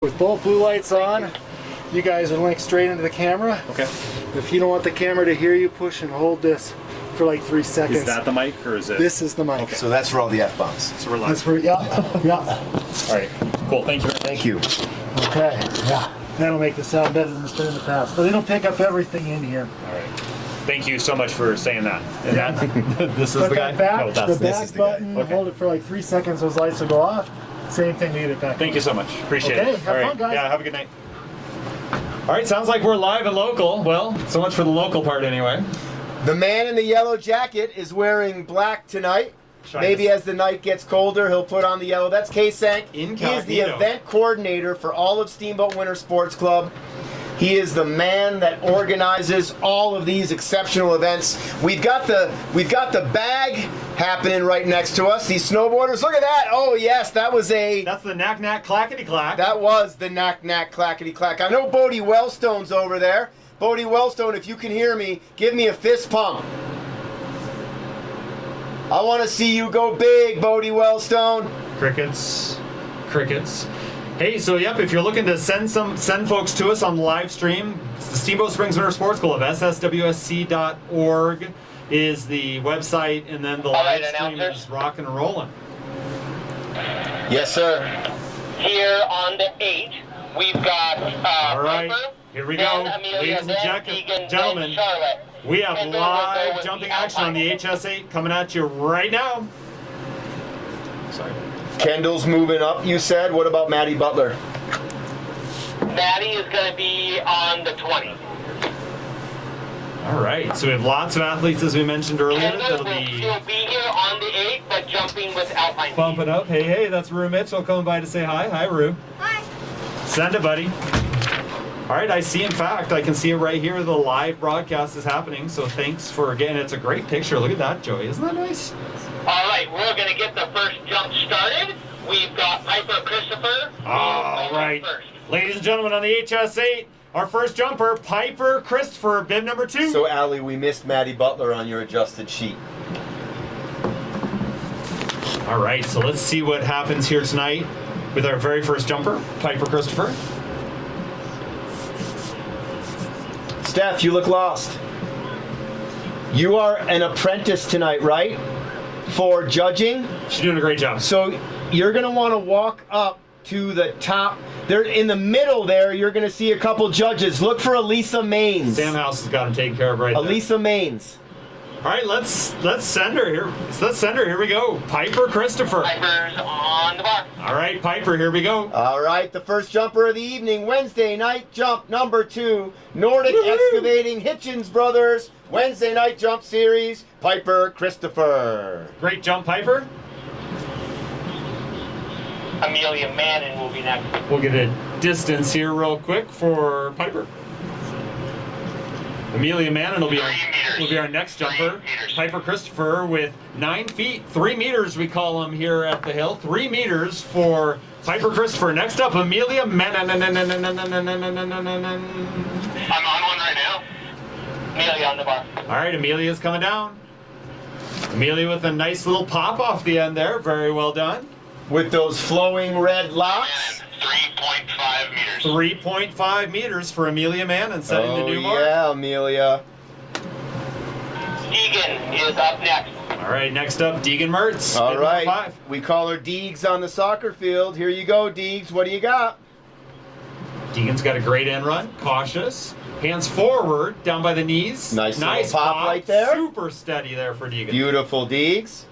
With both blue lights on, you guys are linked straight into the camera. Okay. If you don't want the camera to hear you, push and hold this for like 3 seconds. Is that the mic or is it? This is the mic. Okay. So that's for all the F-bombs. So we're live. That's for, yeah. All right. Cool. Thank you. Thank you. Okay, yeah. That'll make the sound better than it's been in the past. But they don't pick up everything in here. All right. Thank you so much for saying that. And Yeah. that this is But the guy? back, No, that's the this back is the guy. button, Okay. hold it for like 3 seconds, those lights will go off. Same thing to get it back. Thank you so much. Appreciate Okay, it. have All fun, guys. Yeah, have a good night. All right, sounds like we're live and local. Well, so much for the local part anyway. The man in the yellow jacket is wearing black tonight. Shyness. Maybe as the night gets colder, he'll put on the yellow. That's K-Sank. He is the Incognito. event coordinator for all of Steamboat Winter Sports Club. He is the man that organizes all of these exceptional events. We've got the bag happening right next to us. These snowboarders, look at that! Oh yes, that was That's the knack knack clackety clack. That was the knack knack clackety clack. I know Bowdry Wellstone's over there. Bowdry Wellstone, if you can hear me, give me a fist pump. I want to see you go big, Bowdry Wellstone. Crickets. Crickets. Hey, so yep, if you're looking to send folks to us on the live stream, it's the Steamboat Springs Winter Sports Club, SSWSC.org is the website, and then the live stream is rocking and rolling. Yes, sir. Here on the 8th, we've got All right, Piper, here we then go. Amelia, Ladies and then Deegan, gentlemen, then Charlotte. we have And then we'll go live with jumping the action on the Alpine. HS8 coming at you right now. Sorry. Kendall's moving up, you said. What about Maddie Butler? Maddie is going to be on the 20th. All right, so we have lots of athletes, as we mentioned earlier. Kendall That'll will be still be here on the 8th, but jumping with Alpine. bumping up. Hey, that's Rue Mitchell coming by to say hi. Hi, Rue. Hi. Send it, buddy. All right, I see, in fact, I can see it right here. The live broadcast is happening, so thanks for getting it. It's a great picture. Look at that, Joey. Isn't that nice? All right, we're going to get the first jump started. We've got Piper Christopher. All right. First. Ladies and gentlemen, on the HS8, our first jumper, Piper Christopher, bib number 2. So, Allie, we missed Maddie Butler on your adjusted sheet. All right, so let's see what happens here tonight with our very first jumper, Piper Christopher. Steph, you look lost. You are an apprentice tonight, right? For judging. She's doing a great job. So you're going to want to walk up to the top. There in the middle there, you're going to see a couple judges. Look for Elisa Maines. Sam House has got him taken care of right there. Elisa Maines. All right, let's send her here. Let's send her. Here we go. Piper Christopher. Piper's on the bar. All right, Piper, here we go. All right, the first jumper of the evening, Wednesday night jump number 2, Nordic Excavating Hitchens Brothers, Wednesday night jump series, Piper Christopher. Great jump, Piper. Amelia Manning will be next. We'll get a distance here real quick for Piper. Amelia Manning will be our next jumper. Piper Christopher with 9 feet, 3 meters we call him here at the hill. 3 meters for Piper Christopher. Next up, Amelia Manning. I'm on one right now. Amelia on the bar. All right, Amelia's coming down. Amelia with a nice little pop off the end there. Very well done. With those flowing red locks. 3.5 meters. 3.5 meters for Amelia Manning, setting the new mark. Yeah, Amelia. Deegan is up next. All right, next up, Deegan Mertz. All bib right, number 5. we call her Deegs on the soccer field. Here you go, Deegs. What do you got? Deegan's got a great end run, cautious. Hands forward, down by the knees. Nice little pop right there. Super steady there for Deegan. Beautiful, Deegs.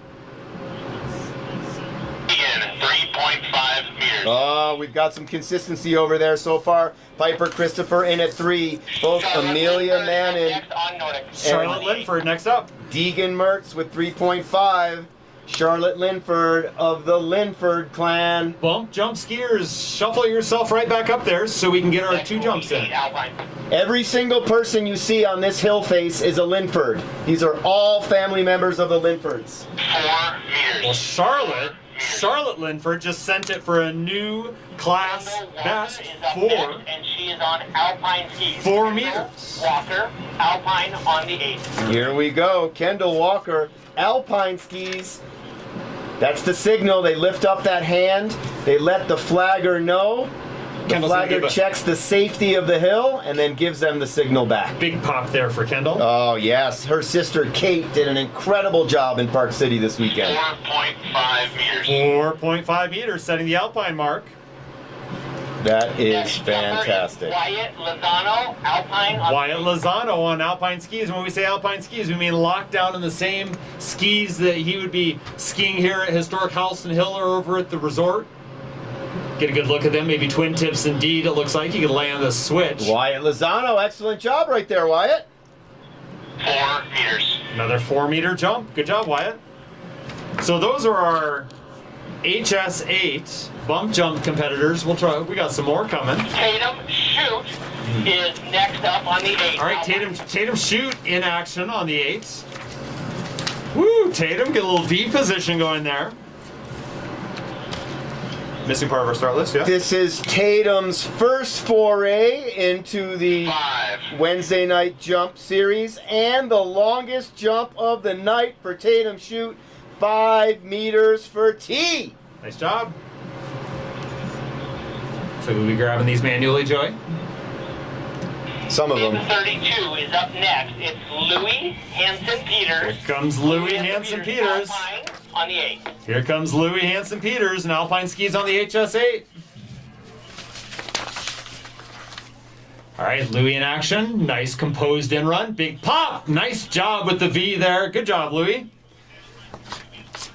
Deegan, 3.5 meters. Oh, we've got some consistency over there so far. Piper Christopher in at 3. Both Charlotte Amelia Linford Manning, next on Nordic. Charlotte Linford next up. Deegan Mertz with 3.5. Charlotte Linford of the Linford clan. Bump, jump, skiers. Shuffle yourself right back up there so we can get our Next 2 will jumps be in. Alpine. Every single person you see on this hill face is a Linford. These are all family members of the Linfords. 4 meters. Well, Charlotte Linford just sent it for a new class Kendall Walker best is up next, and she is on Alpine skis. 4 Kendall meters. Walker, Alpine on the 8th. Here we go. Kendall Walker, Alpine skis. That's the signal. They lift up that hand. They let the flagger know. Kendall's gonna Flagger give a checks the safety of the hill and then gives them the signal back. big pop there for Kendall. Oh, yes. Her sister Kate did an incredible job in Park City this weekend. 4.5 meters. 4.5 meters, setting the Alpine mark. That is Next jumper is fantastic. Wyatt Lozano, Alpine. On Wyatt Lozano on Alpine skis. And when we say Alpine skis, we mean locked down in the same skis that he would be skiing here at historic Halston Hill or over at the resort. Get a good look at them. Maybe twin tips indeed, it looks like. He could land the switch. Wyatt Lozano, excellent job right there, Wyatt. 4 meters. Another 4-meter jump. Good job, Wyatt. So those are our HS8 bump jump competitors. We'll try. We got some more coming. Tatum Shoot is next up on the 8. All right, Tatum shoot in action on the 8s. Woo, Tatum, get a little V position going there. Missing part of our start list, yeah? This is Tatum's first foray into the 5. Wednesday night jump series and the longest jump of the night for Tatum Shoot, 5 meters for T. Nice job. So we'll be grabbing these manually, Joey. Some of Team them. 32 is up next. It's Louis Hansen-Peters. Here comes Louis Hansen-Peters. Alpine on the 8. Here comes Louis Hansen-Peters and Alpine skis on the HS8. All right, Louis in action. Nice composed in run. Big pop. Nice job with the V there. Good job, Louis.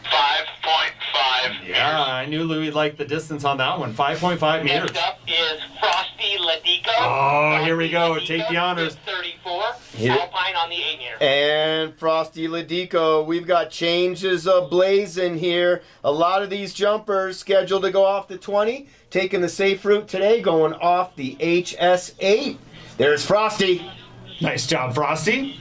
5.5 Yeah, I knew Louis liked the distance on that one. 5.5 meters. Next up is Frosty Ladico. Oh, here we go. Frosty Take the Ladico honors. is 34. Here. Alpine on the 8 meter. And Frosty Ladico, we've got changes ablazing here. A lot of these jumpers scheduled to go off the 20, taking the safe route today, going off the HS8. There's Frosty. Nice job, Frosty.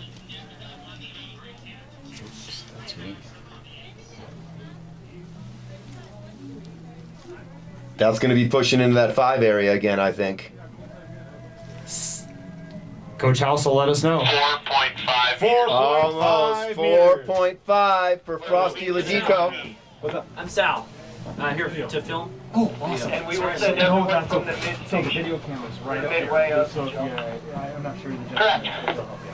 That's going to be pushing into that 5 area again, I think. Coach House will let us know. 4.5 Almost 4.5 for Frosty Ladico. I'm Sal. Here to film. And we will send everyone from the So the video camera's right up midway here. up. So if I'm not sure the Correct.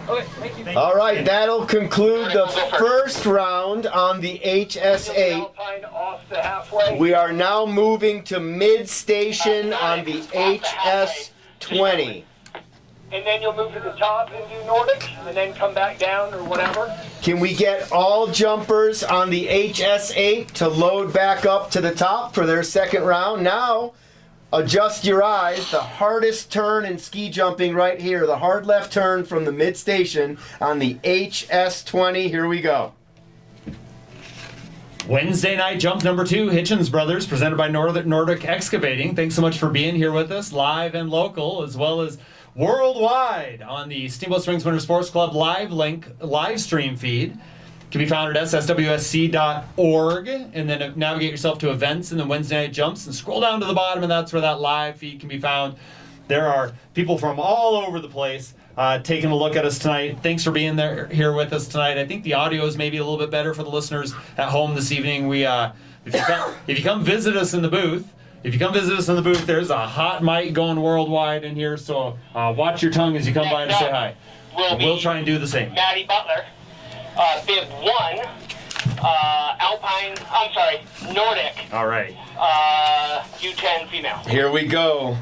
Okay, thank you. All right, that'll conclude the first round on the HS8. Alpine off the halfway. We are now moving to mid-station on the HS20. And then you'll move to the top and do Nordic, and then come back down or whatever. Can we get all jumpers on the HS8 to load back up to the top for their second round? Now, adjust your eyes. The hardest turn in ski jumping right here. The hard left turn from the mid-station on the HS20. Here we go. Wednesday night jump number 2, Hitchens Brothers, presented by Nordic Excavating. Thanks so much for being here with us, live and local, as well as worldwide on the Steamboat Springs Winter Sports Club live stream feed. Can be found at SSWSC.org, and then navigate yourself to events and then Wednesday night jumps and scroll down to the bottom, and that's where that live feed can be found. There are people from all over the place taking a look at us tonight. Thanks for being here with us tonight. I think the audio is maybe a little bit better for the listeners at home this evening. We if you come visit us in the booth, there's a hot mic going worldwide in here, so watch your tongue as you come by to say hi. We'll try and do the same. Maddie Butler, bib 1, Nordic, All right. U10 Female. Here we go.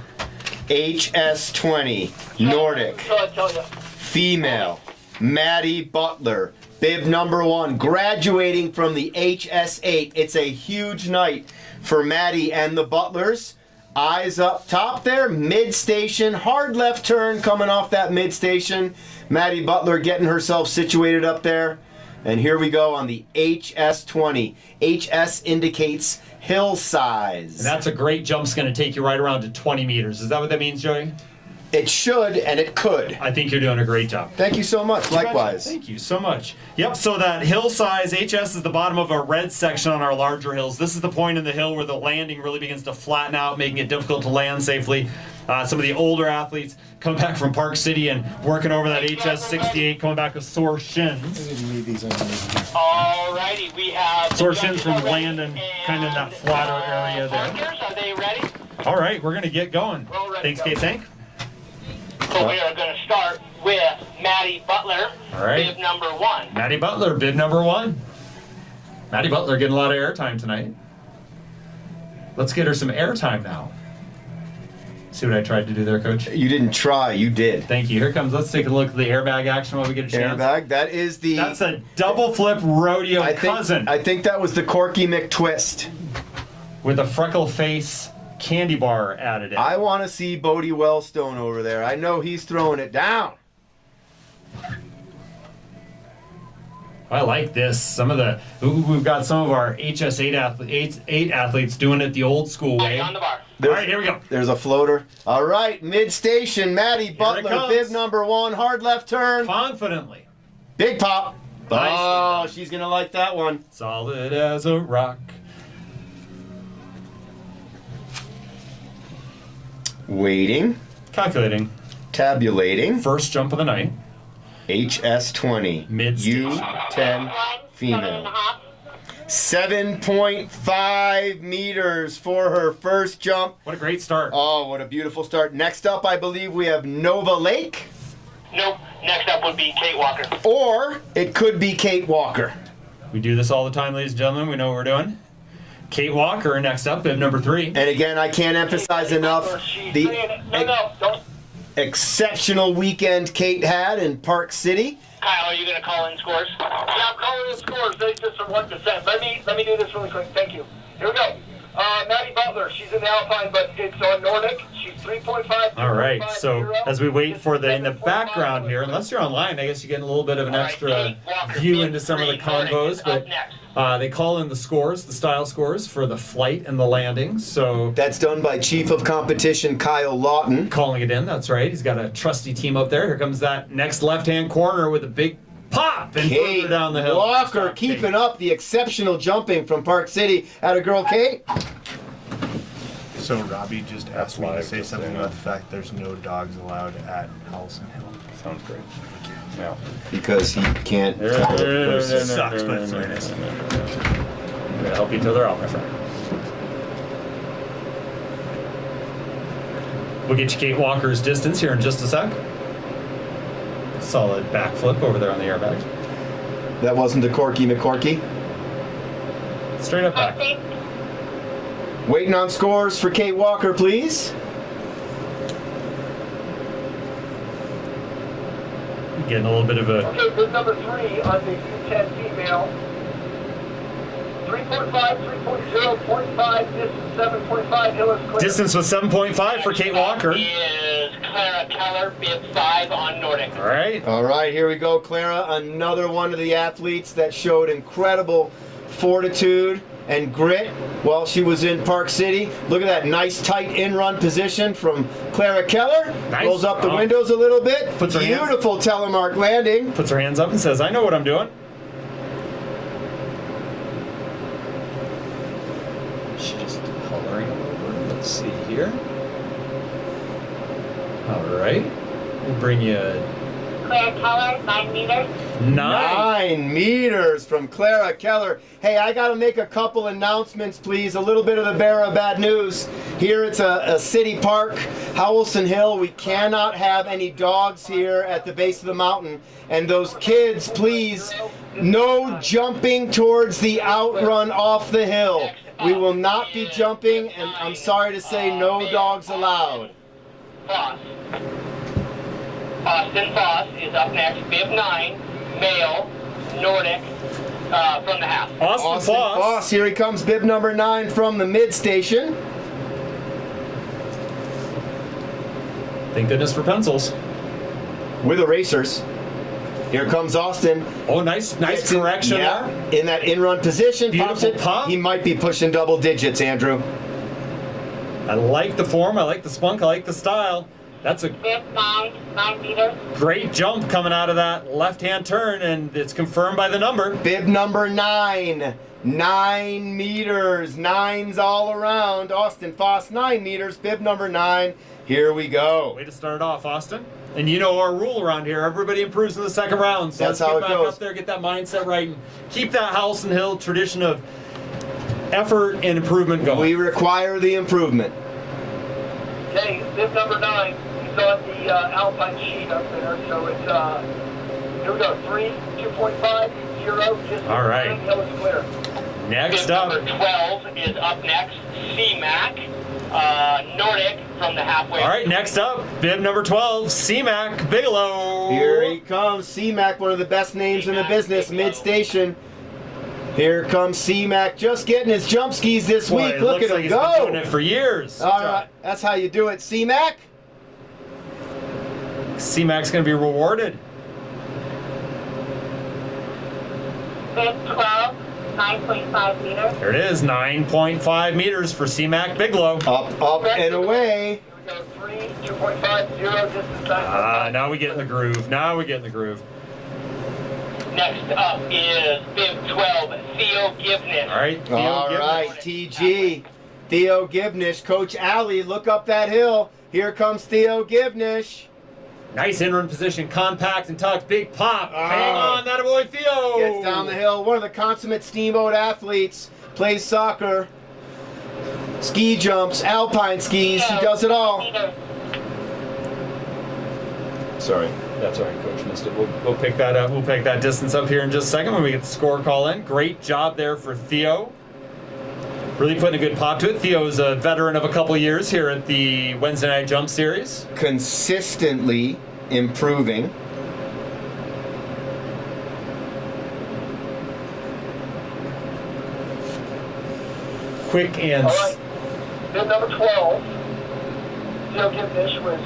HS20, Nordic, So I tell you. female, Maddie Butler, bib number 1, graduating from the HS8. It's a huge night for Maddie and the Butlers. Eyes up top there, mid-station, hard left turn coming off that mid-station. Maddie Butler getting herself situated up there. And here we go on the HS20. HS indicates hill size. And that's a great jump. It's going to take you right around to 20 meters. Is that what that means, Joey? It should and it could. I think you're doing a great job. Thank you so much. Likewise. Thank you so much. Yep, so that hill size, HS is the bottom of a red section on our larger hills. This is the point in the hill where the landing really begins to flatten out, making it difficult to land safely. Some of the older athletes come back from Park City and working over that HS68, coming back with sore shins. Alrighty, we have Sore shins from landing kind of in that flatter area there. Are they ready? All right, we're going to get going. We're all ready Thanks, to go. K-Tank. So we are going to start with Maddie Butler, All right. bib number 1. Maddie Butler, bib number 1. Maddie Butler getting a lot of airtime tonight. Let's get her some airtime now. See what I tried to do there, Coach? You didn't try, you did. Thank you. Here comes, let's take a look at the airbag action while we get a chance. Airbag, that is the... That's a double flip rodeo cousin I think that was the Corky McTwist. with a freckle face candy bar added in. I want to see Bodie Wellstone over there. I know he's throwing it down. I like this. Some of the we've got some of our HS8 athletes doing it the old school way. On the bar. All right, here we go. There's a floater. All right, mid-station, Maddie Butler, comes. bib number 1, hard left turn. Confidently. Big pop. Nicely Oh, done. she's going to like that one. Solid as a rock. Waiting, Calculating. tabulating, First jump of the night. Hs20 Mid-station. U10 Female. 7.5 meters for her first jump. What a great start. Oh, what a beautiful start. Next up, I believe we have Nova Lake, Nope. Next up would be Kate Walker. or it could be Kate Walker. We do this all the time, ladies and gentlemen. We know what we're doing. Kate Walker next up, bib number 3. And again, I can't emphasize enough the Don't. exceptional weekend Kate had in Park City. Kyle, are you going to call in scores? Yeah, I'm calling in scores. They just are 1%. Let me do this really quick. Thank you. Here we go. Maddie Butler, she's in the Alpine, but it's on Nordic. She's 3.5. All right, so 0. as we wait for the in the 7.5 background here, unless you're online, I guess you get a little bit of an All right, extra Kate Walker, view bib into some of the 3, Nordic convos, is but up next. they call in the scores, the style scores for the flight and the landing. So That's done by Chief of Competition Kyle Lawton. calling it in, that's right. He's got a trusty team up there. Here comes that next left-hand corner with a big pop and Kate further down the hill. Walker Stop, keeping Kate. up the exceptional jumping from Park City. At a girl, Kate. So Robbie just asked me to say something about the fact there's no dogs allowed at Hs20 Hill. Sounds great. Yeah. Because he can't. Sucks, but it's what it is. We're gonna help each other out, my friend. We'll get you Kate Walker's distance here in just a sec. Solid backflip over there on the airbag. That wasn't the Corky McCorky. Straight up back. Waiting on scores for Kate Walker, please. Getting a little bit of a Okay, bib number 3 on the U10 Female. 3.5, 3.0, 0.5, distance 7.5, hill is clear. distance with 7.5 for Kate Walker. Is Clara Keller, bib 5 on Nordic. All right. All right, here we go, Clara. Another one of the athletes that showed incredible fortitude and grit while she was in Park City. Look at that nice tight in-run position from Clara Keller. Nice. Rolls up the Oh. windows a little bit. Puts her hands- Beautiful telemark landing. Puts her hands up and says, I know what I'm doing. She's just hovering over. Let's see here. All right. We'll bring you Clara Keller, 9 meters. 9. 9 meters from Clara Keller. Hey, I got to make a couple announcements, please. A little bit of the bearer of bad news. Here it's a city park, Howelson Hill. We cannot have any dogs here at the base of the mountain. And those kids, please, no jumping towards the outrun off the hill. We will not be jumping, and I'm sorry to say, no dogs allowed. Foss. Austin Foss is up next, bib 9, male, Nordic, from the half. Austin Foss. Foss, here he comes, bib number 9 from the mid station. Thank goodness for pencils. With erasers. Here comes Austin. Oh, nice Gets in- correction yeah, there. in that in-run position. Pops Beautiful it. pop. He might be pushing double digits, Andrew. I like the form. I like the spunk. I like the style. That's a Bib 9, 9 meters. great jump coming out of that left-hand turn, and it's confirmed by the number. Bib number 9. 9 meters. 9s all around. Austin Foss, 9 meters. Bib number 9. Here we go. Way to start it off, Austin. And you know our rule around here. Everybody improves in the second round. So That's let's how get it back goes. up there, get that mindset right, and keep that Howelson Hill tradition of effort and improvement going. We require the improvement. Okay, bib number 9. He's on the Alpine sheet up there. So it's, here we go. 3, 2.5, 0. Just All right. Hill is clear. Next Bib up. number 12 is up next. CMAC, Nordic from the halfway. All right, next up, bib number 12, CMAC Bigelow. Here he comes, C-Mac, one of the best names in the business, mid-station. Here comes C-Mac, just getting his jump skis this Boy, week. it Look looks at like him he's been go. doing it for years. All right, that's how you do it, C-Mac. CMAC's going to be rewarded. Bib 12, 9.5 meters. There it is, 9.5 meters for CMAC Bigelow. Up, and away. Here we go. 3, 2.5, 0. Distance 9.5. Now we get in the groove. Now we get in the groove. Next up is bib 12, Theo Gibnes. All right, Theo All Gibnes. right, TG. Theo Gibnes, Coach Allie, look up that hill. Here comes Theo Gibnes. Nice in-run position, compact and tucked, big pop. Hang on, that boy Theo. Gets down the hill. One of the consummate Steamboat athletes. Plays soccer. Ski jumps, alpine skis. He does it all. Meters. Sorry, that's all right, Coach. Missed it. We'll pick that up. We'll pick that distance up here in just a second when we get the score call in. Great job there for Theo. Really putting a good pop to it. Theo's a veteran of a couple years here at the Wednesday Night Jump Series. Consistently improving. Quick and... All right. Bib number 12. Theo Gibnes was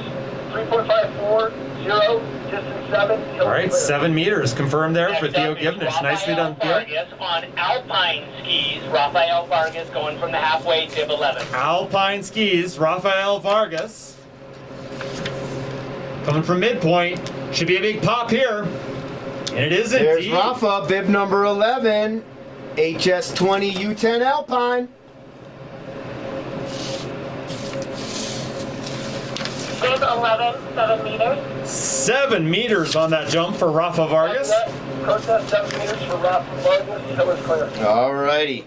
3.54, 0. Distance 7. Hill All right, clear. 7 meters confirmed there for Next Theo up is Gibnes. Nicely done, Theo. Vargas on Alpine skis. Rafael Vargas going from the halfway, bib 11. Alpine skis, Rafael Vargas. Coming from midpoint. Should be a big pop here. And it is There's indeed. Rafa, bib number 11. Hs20 U10 Alpine. Bib 11, 7 meters. 7 meters on that jump for Rafa Vargas. Coach, that's 7 meters for Rafa Vargas. Hill is clear. Alrighty.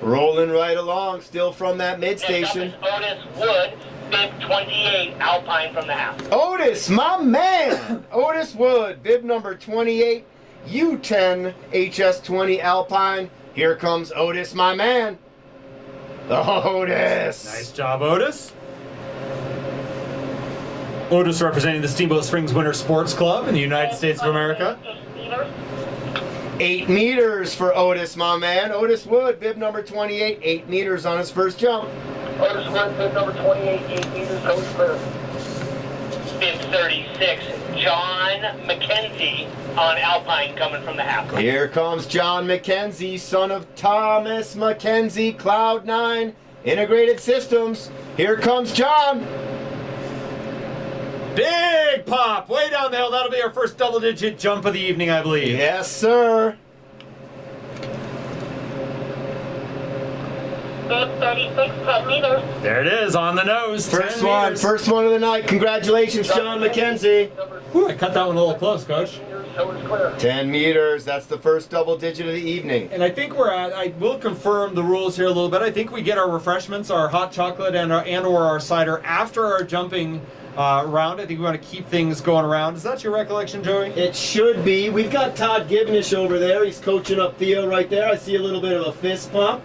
Rolling right along, still from that Next up mid-station. is Otis Wood, bib 28, Alpine from the half. Otis, my man! Otis Wood, bib number 28, U10 Hs20 Alpine. Here comes Otis, my man. Otis! Nice job, Otis. Otis representing the Steamboat Springs Winter Sports Club in the United States of America. 8 meters. 8 meters for Otis, my man. Otis Wood, bib number 28, 8 meters on his first jump. Otis Wood, bib number 28, 8 meters. Hill is clear. Bib 36, John Mckenzie on Alpine coming from the half. Here comes John Mckenzie, son of Thomas Mckenzie, Cloud9 Integrated Systems. Here comes John. Big pop, way down the hill. That'll be our first double-digit jump of the evening, I believe. Yes, sir. Bib 36, 10 meters. There it is, on the nose. First 10 one, meters. first one of the night. Congratulations, John Mckenzie. Ooh, I cut that one a little close, Coach. Hill is clear. 10 meters, that's the first double digit of the evening. And I think I will confirm the rules here a little bit. I think we get our refreshments, our hot chocolate and or our cider after our jumping round. I think we want to keep things going around. Is that your recollection, Joey? It should be. We've got Todd Gibnes over there. He's coaching up Theo right there. I see a little bit of a fist pump.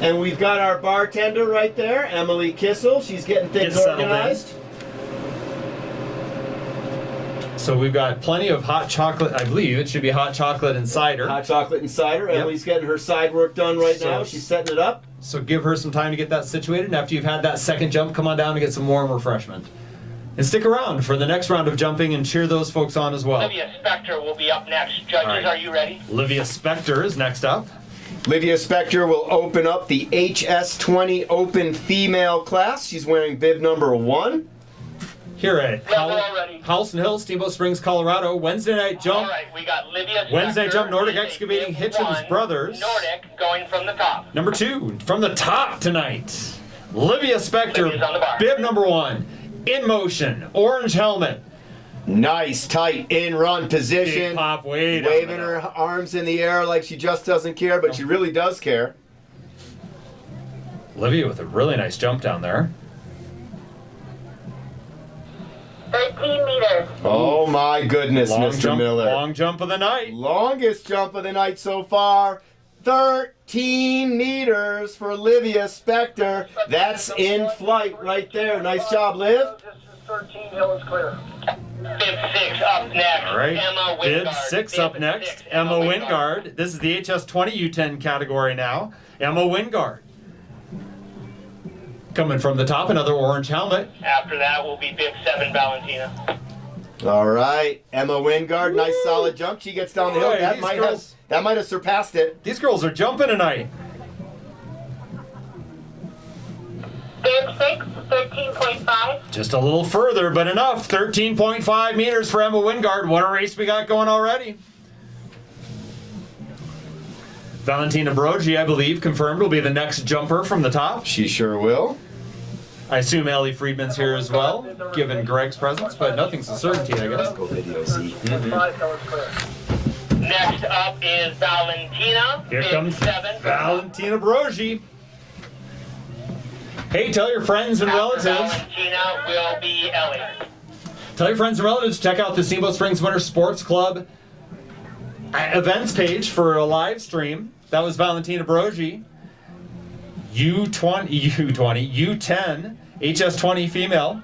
And we've got our bartender right there, Emily Kissel. She's getting things Get settled in. organized. So we've got plenty of hot chocolate. I believe it should be hot chocolate and cider. Hot chocolate and cider. Yep. Emily's getting her side work done right So- now. She's setting it up. So give her some time to get that situated. And after you've had that second jump, come on down and get some warm refreshment. And stick around for the next round of jumping and cheer those folks on as well. Olivia Spector will be up next. Judges, All right. are you ready? Olivia Spector is next up. Livia Spector will open up the Hs20 Open Female class. She's wearing bib number 1. Here at Yeah, we're all ready. House and Hill, Steamboat Springs, Colorado. Wednesday night jump. All right, we got Livia Spector. Wednesday jump, Nordic is a Excavating, bib Hitchen's 1, brothers. Nordic going from the top. Number 2, from the top tonight. Livia Spector, Livia's on the bar. bib number 1. In motion, orange helmet. Nice, tight in-run position. Big pop, way down Waving the her arms in the air like she just doesn't care, but she really does care. Olivia with a really nice jump down there. 13 meters. Oh my goodness, Mr. jump, Miller. long jump of the night. Longest jump of the night so far. 13 meters for Olivia Spector. That's in flight right there. Nice job, Liv. This is 13, hill is clear. Bib 6 up next. All right, Emma bib Wingard. 6 up Bib next. 6, Emma Wingard. This is the Hs20 U10 category now. Emma Wingard. Coming from the top, another orange helmet. After that will be Bib 7 Valentina. All right, Emma Wingard, nice solid jump. She gets down the hill. Boy, That these might girls- have surpassed it. These girls are jumping tonight. Bib 6, 13.5. Just a little further, but enough. 13.5 meters for Emma Wingard. What a race we got going already. Valentina Brogi, I believe, confirmed will be the next jumper from the top. She sure will. I assume Ellie Friedman's here as well, given Greg's presence, but nothing's a certainty, I guess. Go video, see. 5, hill is clear. Next up is Valentina. Here Bib comes 7. Valentina Brogi. Hey, tell your friends and After relatives. Valentina will be Ellie. Tell your friends and relatives, check out the Steamboat Springs Winter Sports Club events page for a live stream. That was Valentina Brogi. U10 Hs20 Female.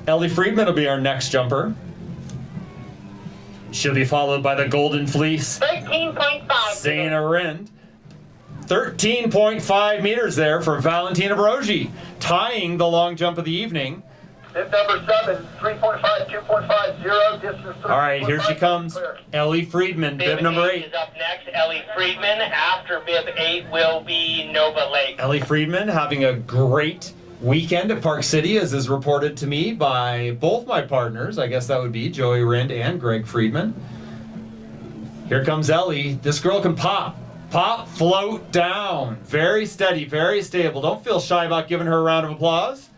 Ellie Friedman will be our next jumper. She'll be followed by the Golden Fleece, 13.5. Zaina Rind. 13.5 meters there for Valentina Brogi, tying the long jump of the evening. Bib number 7, 3.5, 2.5, 0, distance 3. All right, here she comes. Ellie Friedman, bib number 8. is up next. Ellie Friedman. After Bib 8 will be Nova Lake. Ellie Friedman having a great weekend at Park City, as is reported to me by both my partners. I guess that would be Joey Rind and Greg Friedman. Here comes Ellie. This girl can pop, float down. Very steady, very stable. Don't feel shy about giving her a round of applause.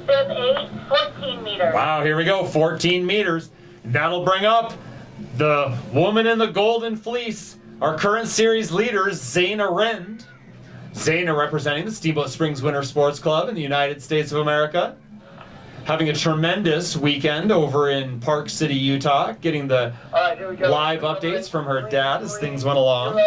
Bib 8, 14 meters. Wow, here we go, 14 meters. That'll bring up the woman in the golden fleece, our current series leader, Zaina Rind. Zaina representing the Steamboat Springs Winter Sports Club in the United States of America. Having a tremendous weekend over in Park City, Utah, getting the All right, here we go. live updates from her dad as things went along.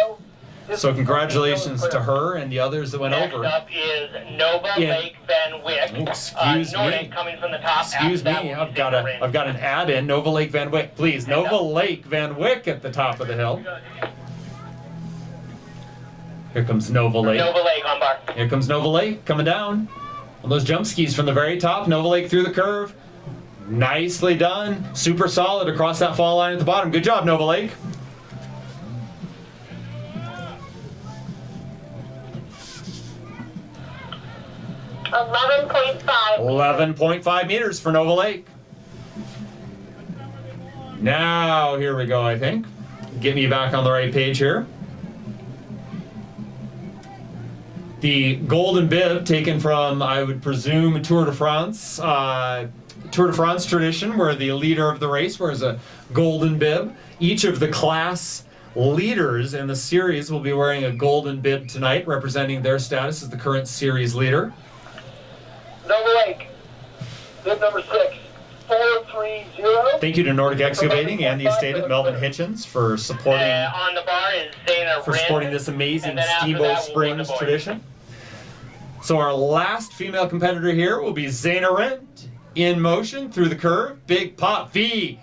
So congratulations to her and the others that went Next over. up is Nova Lake Van Wyck. Oh, excuse Nordic me. coming from the top. Excuse After that me, will I've be got Zaina Rind. an ad in. Nova Lake Van Wyck, please. Nova Lake Van Wyck at the top of the hill. Here comes Nova Lake. Nova Lake on bar. Here comes Nova Lake coming down on those jump skis from the very top. Nova Lake through the curve. Nicely done. Super solid across that fall line at the bottom. Good job, Nova Lake. $11.5. 11.5 meters for Nova Lake. Now, here we go, I think. Get me back on the right page here. The golden bib taken from, I would presume, Tour de France tradition, where the leader of the race wears a golden bib. Each of the class leaders in the series will be wearing a golden bib tonight, representing their status as the current series leader. Nova Lake, bib number 6, 430. Thank you to Nordic Excavating and the estate of Melvin Hitchens for supporting On the bar is Zaina Rind. this amazing And then after Steamboat that, we'll go to Springs the boys. tradition. So our last female competitor here will be Zaina Rind, in motion through the curve, big pop V,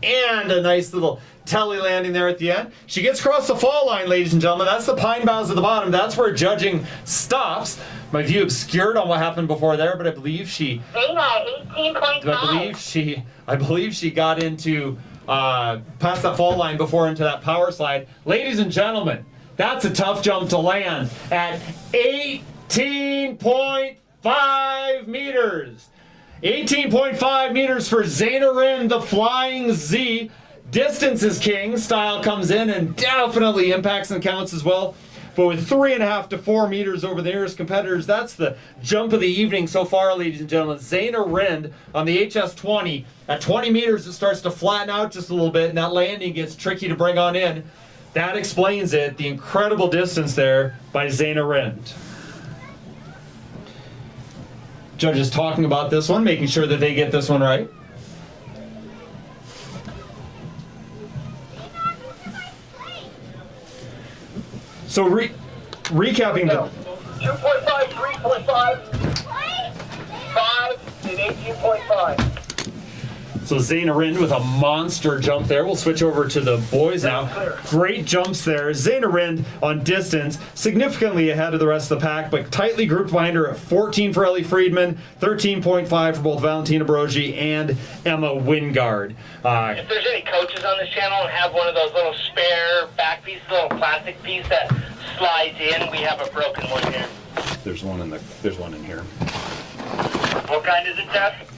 and a nice little telly landing there at the end. She gets across the fall line, ladies and gentlemen. That's the pine boughs at the bottom. That's where judging stops. My view obscured on what happened before there, but I believe she Zaina, 18.5. I believe she got into past that fall line before into that power slide. Ladies and gentlemen, that's a tough jump to land at 18.5 meters. 18.5 meters for Zaina Rind, the Flying Z. Distance is king. Style comes in and definitely impacts and counts as well. But with 3.5 to 4 meters over the nearest competitors, that's the jump of the evening so far, ladies and gentlemen. Zaina Rind on the Hs20. At 20 meters, it starts to flatten out just a little bit, and that landing gets tricky to bring on in. That explains it, the incredible distance there by Zaina Rind. Judges talking about this one, making sure that they get this one right. So recapping the 2.5, 3.5, 5, and 18.5. So Zaina Rind with a monster jump there. We'll switch over to the boys now. Great jumps there. Zaina Rind on distance, significantly ahead of the rest of the pack, but tightly grouped behind her at 14 for Ellie Friedman, 13.5 for both Valentina Brogi and Emma Wingard. If there's any coaches on this channel and have one of those little spare back pieces, little plastic piece that slides in, we have a broken one here. There's one in here. What kind is it, Jeff?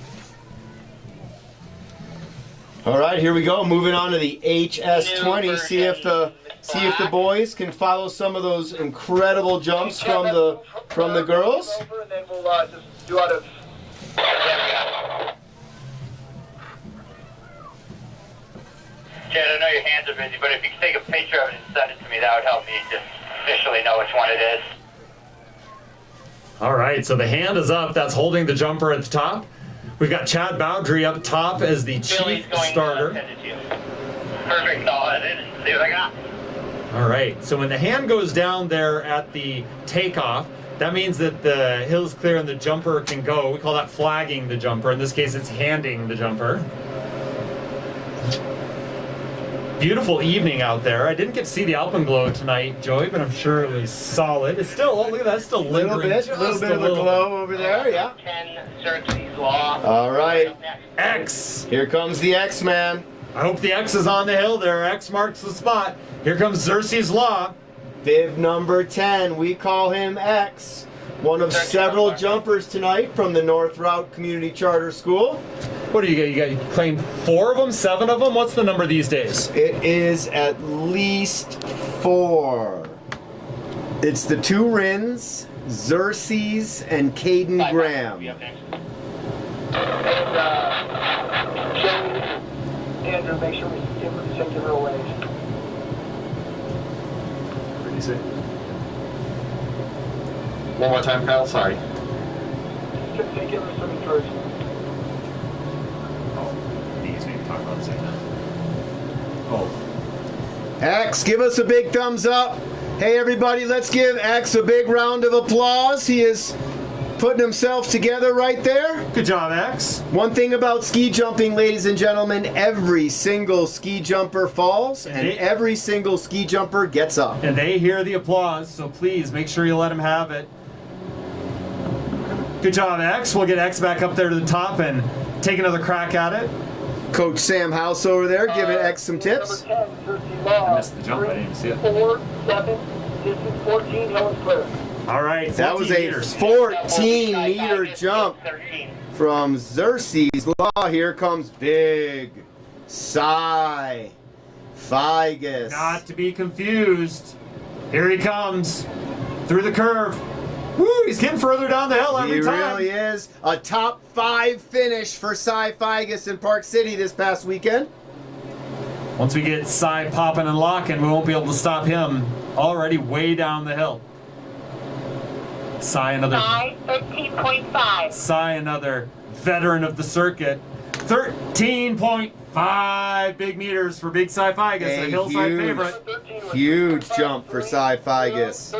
All right, here we go. Moving on to the HS20. See if the boys can follow some of those incredible jumps from the girls. And then we'll just do out of. Chad, I know your hands are busy, but if you could take a picture of it and send it to me, that would help me just officially know which one it is. All right, so the hand is up. That's holding the jumper at the top. We've got Chad Bowdry up top as the chief starter. Send it to you. Perfect. I'll edit it and see what I got. All right, so when the hand goes down there at the takeoff, that means that the hill is clear and the jumper can go. We call that flagging the jumper. In this case, it's handing the jumper. Beautiful evening out there. I didn't get to see the alpenglow tonight, Joey, but I'm sure it was solid. It's still, oh, look at that, it's still lingering. A little bit of a glow over there, yeah. 10 Xerxes Law. All right. X. Here comes the X-Man. I hope the X is on the hill there. X marks the spot. Here comes Xerxes Law. Bib number 10. We call him X. One of several jumpers tonight from the North Route Community Charter School. What do you got? You claimed 4 of them, 7 of them? What's the number these days? It is at least 4. It's the 2 Rins, Xerxes, and Caden Graham. And Andrew, make sure we check the real waves. What did you say? One more time, Kyle. Sorry. Just take it first. These maybe talk about Zaina. Oh. X, give us a big thumbs up. Hey everybody, let's give X a big round of applause. He is putting himself together right there. Good job, X. One thing about ski jumping, ladies and gentlemen, every single ski jumper falls and every single ski jumper gets up. And they hear the applause, so please make sure you let them have it. Good job, X. We'll get X back up there to the top and take another crack at it. Coach Sam House over there giving X some tips. Number 10, Xerxes Law. I missed the jump. I didn't even see it. 4, 7, distance 14, hill is clear. All right, That was a meters. 14-meter jump 13. from Xerxes Law. Here comes big Cy Figus. Not to be confused. Here he comes through the curve. Woo, he's getting further down the hill every time. He really is. A top 5 finish for Cy Figus in Park City this past weekend. Once we get Cy popping and locking, we won't be able to stop him. Already way down the hill. Cy another 13.5. Cy another veteran of the circuit. 13.5 big meters for big Cy Figus, a hillside favorite. Huge jump for Cy Figus.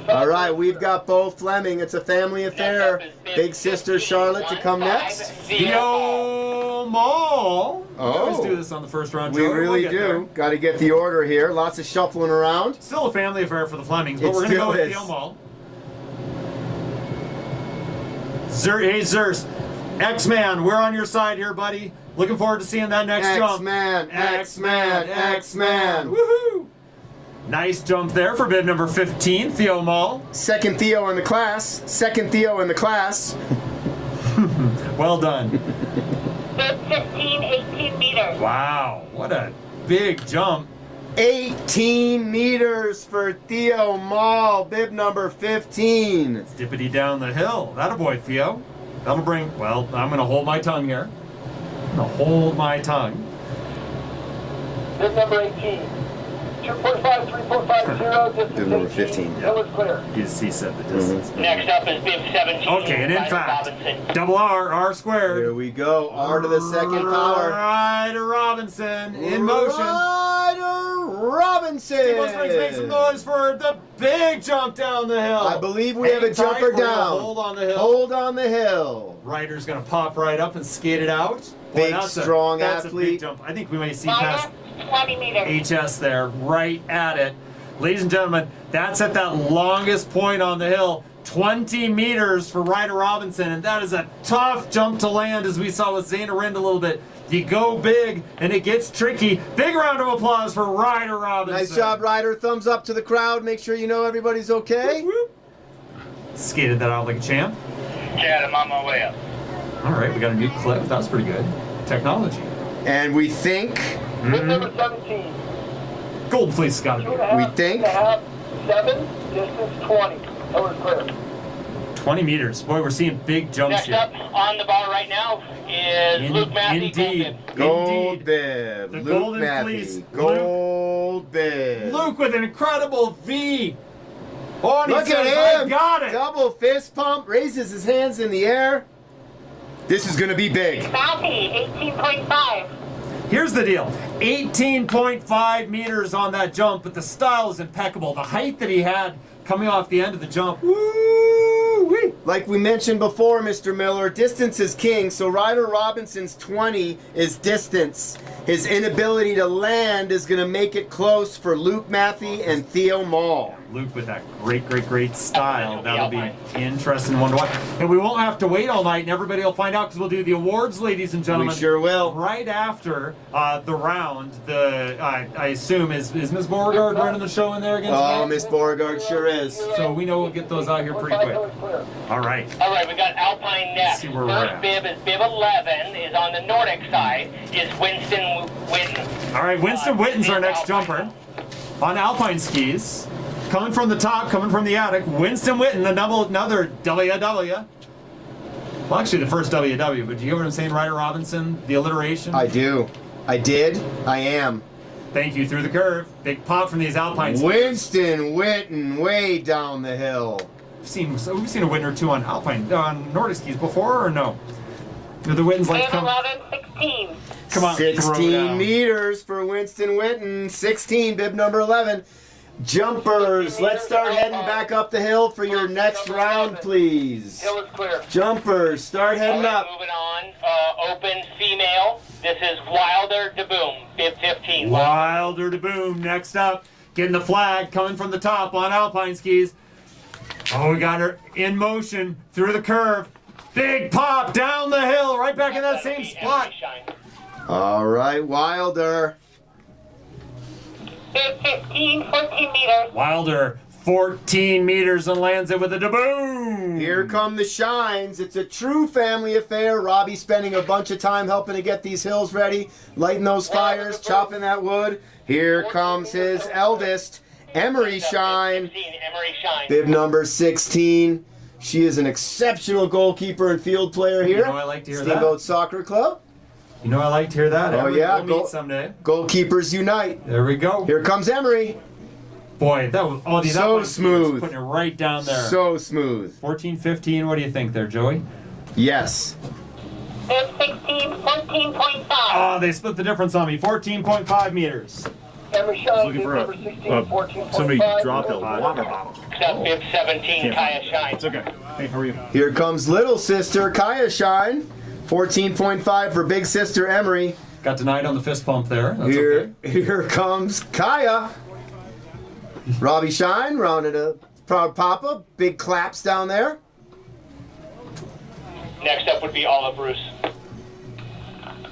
All right, we've got Bo Fleming. It's a family affair. Big sister Charlotte to come next. Theo Mall. We always do this on the first round. We Joey. really We'll get do. Got to get the order here. Lots of shuffling around. Still a family affair for the Flemings, but It we're going to go still with is. Theo Mall. Hey, Zers. X-Man, we're on your side here, buddy. Looking forward to seeing that next jump. X-Man, X-Man, X-Man. Woohoo! Nice jump there for bib number 15, Theo Mall. Second Theo in the class. Second Theo in the class. Well done. Bib 15, 18 meters. Wow, what a big jump. 18 meters for Theo Mall, bib number 15. It's dippity down the hill. That'a boy, Theo. That'll bring, well, I'm going to hold my tongue here. I'm going to hold my tongue. Bib number 18. 2.5, 3.50, distance Bib number 18. 15. Hill is clear. He said the distance. Next up is bib 17. Okay, and in Ryder fact, Robinson. double R squared. Here we go. R to the second power. Ryder Robinson in motion. Ryder Robinson. Steamboat Springs make some noise for the big jump down the hill. I believe we have a Hang tight, jumper we're gonna down. Hold on the hill. Hold on the hill. Ryder's gonna pop right up and skate it out. Big, that's strong that's a athlete. big jump. I think we may see past Minus 20 meters. HS there, right at it. Ladies and gentlemen, that's at that longest point on the hill. 20 meters for Ryder Robinson, and that is a tough jump to land, as we saw with Zayna Rind a little bit. You go big, and it gets tricky. Big round of applause for Ryder Robinson. Nice job, Ryder. Thumbs up to the crowd. Make sure you know everybody's okay. Whoop. Skated that out like a champ. Chad, I'm on my way up. All right, we got a new clip. That was pretty good. Technology. And we think, Bib number 17. Gold Fleece got it. 2.5, We think- 2.5, 7, distance 20. Hill is clear. 20 meters. Boy, we're seeing big jumps Next here. up on the bar right now is Luke Massey. Indeed. gold Indeed. bib. The Luke golden Matthew. fleece. Gold bib. Luke with an incredible V. Oh, and he Look says, at I him. got it. Double fist pump. Raises his hands in the air. This is going to be big. Massey, 18.5. Here's the deal. 18.5 meters on that jump, but the style is impeccable. The height that he had coming off the end of the jump. Woo-wee. Like we mentioned before, Mr. Miller, distance is king, so Ryder Robinson's 20 is distance. His inability to land is going to make it close for Luke Matthew and Theo Mall. Luke with that great style. That'll be an interesting one to watch. And we won't have to wait all night, and everybody will find out because we'll do the awards, ladies and gentlemen. We sure will. Right after the round, I assume, is Ms. Beauregard running the show in there again Oh, tonight? Miss Beauregard sure is. So we know we'll get those out here pretty quick. All right. All right, we got Alpine next. see where we're First at. bib is bib 11, is on the Nordic side, is Winston Witten. All right, Winston Witten's our next jumper on Alpine skis. Coming from the top, coming from the attic, Winston Witten, another WW. Well, actually, the first WW, but do you hear what I'm saying, Ryder Robinson? The alliteration? I do. I did. I am. Thank you, through the curve. Big pop from these Alpine skis. Winston Witten way down the hill. We've seen a win or two on Nordic skis before, or no? Do the Wittens like Bib come? 11, 16. Come on, throw it 16 down. meters for Winston Witten. 16, bib number 11. Jumpers, let's start heading back up the hill for your next round, please. Hill is clear. Jumpers, start heading up. Moving on, open female. This is Wilder de Boom, bib 15. Wilder to boom. Next up, getting the flag coming from the top on Alpine skis. Oh, we got her in motion through the curve. Big pop down the hill, right back in that same spot. All right, Wilder. Bib 15, 14 meters. Wilder, 14 meters and lands it with a da-boom. Here come the shines. It's a true family affair. Robbie spending a bunch of time helping to get these hills ready, lighting those fires, chopping that wood. Here comes his eldest, Emery Shine. 16, Emery Shine. Bib number 16. She is an exceptional goalkeeper and field player here. You know I like to hear Steamboat that. Soccer Club. You know I like to hear that. Oh, yeah, We'll meet someday. Goalkeepers unite. There we go. Here comes Emery. Boy, that was all these So Alpine skiers smooth. putting it right down there. So smooth. 14, 15. What do you think there, Joey? Yes. Bib 16, 14.5. Oh, they split the difference on me. 14.5 meters. Emery Shine, Looking bib for number 16, 14.5. somebody dropped a water bottle. That's bib 17, Kaya Shine. It's okay. Hey, how are you? Here comes little sister Kaya Shine. 14.5 for big sister Emery. Got denied on the fist pump there. That's Here, okay. here comes Kaya. Robbie Shine rounded a proud papa. Big claps down there. Next up would be Olive Bruce.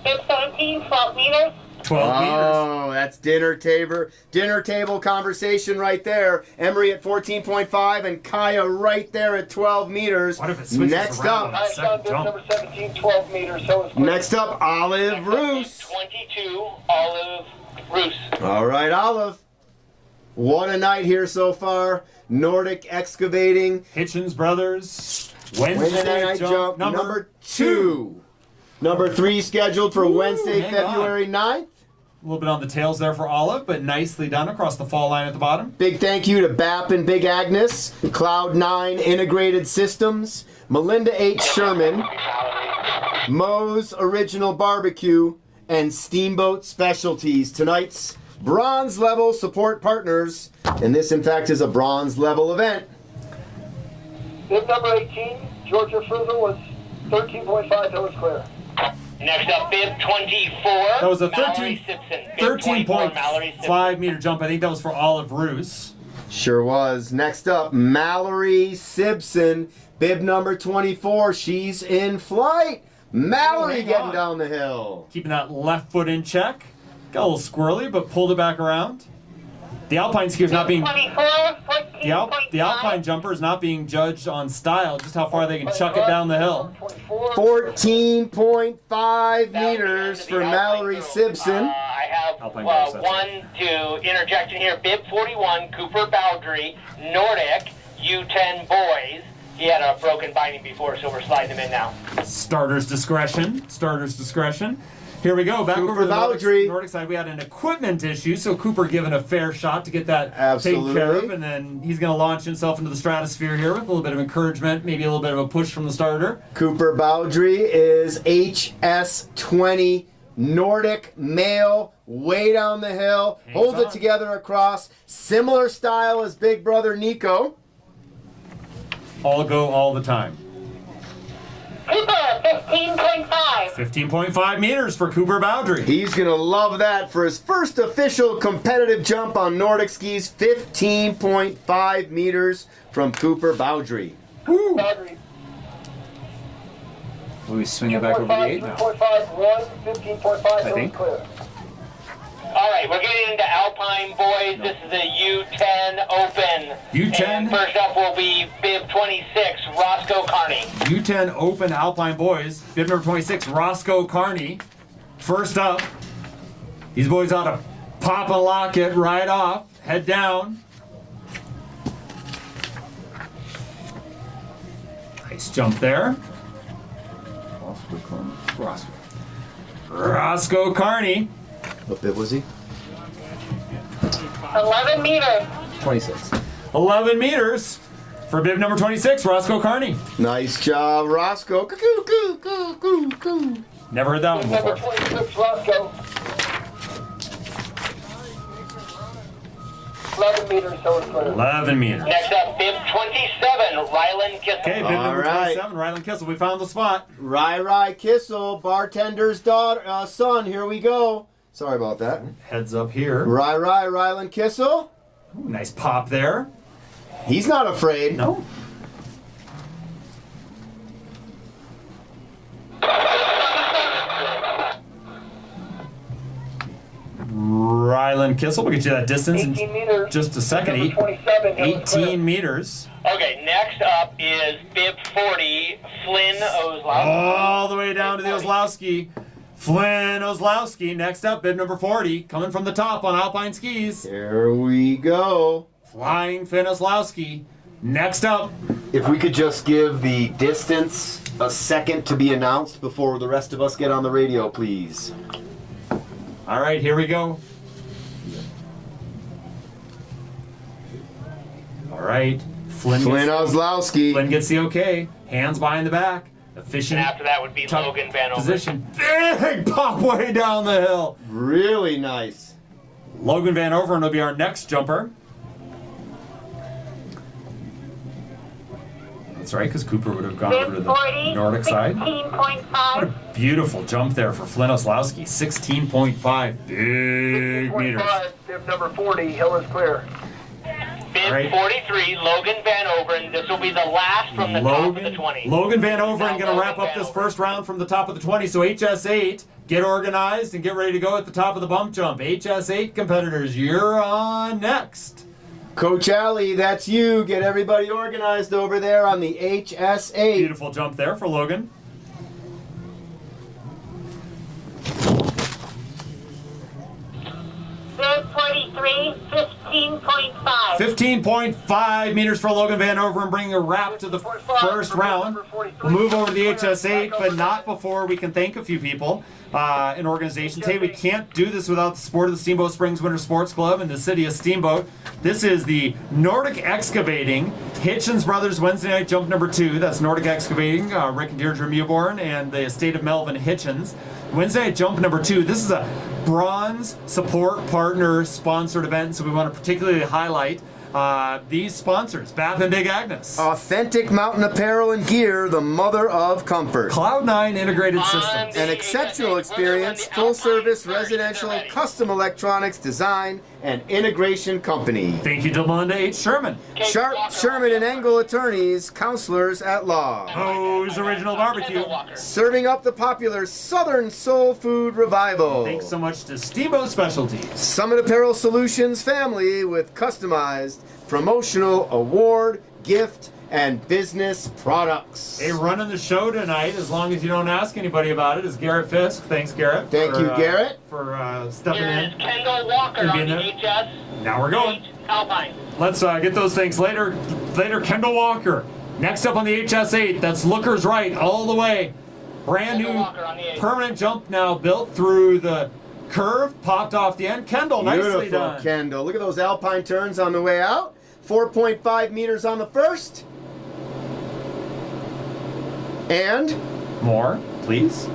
Bib 17, 12 meters. 12 meters. Oh, that's dinner table conversation right there. Emery at 14.5 and Kaya right there at 12 meters. What if it switches Next around? up, Kaya Shine, bib Jump. number 17, 12 meters. Hill is clear. next up, Olive Next up is Roos. 22, Olive Bruce. All right, Olive. What a night here so far. Nordic Excavating. Hitchens Brothers. Wednesday night jump number 2. Number 3 scheduled for Wednesday, hang on. February 9th. A little bit on the tails there for Olive, but nicely done across the fall line at the bottom. Big thank you to BAP and Big Agnes, Cloud9 Integrated Systems, Melinda H. Sherman, Moe's Original Barbecue, and Steamboat Specialties. Tonight's bronze level support partners, and this in fact is a bronze level event. Bib number 18, Georgia Frugal was 13.5, that was clear. Next up, bib 24. That was a Mallory Simpson. Bib 24, Mallory Simpson. 13.5 meter jump. I think that was for Olive Roos. Sure was. Next up, Mallory Simpson, bib number 24. She's in flight. Mallory getting down the hill. Keeping that left foot in check. Got a little squirrely, but pulled it back around. The Alpine skier is not being... 24, 14.5. The Alpine jumper is not being judged on style, just how far they can chuck it down the hill. 14.5 meters for Mallory Simpson. I have one to interject in here. Bib 41, Cooper Bowdry, Nordic U10 boys. He had a broken binding before, so we're sliding him in now. Starter's discretion. Starter's discretion. Here we go. Back Cooper over to the Bowdry. Nordic side. We had an equipment issue, so Cooper given a fair shot to get that Absolutely. taken care of, and then he's going to launch himself into the stratosphere here with a little bit of encouragement, maybe a little bit of a push from the starter. Cooper Bowdry is Hs20 Nordic male, way down the hill, holds it together across, similar style as big brother Nico. All go all the time. Cooper, 15.5. 15.5 meters for Cooper Bowdry. He's gonna love that for his first official competitive jump on Nordic skis. 15.5 meters from Cooper Bowdry. Woo. Bowdry. Will we swing it back over the 8 now? 3.5, 1, 15.5, that was think. clear. All right, we're getting into Alpine boys. This is a U10 Open. U10? And first up will be bib 26, Roscoe Carney. U10 Open Alpine Boys, bib number 26, Roscoe Carney. First up, these boys ought to pop and lock it right off, head down. Nice jump there. Roscoe Carney. What bit was he? 11 meters. 26. 11 meters for bib number 26, Roscoe Carney. Nice job, Roscoe. Coo, coo, coo, coo, coo. Never heard that one Number before. 26, Roscoe. 11 meters, so it's clear. 11 meters. Next up, bib 27, Rylan Kissel. Okay, bib All number right. 27, Rylan Kissel. We found the spot. Rai Kissel, bartender's daughter, son. Here we go. Sorry about that. Heads up here. Rylan Kissel. Ooh, nice pop there. He's not afraid. No. Rylan Kissel, we'll get you that distance 18 in meters. just a second. Number 27, that was clear. 18 meters. Okay, next up is bib 40, Flynn Oslowski. All the way down to the Oslowski. Flynn Oslowski. Next up, bib number 40, coming from the top on Alpine skis. Here we go. Flying Finn Oslowski. Next up, If we could just give the distance a second to be announced before the rest of us get on the radio, please. all right, here we go. All right, Flynn Oslowski. Flynn gets the okay. Hands behind the back. And Efficient after that would be top Logan Van Over. position. Big pop way down the hill. Really nice. Logan Van Overen will be our next jumper. That's right, because Cooper would have gone over to Bib the 40, Nordic side. 16.5. Beautiful jump there for Flynn Oslowski. 16.5. Big meters. 16.5, bib number 40, hill is clear. Bib All right. 43, Logan Van Overen. This will be the last from the top of the 20. Logan Van Overen Now going to Logan wrap up Van this Overen. first round from the top of the 20. So HS8, get organized and get ready to go at the top of the bump jump. HS8 competitors, you're on next. Coach Ellie, that's you. Get everybody organized over there on the HS8. Beautiful jump there for Logan. Bib 46, 43, 15.5. 15.5 meters for Logan Van Over and bringing a wrap to the first round. We'll move over to the HS8, but not before we can thank a few people in organizations. Hey, we can't do this without the support of the Steamboat Springs Winter Sports Club and the city of Steamboat. This is the Nordic Excavating Hitchens Brothers Wednesday night jump number 2. That's Nordic Excavating, Rick and Deirdre Mewborn and the estate of Melvin Hitchens. Wednesday night jump number 2. This is a bronze support partner sponsored event, so we want to particularly highlight these sponsors, BAP and Big Agnes. Authentic mountain apparel and gear, the mother of comfort. Cloud9 Integrated Systems. An exceptional experience, full service, residential, custom electronics, design, and integration company. Thank you to Melinda H. Sherman. Sharp, Sherman, and Engel attorneys, counselors at law. O's Original Barbecue. Serving up the popular Southern Soul Food Revival. Thanks so much to Steamboat Specialties. Summit Apparel Solutions family with customized promotional award, gift, and business products. Hey, running the show tonight, as long as you don't ask anybody about it, is Garrett Fisk. Thanks, Garrett. Thank you, Garrett. For stepping Here's in. Kendall Walker on the HS. Now we're going. Alpine. Let's get those things later. Kendall Walker. Next up on the HS8, that's Looker's Right all the way. Brand new permanent jump now built through the curve, popped off the end. Kendall, nicely Beautiful, done. Kendall. Look at those alpine turns on the way out. 4.5 meters on the first. And More, please.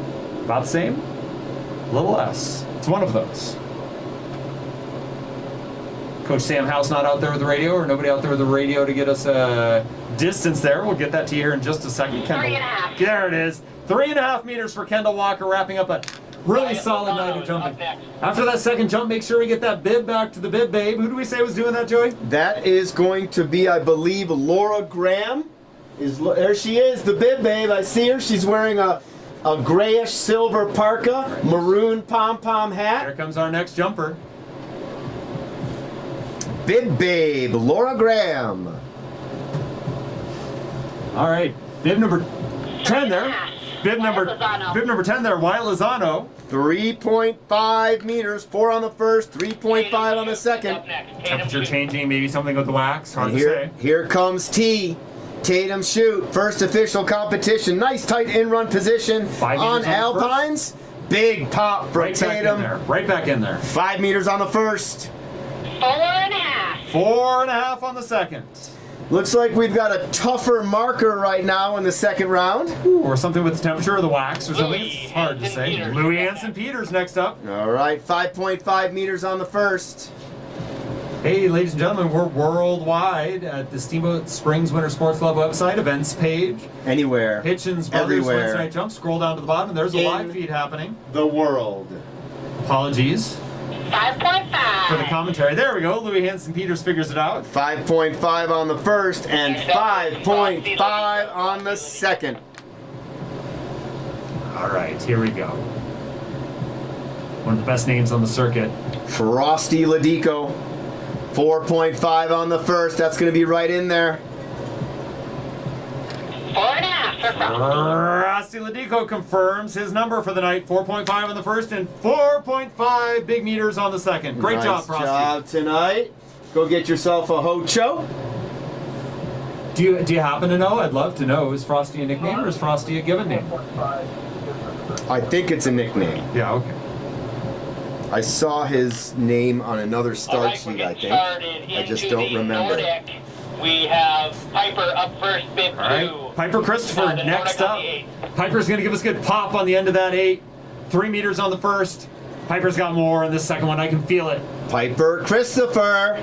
About the same. A little less. It's one of those. Coach Sam House not out there with the radio, or nobody out there with the radio to get us a distance there. We'll get that to you here in just a second. Kendall. 3.5. There it is. 3.5 meters for Kendall Walker, wrapping up a really solid night of jumping. After that second jump, make sure we get that bib back to the bib babe. Who do we say was doing that, Joey? that is going to be, I believe, Laura Graham. There she is, the bib babe. I see her. She's wearing a grayish silver parka, maroon pom-pom hat. Here comes our next jumper. Bib babe, Laura Graham. All right, bib number 10 there. Bib number 10 there, Wyatt Lozano. 3.5 meters, 4 on the first, 3.5 on the second. Temperature changing, maybe something with the wax. Hard And to say. here comes T. Tatum shoot, first official competition. Nice tight in-run position 5 on meters on the Alpines. Big pop for Right back in Tatum. there. Right back in there. 5 meters on the first. 4.5. 4.5 on the second. Looks like we've got a tougher marker right now in the second round. Or something with the temperature or the wax or something. It's hard to say. Peters. Louis Anson Peters next up. All right, 5.5 meters on the first. Hey, ladies and gentlemen, we're worldwide at the Steamboat Springs Winter Sports Club website, events page. Anywhere. Hitchens Brothers Everywhere. Wednesday night jump. Scroll down to the bottom. There's a In live feed happening. the world. Apologies 5.5. for the commentary. There we go. Louis Hanson Peters figures it out. 5.5 on the first and 5.5 on the second. All right, here we go. One of the best names on the circuit. Frosty Ladico. 4.5 on the first. That's going to be right in there. 4.5 for Frosty. Frosty Ladico confirms his number for the night. 4.5 on the first and 4.5 big meters on the second. Great job, Frosty. Nice job tonight. Go get yourself a Hocho. Do you happen to know? I'd love to know. Is Frosty a nickname or is Frosty a given name? I think it's a nickname. Yeah, okay. I saw his name on another start sheet, I think. I just don't remember. Nordic. We have Piper up first, bib 2. All right. Piper Christopher The next Nordic on up. the 8. Piper's going to give us a good pop on the end of that 8. 3 meters on the first. Piper's got more in this second one. I can feel it. Piper Christopher.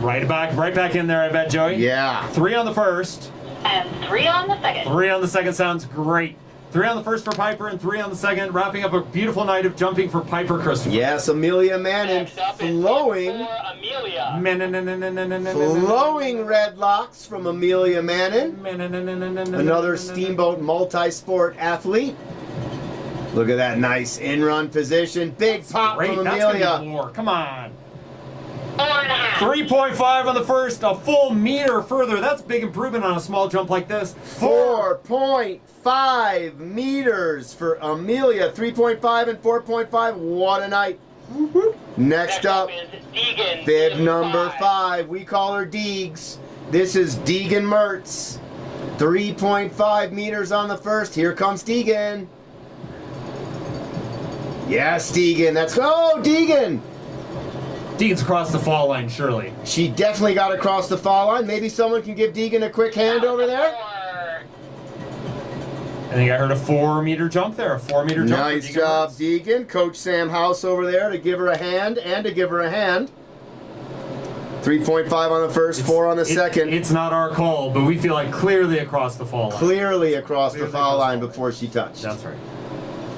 Right back in there, I bet, Joey. Yeah. 3 on the first. And 3 on the second. 3 on the second sounds great. 3 on the first for Piper and 3 on the second, wrapping up a beautiful night of jumping for Piper Christopher. Yes, Amelia Manning Next up is flowing. for Amelia. Flowing red locks from Amelia Manning. Another Steamboat multi-sport athlete. Look at that nice in-run position. Big pop Great, from that's gonna be Amelia. more. Come on. 4.5. 3.5 on the first, a full meter further. That's a big improvement on a small jump like this. 4.5 meters for Amelia. 3.5 and 4.5. What a night. Next up, is Deegan. bib number 5. We call her Deegs. This is Deegan Mertz. 3.5 meters on the first. Here comes Deegan. Yes, Deegan. That's Deegan. Deegan's across the fall line, surely. She definitely got across the fall line. Maybe someone can give Deegan a quick hand over there. I think I heard a 4-meter jump there. A 4-meter jump. Nice job, Deegan. Coach Sam House over there to give her a hand and to give her a hand. 3.5 on the first, 4 on the second. It's not our call, but we feel like clearly across the fall line. Clearly across the foul line before she touched. That's right.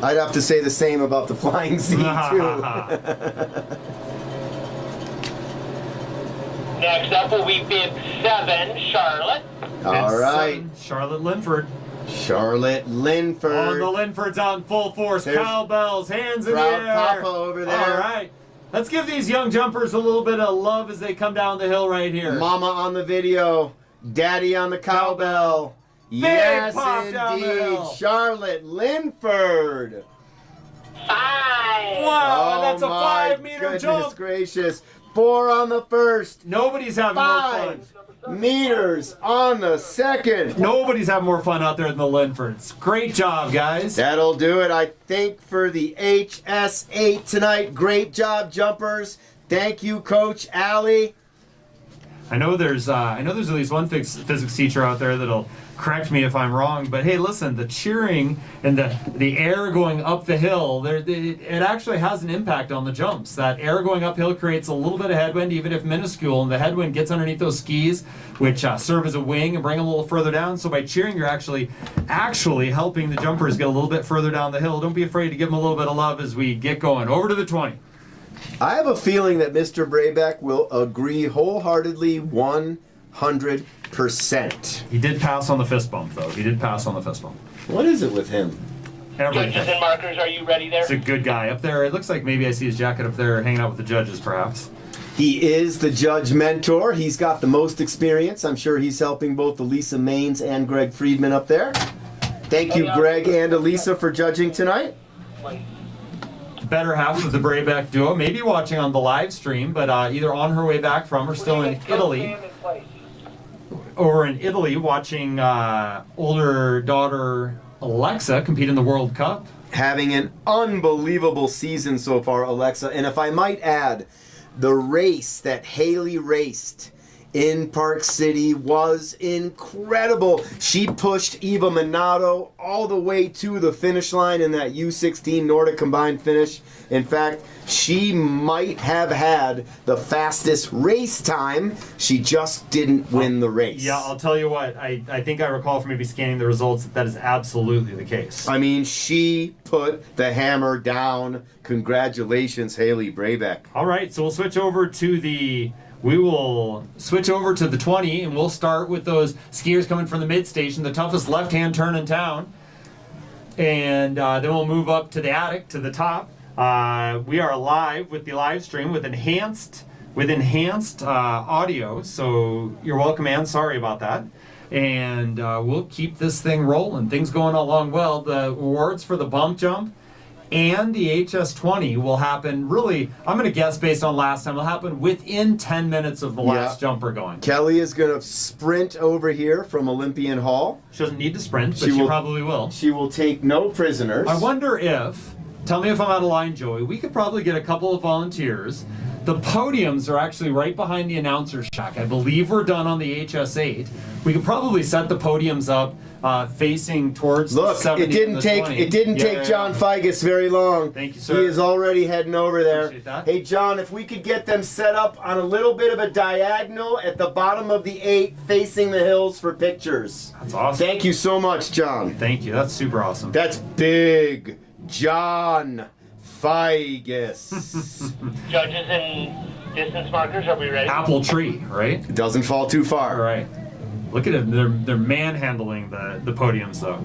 I'd have to say the same about the flying Z, too. Next up will be bib 7, Charlotte. All right. Charlotte Linford. Charlotte Linford. Oh, the Linford's on full force. There's Cowbells, hands in the Proud air. Papa over there. All right. Let's give these young jumpers a little bit of love as they come down the hill right here. Mama on the video. Daddy on the cowbell. Yes, pop down the hill. indeed. Charlotte Linford. 5. Wow, that's a my 5-meter goodness jump. gracious. 4 on the first. Nobody's having more fun. 5 meters on the second. Nobody's having more fun out there than the Linfords. Great job, guys. That'll do it, I think, for the HS8 tonight. Great job, jumpers. Thank you, Coach Allie. I know there's at least one physics teacher out there that'll correct me if I'm wrong, but hey, listen, the cheering and the air going up the hill, it actually has an impact on the jumps. That air going uphill creates a little bit of headwind, even if minuscule, and the headwind gets underneath those skis, which serve as a wing and bring them a little further down. So by cheering, you're actually helping the jumpers get a little bit further down the hill. Don't be afraid to give them a little bit of love as we get going. Over to the 20. I have a feeling that Mr. Braybeck will agree wholeheartedly 100%. He did pass on the fist bump, though. He did pass on the fist bump. What is it with him? Everything. Judges and markers, are you ready there? He's a good guy. Up there, it looks like maybe I see his jacket up there hanging out with the judges, perhaps. He is the judge mentor. He's got the most experience. I'm sure he's helping both Elisa Maines and Greg Friedman up there. Thank you, Greg and Elisa, for judging tonight. Better half of the Braybeck duo, maybe watching on the live stream, but either on her way back from or still in Italy. Or in Italy watching older daughter Alexa compete in the World Cup. Having an unbelievable season so far, Alexa. And if I might add, the race that Haley raced in Park City was incredible. She pushed Eva Minato all the way to the finish line in that U16 Nordic combined finish. In fact, she might have had the fastest race time. She just didn't win the race. Yeah, I'll tell you what. I think I recall from maybe scanning the results that is absolutely the case. I mean, she put the hammer down. Congratulations, Haley Braybeck. All right, so we'll switch over to the 20, and we'll start with those skiers coming from the mid station, the toughest left-hand turn in town. And then we'll move up to the attic, to the top. We are live with the live stream with enhanced audio, so you're welcome, Ann. Sorry about that. And we'll keep this thing rolling. Things going along well. The awards for the bump jump and the HS20 will happen, really, I'm going to guess based on last time, will happen within 10 minutes of the last jumper going. Kelly is going to sprint over here from Olympian Hall. She doesn't need to sprint, but she probably will. She will take no prisoners. I wonder if, tell me if I'm out of line, Joey, we could probably get a couple of volunteers. The podiums are actually right behind the announcer's shack. I believe we're done on the HS8. We could probably set the podiums up facing towards the 70 it didn't take John Figus very long. Thank you, sir. He is already heading over there. Appreciate that. Hey, John, if we could get them set up on a little bit of a diagonal at the bottom of the 8 facing the hills for pictures. That's awesome. Thank you so much, John. Thank you. That's super awesome. That's big John Figus. Judges and distance markers, are we ready? Apple tree, right? It doesn't fall too far. All right. Look at it. They're manhandling the podiums, though.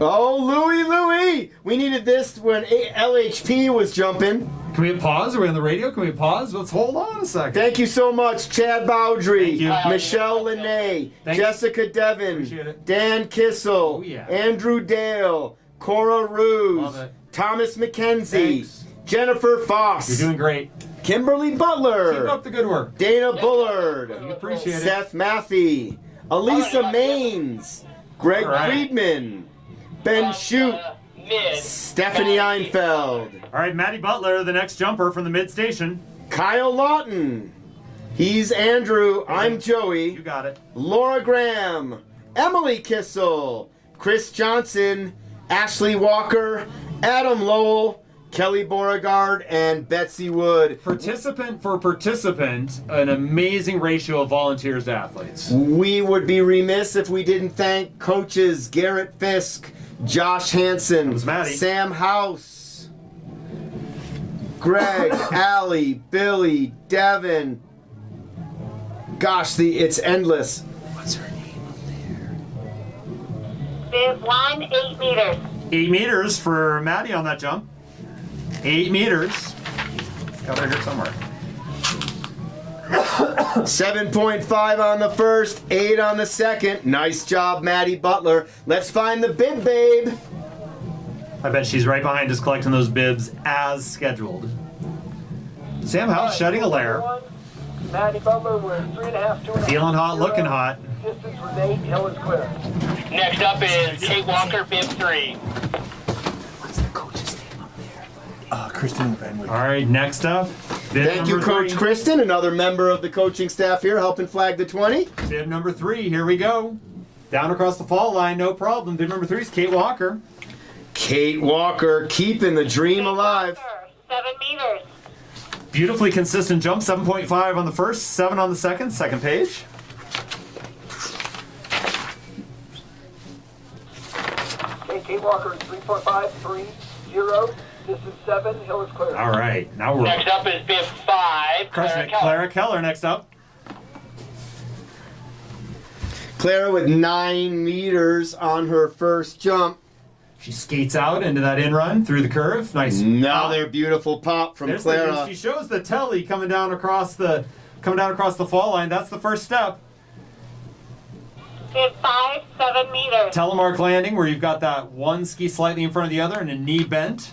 Oh, Louie! We needed this when LHP was jumping. Can we pause? Are we on the radio? Can we pause? Let's hold on a second. Thank you so much, Chad Bowdry, Thank you. Michelle Lene, Thanks. Jessica Devon, Appreciate it. Dan Kissel, Oh, yeah. Andrew Dale, Cora Love Ruse, it. Thomas Mckenzie, Thanks. Jennifer Foss. You're doing great. Kimberly Butler. Keep up the good work. Dana Bullard. We appreciate it. Seth Matthey. Elisa Maines. Greg All right. Friedman. Ben Shute. Stephanie Einfeld. All right, Maddie Butler, the next jumper from the mid station. Kyle Lawton. He's Andrew. I'm Joey. You got it. Laura Graham. Emily Kissel. Chris Johnson. Ashley Walker. Adam Lowell. Kelly Beauregard and Betsy Wood. Participant for participant, an amazing ratio of volunteers to athletes. We would be remiss if we didn't thank coaches Garrett Fisk, Josh Hansen, Maddie. Sam House, Greg, Allie, Billy, Devin. Gosh, it's endless. What's her name up there? Bib 1, 8 meters. 8 meters for Maddie on that jump. 8 meters. Got her here somewhere. 7.5 on the first, 8 on the second. Nice job, Maddie Butler. Let's find the bib babe. I bet she's right behind us collecting those bibs as scheduled. Sam House shedding a layer. Maddie Butler, we're 3.5, 2.5. Feeling hot, looking hot. Distance was 8, hill is clear. Next up is Kate Walker, bib 3. Kristen Van Wyk. All right, next up. Bib Thank you, number Coach 3. Kristen, another member of the coaching staff here helping flag the 20. Bib number 3, here we go. Down across the fall line, no problem. Bib number 3 is Kate Walker. Kate Walker keeping the dream alive. 7 meters. Beautifully consistent jump, 7.5 on the first, 7 on the second page. Okay, Kate Walker is 3.5, 3, 0. This is 7, hill is clear. All right, now we're Next up is bib 5, crushing it. Keller. Clara Keller next up. Clara with 9 meters on her first jump. She skates out into that in run through the curve. Nice. Another beautiful pop from There's Clara. she shows the telly coming down across the fall line. That's the first step. Bib 5, 7 meters. Telemark landing where you've got that one ski slightly in front of the other and a knee bent.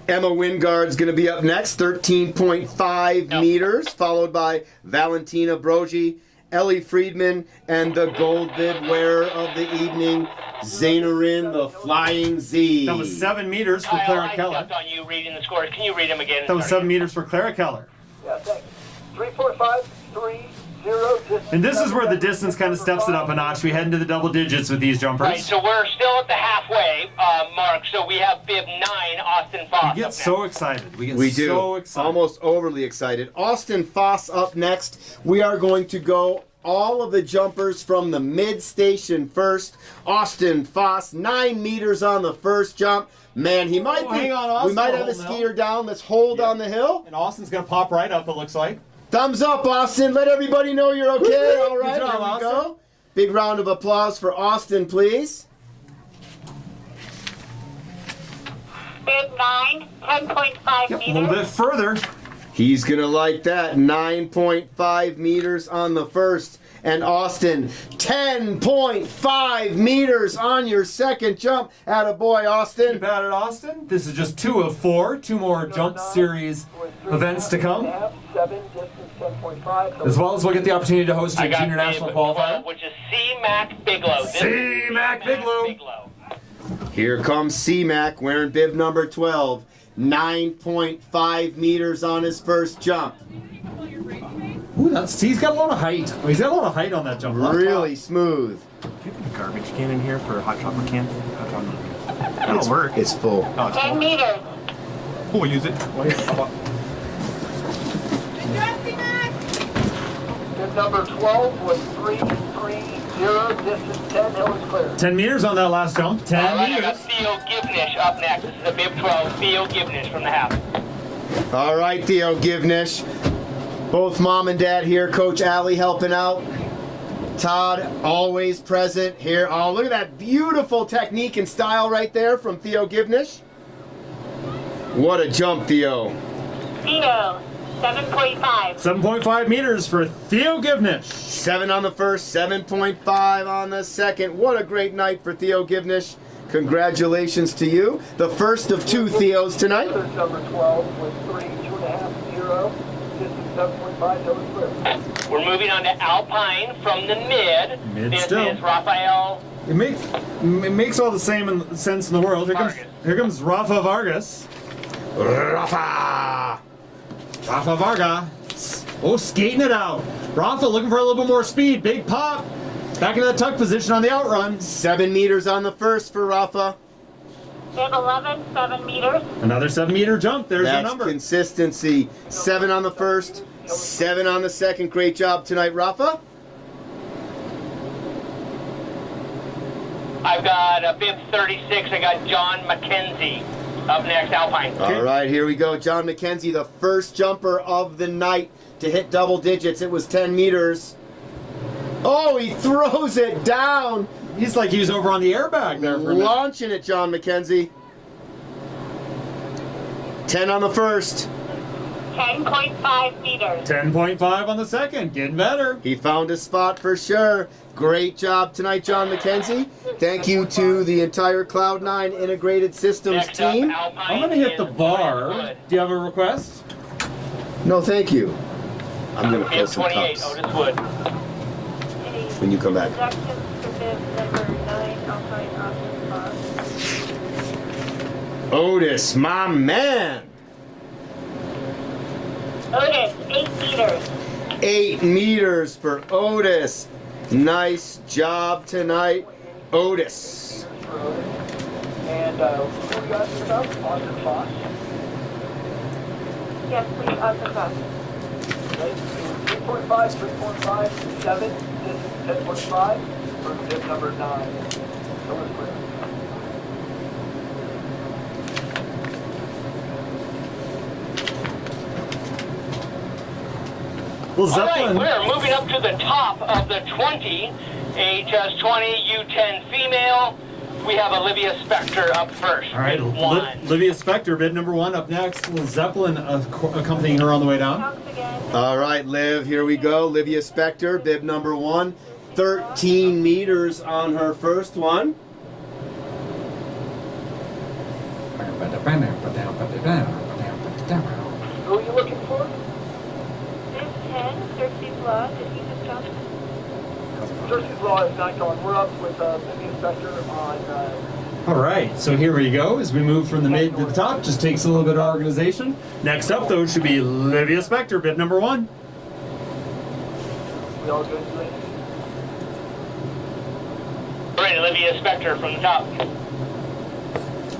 Emma Wingard's going to be up next, 13.5 meters, followed by Valentina Brogy, Ellie Friedman, and the gold bib wearer of the evening, Zainarin, the Flying Z. That was 7 meters for Kyle, Clara I Keller. stepped on you reading the scores. Can you read them again? That was 7 meters for Clara Keller. Yeah, thanks. 3.5, 3, 0. And this is where the distance kind of steps it up a notch. We head into the double digits with these jumpers. Right, so we're still at the halfway mark. So we have bib 9, Austin Foss. We get so excited. We We do. so excited. Almost overly excited. Austin Foss up next. We are going to go all of the jumpers from the mid station first. Austin Foss, 9 meters on the first jump. Man, he might be. Hang on, Austin. We might have a Hold skier down. Let's hold on the hill. And Austin's going to pop right up, it looks like. Thumbs up, Austin. Let everybody know you're okay. All right, Good job, here we Austin. go. Big round of applause for Austin, please. Bib 9, 10.5 Yep, a meters. little bit further. He's going to like that. 9.5 meters on the first. And Austin, 10.5 meters on your second jump. Attaboy, Austin. Keep at it, Austin. This is just 2 of 4. 2 more jump series events to come. 7, distance 10.5. As well as we'll get the opportunity to host I your got junior national bib qualifier. 12, which is C-Mac Bigelow. This is C-Mac Bigelow. Here comes C-Mac wearing bib number 12. 9.5 meters on his first jump. Ooh, he's got a lot of height. He's got a lot of height on that jump. Really smooth. Do you have a garbage can in here for a hot chocolate can? Hot chocolate. That'll work. It's full. Oh, it's 10 full. meters. We'll use it. Bib number 12 was 3, 3, 0. Distance 10, hill is clear. 10 meters on that last jump. 10 All right, I got meters. Theo Gibnes up next. This is a bib 12, Theo Gibnes from the half. All right, Theo Gibnes. Both mom and dad here. Coach Allie helping out. Todd always present here. Oh, look at that beautiful technique and style right there from Theo Gibnes. What a jump, Theo. Theo, 7.5. 7.5 meters for Theo Gibnes. 7 on the first, 7.5 on the second. What a great night for Theo Gibnes. Congratulations to you. The first of 2 Theos tonight. Number 12 with 3.250. Distance 7.5 total square. We're moving on to Alpine from the mid. Mid This still. is Rafael. It makes all the same sense in the world. Here comes Rafa Vargas. Rafa! Rafa Vargas. Oh, skating it out. Rafa looking for a little bit more speed. Big pop. Back into the tuck position on the outrun. 7 meters on the first for Rafa. Bib 11, 7 meters. Another 7-meter jump. There's the That's number. consistency. 7 on the first, 7 on the second. Great job tonight, Rafa. I've got a bib 36. I got John Mckenzie up next, Alpine. All right, here we go. John Mckenzie, the first jumper of the night to hit double digits. It was 10 meters. Oh, he throws it down. He's like he was over on the airbag there for a minute. Launching it, John Mckenzie. 10 on the first. 10.5 meters. 10.5 on the second. Getting better. He found his spot for sure. Great job tonight, John Mckenzie. Thank you to the entire Cloud9 Integrated Systems Next up, team. Alpine I'm going to hit is the bar. Otis Do you have a request? No, thank you. I'm going Wood. to fill Bib some 28, cups Otis Wood. when you come back. Instructions for bib number 9, Alpine Austin. Otis, my man. Otis, 8 meters. 8 meters for Otis. Nice job tonight, Otis. And who got this up? Austin Foss. Yes, please, Austin Foss. 3.5, 3.5, 7, distance 10.5 for bib number 9. Total square. Well, All right, Zeppelin. we're moving up to the top of the 20. Hs20 U10 Female. We have Olivia Spector up first. All right, Bib 1. Olivia Spector, bid number 1 up next. Little Zeppelin accompanying her on the way down. Counts again. All right, Liv, here we go. Olivia Spector, bib number 1. 13 meters on her first one. Who are you looking for? Bib 10, Cersei Law. Did he just jump? Cersei's Law is not going. We're up with Olivia Spector on All right, so here we go. As we move from the mid to the top, just takes a little bit of organization. Next up, though, should be Olivia Spector, bid number 1. we all good, ladies? All right, Olivia Spector from the top.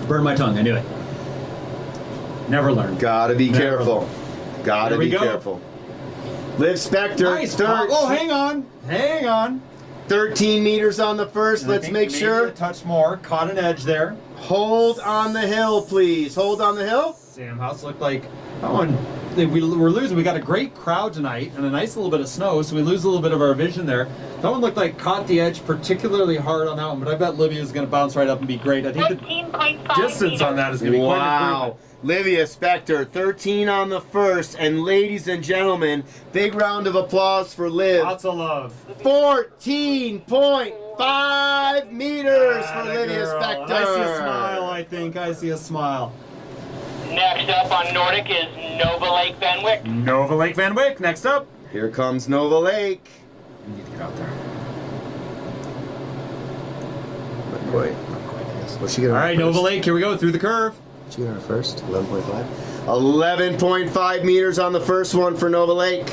Burned my tongue, I knew it. Never learned. Gotta be Never. careful. Gotta Here we be go. careful. Liv Spector, Nice pop. Oh, hang on. Hang on. 13 meters on the first. And I Let's think make maybe sure. a touch more. Caught an edge there. Hold on the hill, please. Hold on the hill. Sam House looked like that one. We're losing. We got a great crowd tonight and a nice little bit of snow, so we lose a little bit of our vision there. That one looked like caught the edge particularly hard on that one, but I bet Livia's going to bounce right up and be great. I think the 14.5 distance meters. on that is going to be quite an Wow. improvement. Livia Spector, 13 on the first. And ladies and gentlemen, big round of applause for Liv. Lots of love. 14.5 meters for Atta Livia girl. Spector. And I see a smile, I think. I see a smile. Next up on Nordic is Nova Lake Van Wyck. Nova Lake Van Wyck, next up. Here comes Nova Lake. You need to get out there. Not quite. What's she get All on right, her Nova first? Lake, here we go through the curve. What's she get on her first? 11.5? 11.5 meters on the first one for Nova Lake.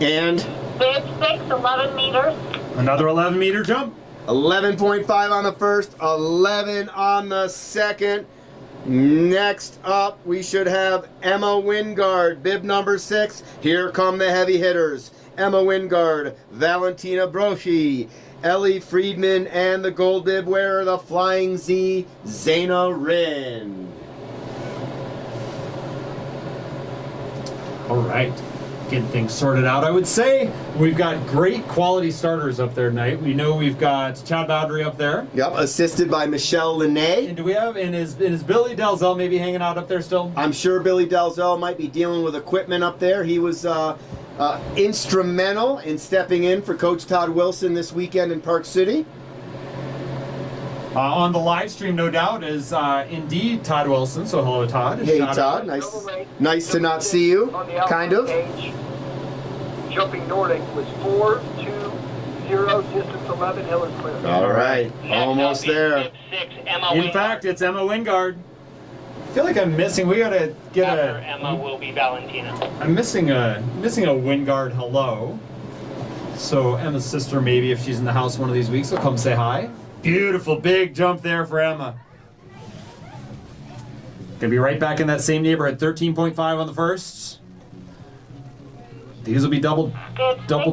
And Bib 6, 11 meters. Another 11-meter jump. 11.5 on the first, 11 on the second. Next up, we should have Emma Wingard, bib number 6. Here come the heavy hitters. Emma Wingard, Valentina Broshi, Ellie Friedman, and the gold bib wearer, the Flying Z, Zaina Rin. All right. Getting things sorted out, I would say. We've got great quality starters up there tonight. We know we've got Chad Bowdry up there. Yep, assisted by Michelle Linné. And do we have, and is Billy Dalzell maybe hanging out up there still? I'm sure Billy Dalzell might be dealing with equipment up there. He was instrumental in stepping in for Coach Todd Wilson this weekend in Park City. On the live stream, no doubt, is indeed Todd Wilson. So hello, Todd. Hey, Shout Todd. out. Nice to not see you. Kind of. Jumping Nordic was 4-2-0, distance 11, hill is clear. All right. Almost there. In fact, it's Emma Wingard. I feel like I'm missing. We gotta get After Emma will be Valentina. I'm missing a Wingard hello. So Emma's sister, maybe if she's in the house one of these weeks, will come say hi. Beautiful big jump there for Emma. Gonna be right back in that same neighborhood. 13.5 on the first. These will be double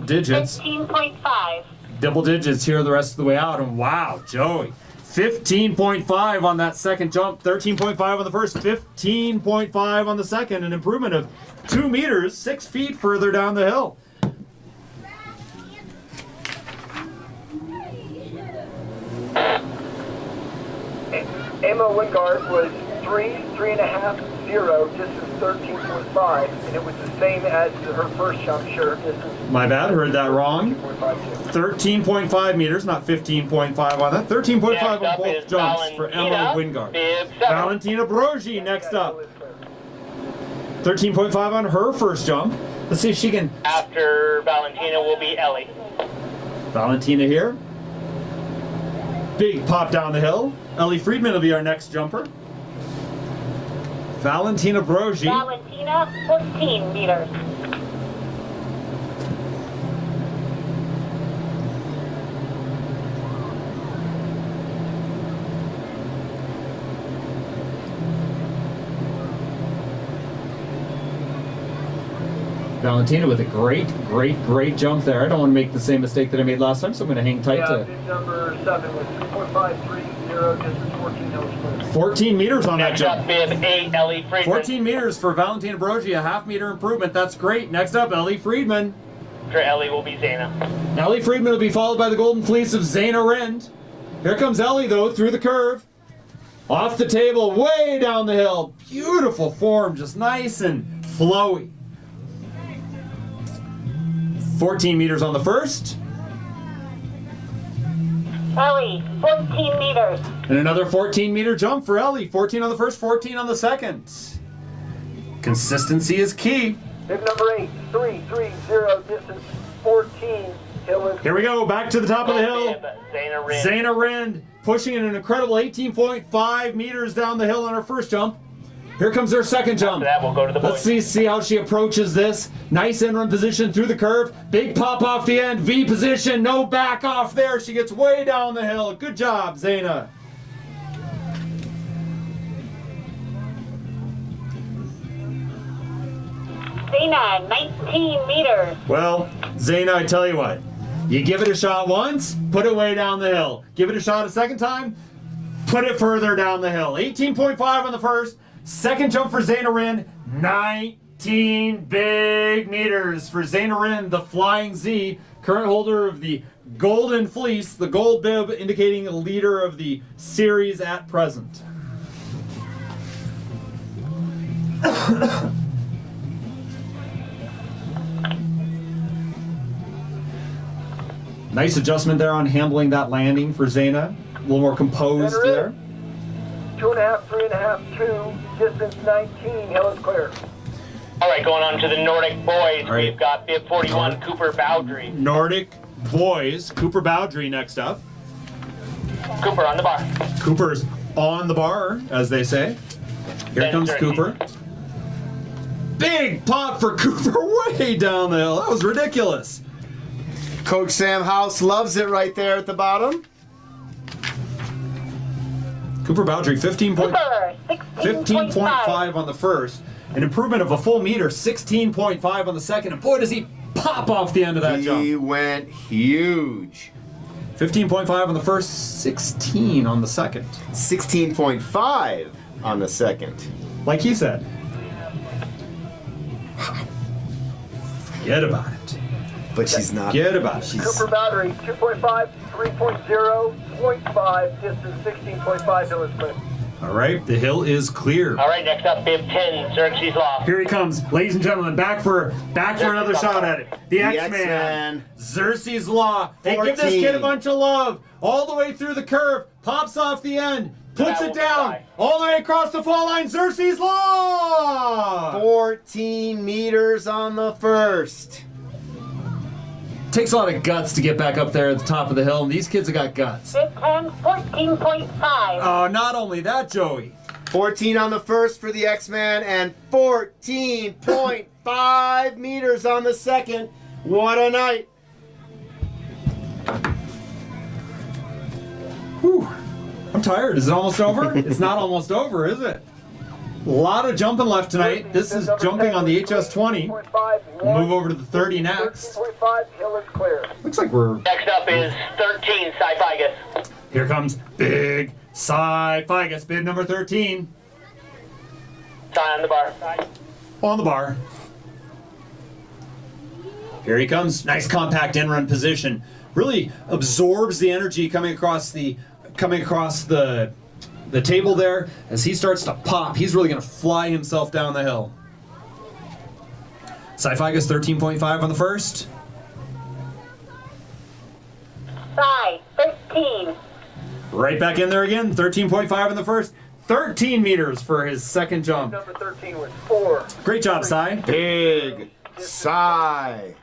digits. 15.5. Double digits here the rest of the way out. And wow, Joey. 15.5 on that second jump, 13.5 on the first, 15.5 on the second, an improvement of 2 meters, 6 feet further down the hill. Emma Wingard was 3.5-0, distance 13.5, and it was the same as her first jump, sure, distance. My bad, heard that wrong. 13.52. 13.5 meters, not 15.5 on that. 13.5 on both jumps for Emma Wingard. Valentina Brogi next up. 13.5 on her first jump. Let's see if she can. After Valentina will be Ellie. Valentina here. Big pop down the hill. Ellie Friedman will be our next jumper. Valentina Brogi. Valentina, 14 meters. Valentina with a great jump there. I don't want to make the same mistake that I made last time, so I'm going to hang tight to bid number 7 was 3.530, distance 14 hills clear. 14 meters on that Next jump. up, bib 8, Ellie Friedman. 14 meters for Valentina Brogi, a half-meter improvement. That's great. Next up, Ellie Friedman. After Ellie will be Zaina. Ellie Friedman will be followed by the golden fleece of Zaina Rind. Here comes Ellie, though, through the curve. Off the table, way down the hill. Beautiful form, just nice and flowy. 14 meters on the first. Ellie, 14 meters. And another 14-meter jump for Ellie. 14 on the first, 14 on the second. Consistency is key. Bib number 8, 3.30, distance 14, hill is Here we go, back to the top of the hill. Bib, Zaina Rind. Zaina Rind pushing in an incredible 18.5 meters down the hill on her first jump. Here comes her second jump. After that, we'll go to the boys. Let's see how she approaches this. Nice end run position through the curve. Big pop off the end. V position. No back off there. She gets way down the hill. Good job, Zaina. Zaina, 19 meters. Well, Zaina, I tell you what. You give it a shot once, put it way down the hill. Give it a shot a second time, put it further down the hill. 18.5 on the first. Second jump for Zaina Rind, 19 big meters for Zaina Rind, the Flying Z, current holder of the Golden Fleece, the gold bib indicating a leader of the series at present. Nice adjustment there on handling that landing for Zaina. A little more composed there. 2.5, 3.5, 2, distance 19, hill is clear. All right, going on to the Nordic boys. All right. We've got bib 41, Cooper Bowdry. Nordic boys, Cooper Bowdry next up. Cooper on the bar. Cooper's on the bar, as they say. Here Ben comes Certainty. Cooper. Big pop for Cooper way down the hill. That was ridiculous. Coach Sam House loves it right there at the bottom. Cooper Bowdry, Cooper, 15.5 on the first. An improvement of a full meter, 16.5 on the second. And boy, does he pop off the end of that jump. He went huge. 15.5 on the first, 16 on the second. 16.5 on the second. Like he said. Forget about it. But she's not. Forget about it. Cooper Bowdry, 2.5, 3.0, 0.5, distance 16.5, hill is clear. All right, the hill is clear. All right, next up, bib 10, Xerxes Law. Here he comes, ladies and gentlemen, back for another shot at it. The X-Man, X-Man. Xerxes Law. Hey, give this 14. kid a bunch of love. All the way through the curve, pops off the end, puts it down, all the way across the fall line. Xerxes Law. 14 meters on the first. Takes a lot of guts to get back up there at the top of the hill, and these kids have got guts. Bib 10, 14.5. Oh, not only that, Joey. 14 on the first for the X-Man and 14.5 meters on the second. What a night. Whew. I'm tired. Is it almost over? It's not almost over, is it? A lot of jumping left tonight. This is jumping on the Hs20. We'll move over to the 30 next. Looks like we're... Next up is 13, Sci-Figus. Here comes Big Sci-Figus, bid number 13. Sign on the bar. On the bar. Here he comes. Nice compact in-run position. Really absorbs the energy coming across the table there. As he starts to pop, he's really going to fly himself down the hill. Sci-Figus 13.5 on the first. Sci, 13. Right back in there again. 13.5 on the first. 13 meters for his second jump. Number 13 was 4. Great job, Sci. Big Sci-Figus.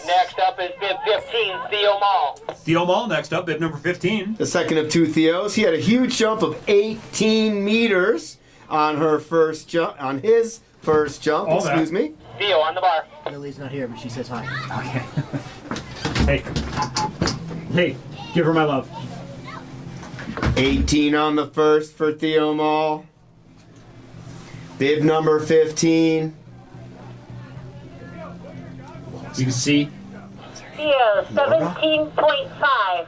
Next up is bib 15, Theo Mall. Theo Mall next up, bid number 15. The second of two Theos. He had a huge jump of 18 meters on his first jump. All that. Excuse me. Theo on the bar. Lily's not here, but she says hi. Okay. Hey, give her my love. 18 on the first for Theo Mall. Bib number 15. You can see. Theo, 17.5.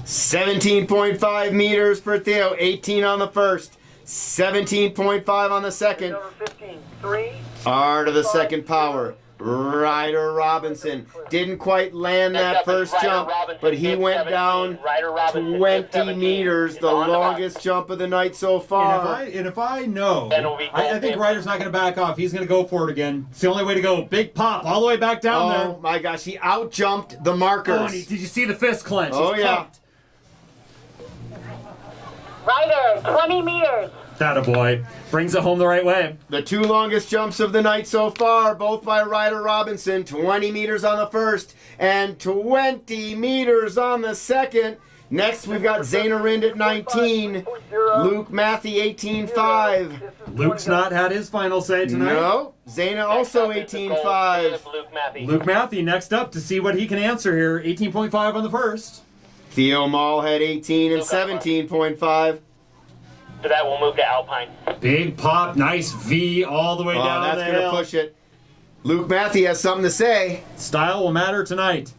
17.5 meters for Theo. 18 on the first. 17.5 on the second. Number 15, 3. Art of the second power. Ryder Robinson didn't quite land that first jump, but he went down 20 meters, the longest jump of the night so far. And if I know, I think Ryder's not going to back off. He's going to go for it again. It's the only way to go. Big pop all the way back down there. Oh my gosh, he out-jumped the Oh, markers. and did you see the fist clench? Oh, He's yeah. pumped. Ryder, 20 meters. That a boy. Brings it home the right way. The two longest jumps of the night so far, both by Ryder Robinson, 20 meters on the first and 20 meters on the second. Next, we've got Zayna Rind at 19, Luke Matthey 18.5. Luke's not had his final say tonight. No, Zayna also 18.5. Luke Matthey next up to see what he can answer here. 18.5 on the first. Theo Mall had 18 and 17.5. So that will move to Alpine. Big pop, nice V all the way down That's the going to hill. push it. Luke Matthey has something to say. Style will matter tonight.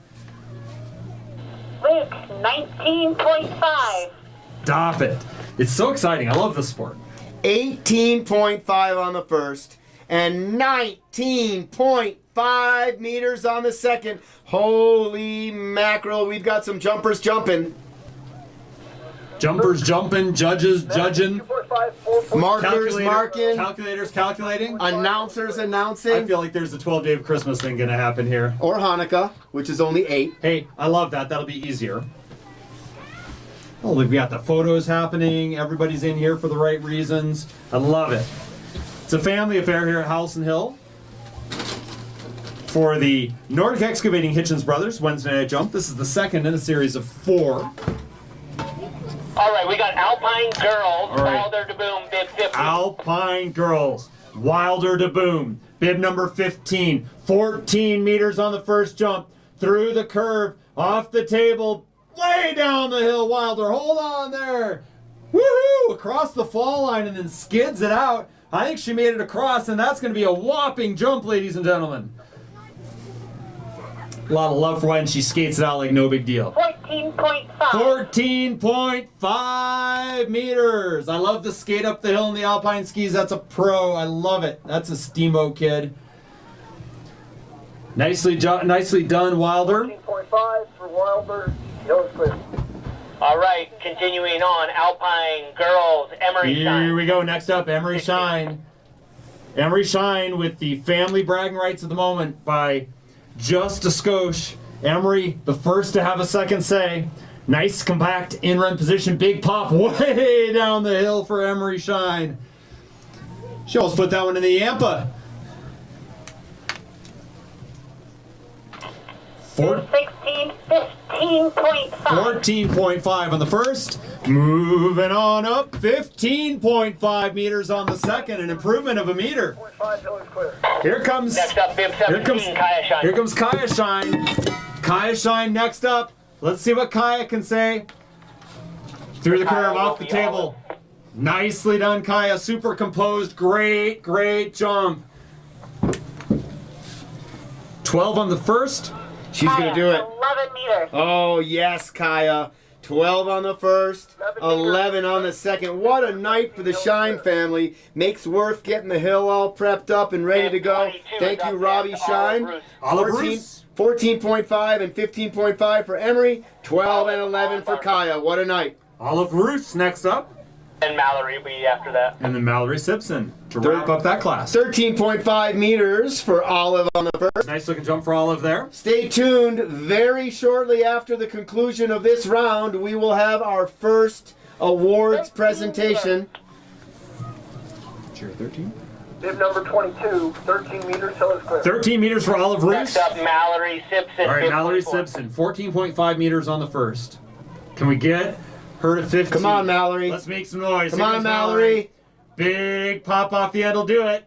Luke, 19.5. Stop it. It's so exciting. I love this sport. 18.5 on the first and 19.5 meters on the second. Holy mackerel, we've got some jumpers jumping. Jumpers jumping, judges judging, Markers marking, calculators calculating. announcers I announcing, feel like there's a 12 day of Christmas thing going to happen here. or Hanukkah, which is only 8. Hey, I love that. That'll be easier. Oh, look, we got the photos happening. Everybody's in here for the right reasons. I love it. It's a family affair here at House and Hill for the Nordic Excavating Hitchens Brothers Wednesday Night Jump. This is the second in a series of 4. All right, we got Alpine Girls, All right. Wilder to Boom, bib 50. Alpine Girls, Wilder to Boom, bib number 15, 14 meters on the first jump, through the curve, off the table, way down the hill, Wilder, hold on there, woohoo, across the fall line and then skids it out. I think she made it across, and that's going to be a whopping jump, ladies and gentlemen. A lot of love for when she skates it out like no big deal. 14.5. 14.5 meters. I love the skate up the hill in the alpine skis. That's a pro. I love it. That's a Steamboat kid. Nicely done, Wilder. 14.5 for Wilder. Hill is clear. All right, continuing on, Alpine Girls, Emery Here Shine. we go. Next up, Emery Shine. Emery Shine with the family bragging rights of the moment by just a skosh. Emery, the first to have a second say. Nice, compact, in-run position. Big pop way down the hill for Emery Shine. She almost put that one in the Yampa. 16, 15.5. 14.5 on the first. Moving on up. 15.5 meters on the second. An improvement of a meter. Here comes. Next up, bib 17, Kaya Shine. Here comes Kaya Shine. Kaya Shine next up. Let's see what Kaya can say. Through the curve, off the table. Nicely done, Kaya. Super composed. Great, great jump. 12 on the first. She's going to do it. 11 meters. Oh, yes, Kaya. 12 on the first, 11 on the second. What a night for the Shine family. Makes worth getting the hill all prepped up and ready to go. Thank you, Robbie Shine. 14.5 and 15.5 for Emery. 12 and 11 for Kaya. What a night. Olive Roos next up. And Mallory will be after that. And then Mallory Simpson to wrap up that class. 13.5 meters for Olive on the first. Nice looking jump for Olive there. Stay tuned. Very shortly after the conclusion of this round, we will have our first awards presentation. Cheer 13. Bib number 22, 13 meters till it's clear. 13 meters for Olive Roos. Next up, Mallory Simpson. All right, bib Mallory 24. Simpson, 14.5 meters on the first. Can we get her to 15? Come on, Mallory. Let's make some noise. Come Here on, comes Mallory. Big pop off the end will do it.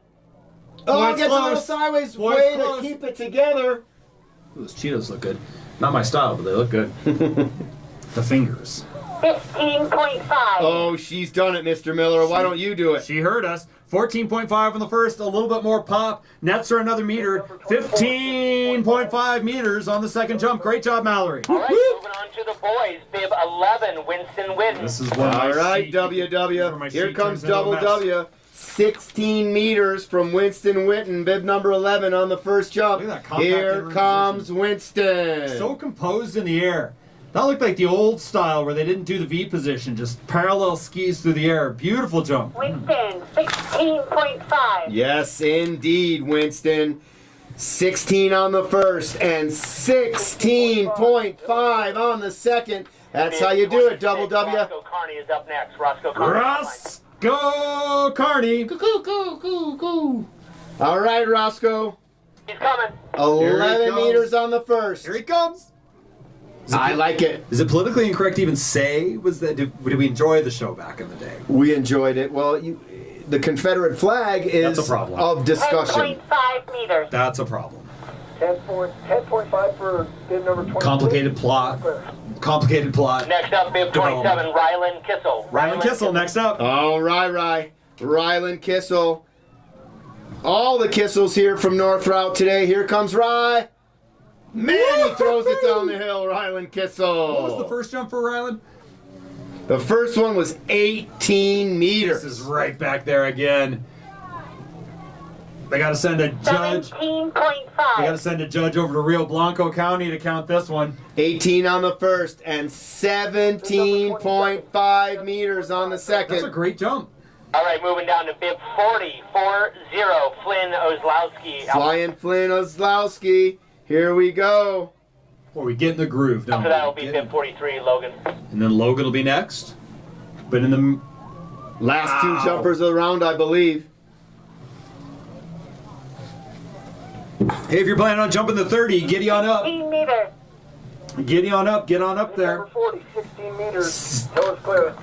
Oh, it's it gets a little close. sideways. Boy, Way it's close. to keep it together. Ooh, those Cheetos look good. Not my style, but they look good. The fingers. 15.5. Oh, she's done it, Mr. Miller. Why don't you do it? She heard us. 14.5 on the first, a little bit more pop. Nets are another meter. 15.5 meters on the second jump. Great job, Mallory. All right, moving on to the boys. Bib 11, Winston Witten. This is one. All right, WW. Here comes Double W. 16 meters from Winston Witten, bib number 11 on the first jump. Look at that compact Here in comes position. Winston. So composed in the air. That looked like the old style where they didn't do the V position, just parallel skis through the air. Beautiful jump. Winston, 16.5. Yes, indeed, Winston. 16 on the first and 16.5 on the second. That's how you do it, Double W. Roscoe Carney is up next. Roscoe Carney. Roscoe Carney. Go. All right, Roscoe. He's coming. 11 comes. meters on the first. Here he comes. I like it. Is it politically incorrect to even say? Did we enjoy the show back in the day? We enjoyed it. Well, the Confederate flag is That's a problem. of discussion. 10.5 meters. That's a problem. 10.5 for bib number 20. Complicated plot. Next up, bib 27, Rylan Kissel. Rylan Kissel next up. All right. Rylan Kissel. All the Kissels here from North Route today. Here comes Rye. Man, he throws it down the hill, Rylan Kissel. What was the first jump for Rylan? The first one was 18 meters. This is right back there again. They got to send a judge. 17.5. They got to send a judge over to Rio Blanco County to count this one. 18 on the first and 17.5 meters on the second. That's a great jump. All right, moving down to bib 40, Flynn Ozlowski. Flying Flynn Ozlowski. Here we go. Or we get in the groove, don't After we? that will be bib 43, Logan. And then Logan will be next. But in the Last two jumpers of the round, I believe. hey, if you're planning on jumping the 30, giddy on up. 15 meters. Get on up there. Number 40, 16 meters till it's clear.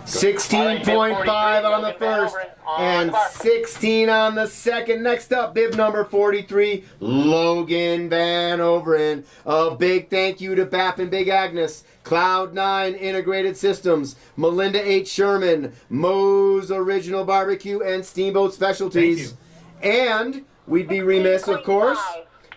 16.5 on the first and 16 on the second. Next up, bib number 43, Logan Van Overen. A big thank you to BAP and Big Agnes, Cloud9 Integrated Systems, Melinda H. Sherman, Moe's Original Barbecue, and Steamboat Specialties. And we'd be remiss, of course,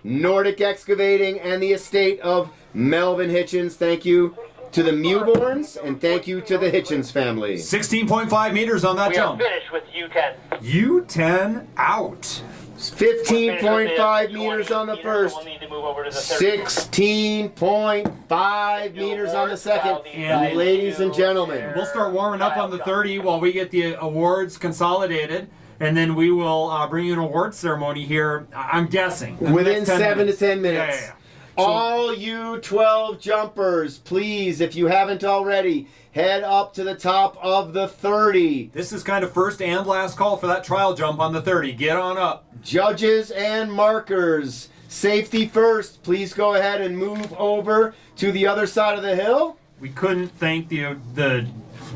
Nordic Excavating and the estate of Melvin Hitchens. Thank you to the Mewborns, and thank you to the Hitchens family. 16.5 meters on that We jump. are finished with U10. U10 out. 15.5 meters on the first. We'll need to move over to the 30. 16.5 meters on the second. Yeah. Ladies and gentlemen. We'll start warming up on the 30 while we get the awards consolidated, and then we will bring you an award ceremony here, I'm guessing. in the Within next 10 7 to minutes. 10 minutes. Yeah. All you 12 jumpers, please, if you haven't already, head up to the top of the 30. This is kind of first and last call for that trial jump on the 30. Get on up. Judges and markers, safety first. Please go ahead and move over to the other side of the hill. We couldn't thank the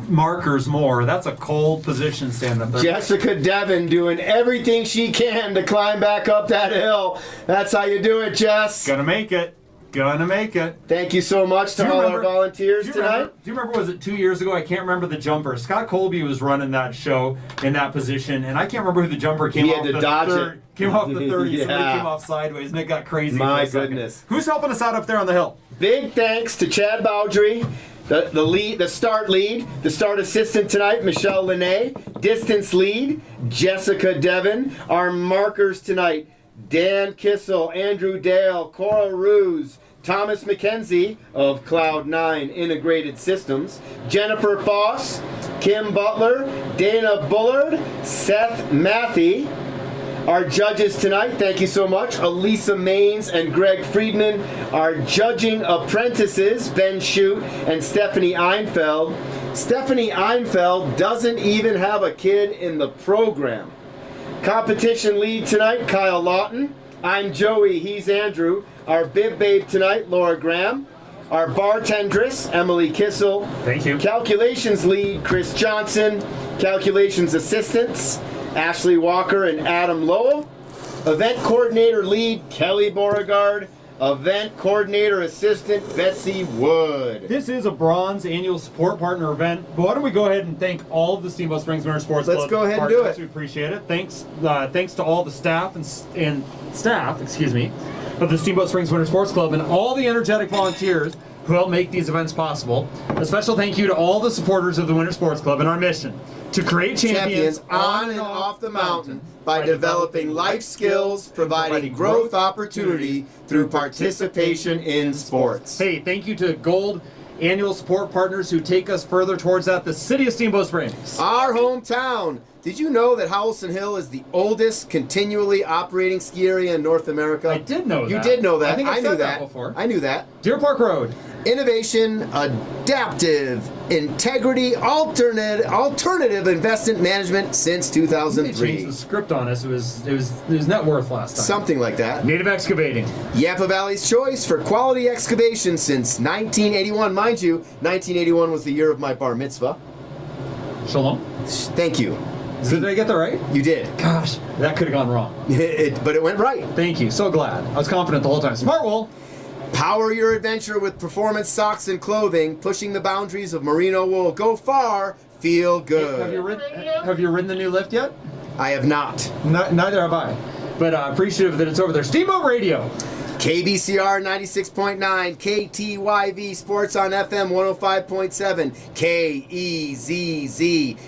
markers more. That's a cold position standing up there. Jessica Devon doing everything she can to climb back up that hill. That's how you do it, Jess. Gonna make it. Gonna make it. Thank you so much to Do you all our remember- volunteers tonight. Do you remember, was it 2 years ago? I can't remember the jumper. Scott Colby was running that show in that position, and I can't remember who the jumper came He off had to the dodge third. it. Came off the 30, somebody Yeah. came off sideways, and it got crazy. My for a second. goodness. Who's helping us out up there on the hill? Big thanks to Chad Bowdry, the start lead, the start assistant tonight, Michelle Linné, distance lead, Jessica Devon, our markers tonight, Dan Kissel, Andrew Dale, Cora Ruse, Thomas Mckenzie of Cloud9 Integrated Systems, Jennifer Foss, Kim Butler, Dana Bullard, Seth Matthey. Our judges tonight, thank you so much, Elisa Maines and Greg Friedman. Our judging apprentices, Ben Shute and Stephanie Einfeld. Stephanie Einfeld doesn't even have a kid in the program. Competition lead tonight, Kyle Lawton. I'm Joey, he's Andrew. Our bib babe tonight, Laura Graham. Our bartendress, Emily Kissel. Thank you. Calculations lead, Chris Johnson. Calculations assistants, Ashley Walker and Adam Lowell. Event coordinator lead, Kelly Beauregard. Event coordinator assistant, Betsy Wood. This is a bronze annual support partner event, but why don't we go ahead and thank all of the Steamboat Springs Winter Sports Club Let's go ahead and do partners. it. We appreciate it. Thanks to all the staff and staff, of the Steamboat Springs Winter Sports Club and all the energetic volunteers who help make these events possible. A special thank you to all the supporters of the Winter Sports Club and our mission to create champions on and off the mountain by developing life skills, providing growth opportunity through participation in sports. Hey, thank you to Gold annual support partners who take us further towards that, the city of Steamboat Springs. Our hometown. Did you know that Howelson Hill is the oldest continually operating ski area in North America? I did know that. You did know that. I think I've knew said that before. I knew that. Deer Park Road. Innovation, adaptive, integrity, alternative investment management since They 2003. changed the script on us. It was net worth last time. Something like that. Native Excavating. Yampa Valley's choice for quality excavation since 1981. Mind you, 1981 was the year of my bar mitzvah. Shalom. Thank you. Did I get that right? You did. Gosh, that could have gone wrong. But it went right. Thank you. So glad. I was confident the whole time. Smart Wool. Power your adventure with performance socks and clothing, pushing the boundaries of merino wool. Go far, feel good. Have you ridden the new lift yet? I have not. Neither have I. But appreciative that it's over there. Steamboat Radio. KBCR 96.9, KTYV Sports on FM 105.7, KEZZ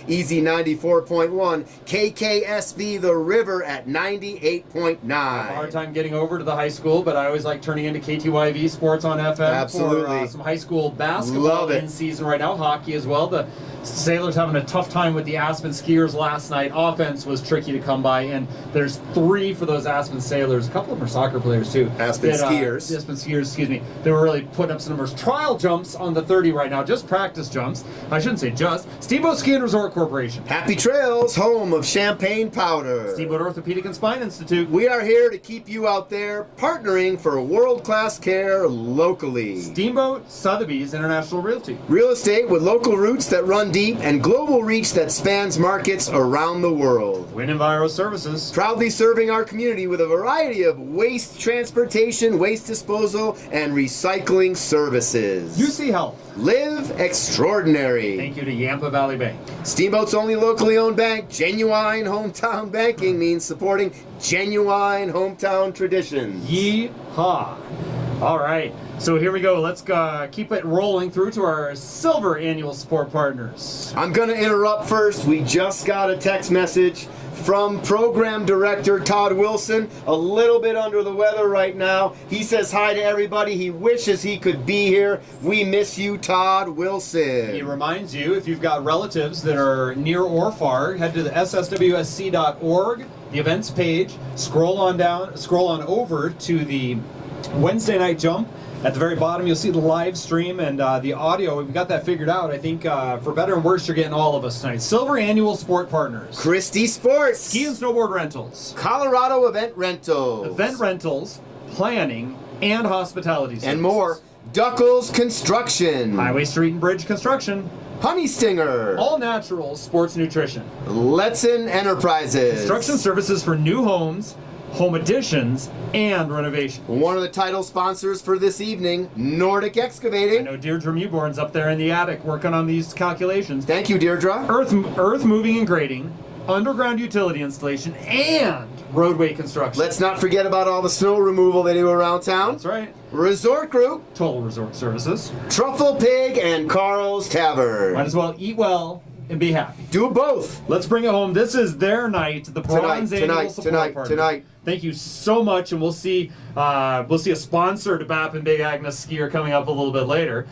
Easy 94.1, KKSB The River at 98.9. I have a hard time getting over to the high school, but I always like turning into KTYV Sports on FM. Absolutely. For some high school basketball Love it. in season right now, hockey as well. The Sailors having a tough time with the Aspen Skiers last night. Offense was tricky to come by, and there's 3 for those Aspen Sailors. A couple of them are soccer players too. Aspen Skiers. Aspen Skiers, excuse me. They were really putting up some numbers. Trial jumps on the 30 right now, just practice jumps. I shouldn't say just. Steamboat Ski and Resort Corporation. Happy Trails, home of champagne powder. Steamboat Orthopedic and Spine Institute. We are here to keep you out there, partnering for world-class care locally. Steamboat Sotheby's International Realty. Real estate with local roots that run deep and global reach that spans markets around the world. Wind Enviro Services. Proudly serving our community with a variety of waste transportation, waste disposal, and recycling services. UC Health. Live extraordinary. Thank you to Yampa Valley Bank. Steamboat's only locally owned bank, genuine hometown banking, means supporting genuine hometown traditions. Yeehaw. All right. So here we go. Let's keep it rolling through to our silver annual support partners. I'm going to interrupt first. We just got a text message from Program Director Todd Wilson. A little bit under the weather right now. He says hi to everybody. He wishes he could be here. We miss you, Todd Wilson. He reminds you, if you've got relatives that are near or far, head to the SSWSC.org, the events page, scroll on over to the Wednesday night jump. At the very bottom, you'll see the live stream and the audio. We've got that figured out. I think for better and worse, you're getting all of us tonight. Silver Annual Sport Partners. Christie Sports. Ski and Snowboard Rentals. Colorado Event Rentals. Event Rentals, Planning, and Hospitality Services. And more. Duckles Construction. Highway Street and Bridge Construction. Honey Stinger. All Natural Sports Nutrition. Letson Enterprises. Construction services for new homes, home additions, and renovations. One of the title sponsors for this evening, Nordic Excavating. I know Deirdre Mewborn's up there in the attic working on these calculations. Thank you, Deirdre. Earth moving and grading, underground utility installation, and roadway construction. Let's not forget about all the snow removal they do around town. That's right. Resort Group. Total Resort Services. Truffle Pig and Carl's Tavern. Might as well eat well and be happy. Do both. Let's bring it home. This is their night, the Bronze Annual Support Partner. Tonight. Thank you so much, and we'll see a sponsor to BAP and Big Agnes skier coming up a little bit later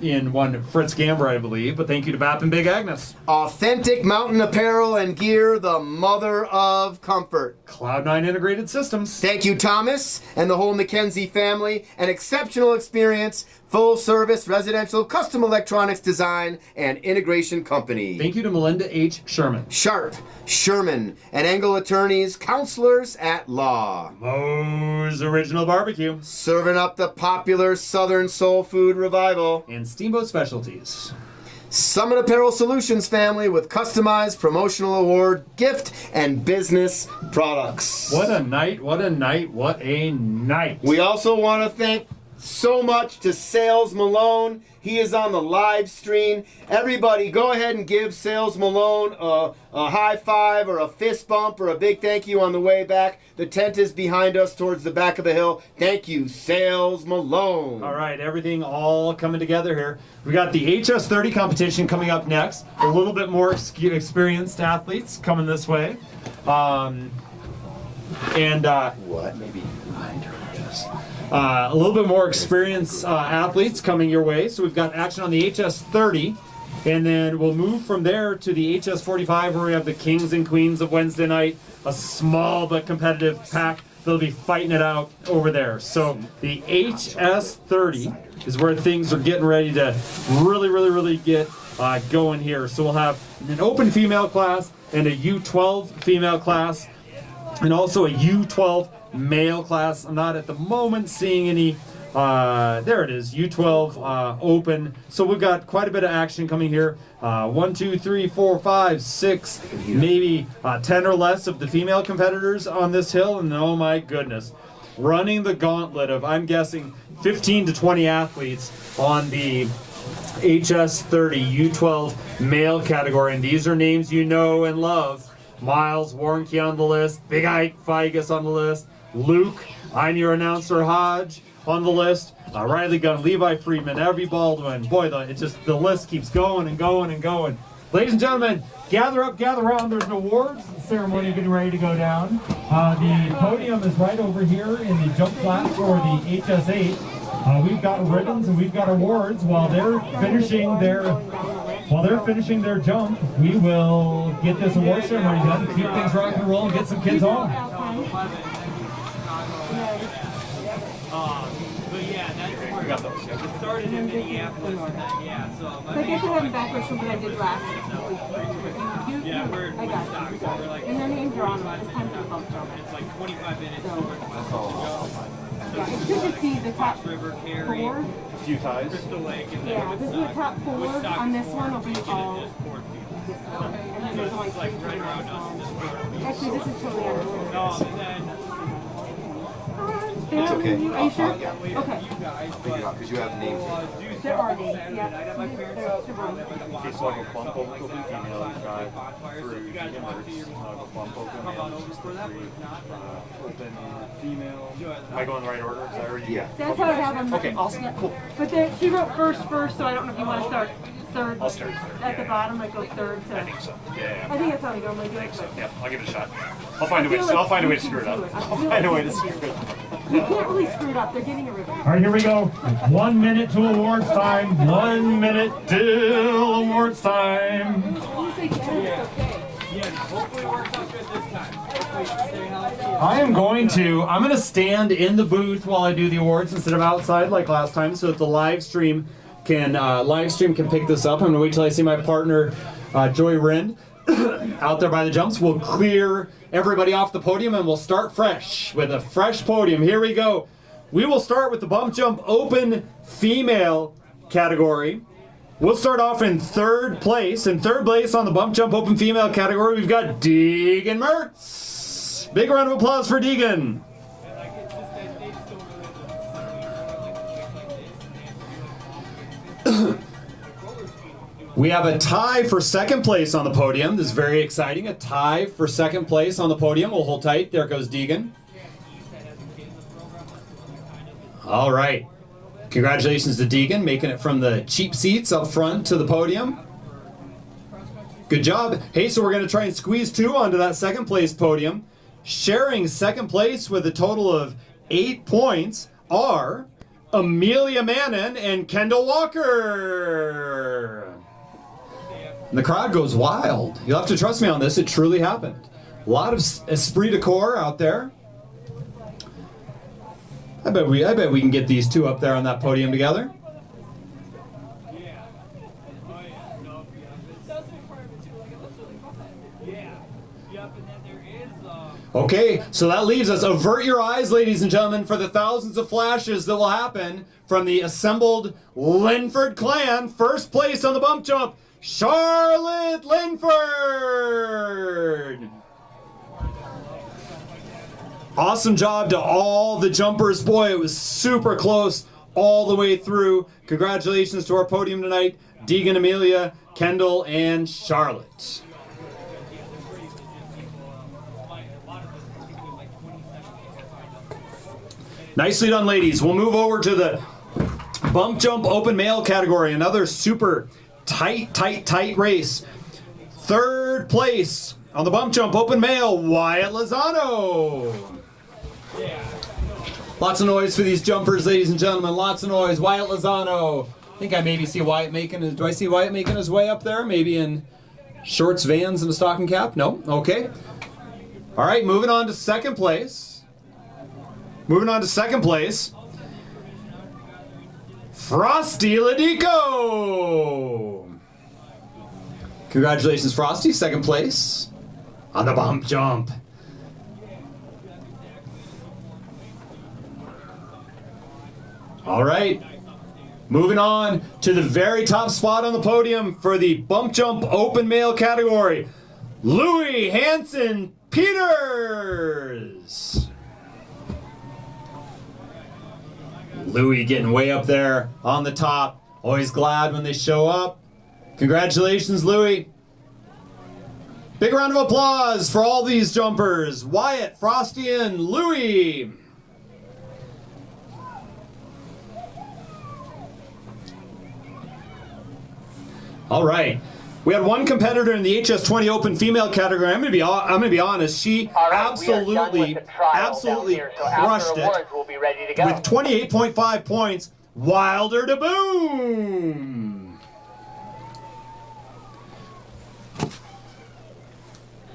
in one Fritz Gamber, I believe. But thank you to BAP and Big Agnes. Authentic mountain apparel and gear, the mother of comfort. Cloud9 Integrated Systems. Thank you, Thomas, and the whole Mckenzie family. An exceptional experience, full service, residential, custom electronics design, and integration company. Thank you to Melinda H. Sherman. Sharp, Sherman, and Engel attorneys, counselors at law. Moe's Original Barbecue. Serving up the popular Southern Soul Food Revival. And Steamboat Specialties. Summit Apparel Solutions family with customized promotional award, gift, and business products. What a night, what a night, what a night. We also want to thank so much to Sales Malone. He is on the live stream. Everybody, go ahead and give Sales Malone a high five or a fist bump or a big thank you on the way back. The tent is behind us towards the back of the hill. Thank you, Sales Malone. All right, everything all coming together here. We got the Hs20 competition coming up next. A little bit more experienced athletes coming this way. A little bit more experienced athletes coming your way. So we've got action on the Hs20, and then we'll move from there to the Hs45, where we have the kings and queens of Wednesday night, a small but competitive pack that'll be fighting it out over there. So the Hs30 is where things are getting ready to really get going here. So we'll have an open female class and a U12 female class, and also a U12 male class. I'm not at the moment seeing any. There it is, U12 open. So we've got quite a bit of action coming here. 1, 2, 3, 4, 5, 6, maybe 10 or less of the female competitors on this hill. And oh my goodness, running the gauntlet of, I'm guessing, 15 to 20 athletes on the Hs20 U12 male category. And these are names you know and love. Miles Warnke on the list, Big Ike Figus on the list, Luke, I'm your announcer Hodge on the list, Riley Gunn, Levi Friedman, Everett Baldwin. Boy, the list keeps going and going and going. Ladies and gentlemen, gather up, gather around. There's an awards ceremony getting ready to go down. The podium is right over here in the jump flat for the Hs8. We've got ribbons and we've got awards. While they're finishing their jump, we will get this award ceremony done to keep things rock and roll and get some kids home. But yeah, that's where it started in Minneapolis. I guess I have backwards from what I did last week. Yeah, I got it. And their names are on them. It's time to bump them. It's like 25 minutes Yeah, it's good to see the top River, Carey, four. A few ties. Crystal Lake, and Yeah, this is the top four. On this one will be all. And then there's only like right around us. Actually, this is totally under. No, and then It's okay. Are you sure? Okay. Because you have names. There are names, yeah. Okay, so I have a bump open to the female drive through the inverse. I have a bump open male, open female. Am I going in the right order? Is that already? Yeah. That's how I have them. Okay, awesome, cool. But she wrote first, so I don't know if you want to start third. I'll start. At the bottom, like go third to. I think so. Yeah. I think that's how we normally do I it. think so. but Yeah, I'll give it a shot. I'll find a way. feel like I'll find a way to you screw it can up. do it. I I'll feel find a like way you to can screw do it up. You can't really screw it up. They're getting a ribbon. All right, here we go. 1 minute to awards time. 1 minute till awards time. You say get it, it's okay. Yeah, hopefully it works out good this time. Hopefully stay healthy. I'm going to stand in the booth while I do the awards instead of outside like last time, so that the live stream can pick this up. I'm gonna wait till I see my partner Joy Rind out there by the jumps. We'll clear everybody off the podium and we'll start fresh with a fresh podium. Here we go. We will start with the bump jump open female category. We'll start off in third place. In third place on the bump jump open female category, we've got Deegan Mertz. Big round of applause for Deegan. We have a tie for second place on the podium. This is very exciting. A tie for second place on the podium. We'll hold tight. There goes Deegan. All right. Congratulations to Deegan, making it from the cheap seats up front to the podium. Good job. Hey, so we're going to try and squeeze two onto that second place podium. Sharing second place with a total of 8 points are Amelia Manning and Kendall Walker. And the crowd goes wild. You'll have to trust me on this. It truly happened. A lot of esprit de corps out there. I bet we can get these two up there on that podium together. Okay, so that leaves us. Avert your eyes, ladies and gentlemen, for the thousands of flashes that will happen from the assembled Linford clan. First place on the bump jump, Charlotte Linford. Awesome job to all the jumpers. Boy, it was super close all the way through. Congratulations to our podium tonight, Deegan, Amelia, Kendall, and Charlotte. Nicely done, ladies. We'll move over to the bump jump open male category. Another super tight race. Third place on the bump jump open male, Wyatt Lozano. Lots of noise for these jumpers, ladies and gentlemen. Lots of noise. Wyatt Lozano. I think I maybe see Wyatt making his... Do I see Wyatt making his way up there? Maybe in shorts, Vans, and a stocking cap? No? Okay. All right, moving on to second place. Frosty Ladico. Congratulations, Frosty. Second place on the bump jump. All right. Moving on to the very top spot on the podium for the bump jump open male category, Louis Hansen Peters. Louis getting way up there on the top. Always glad when they show up. Congratulations, Louis. Big round of applause for all these jumpers. Wyatt, Frosty, and Louis. All right. We had one competitor in the Hs20 Open female category. I'm gonna be honest. She absolutely crushed it with 28.5 points. Wilder to boom.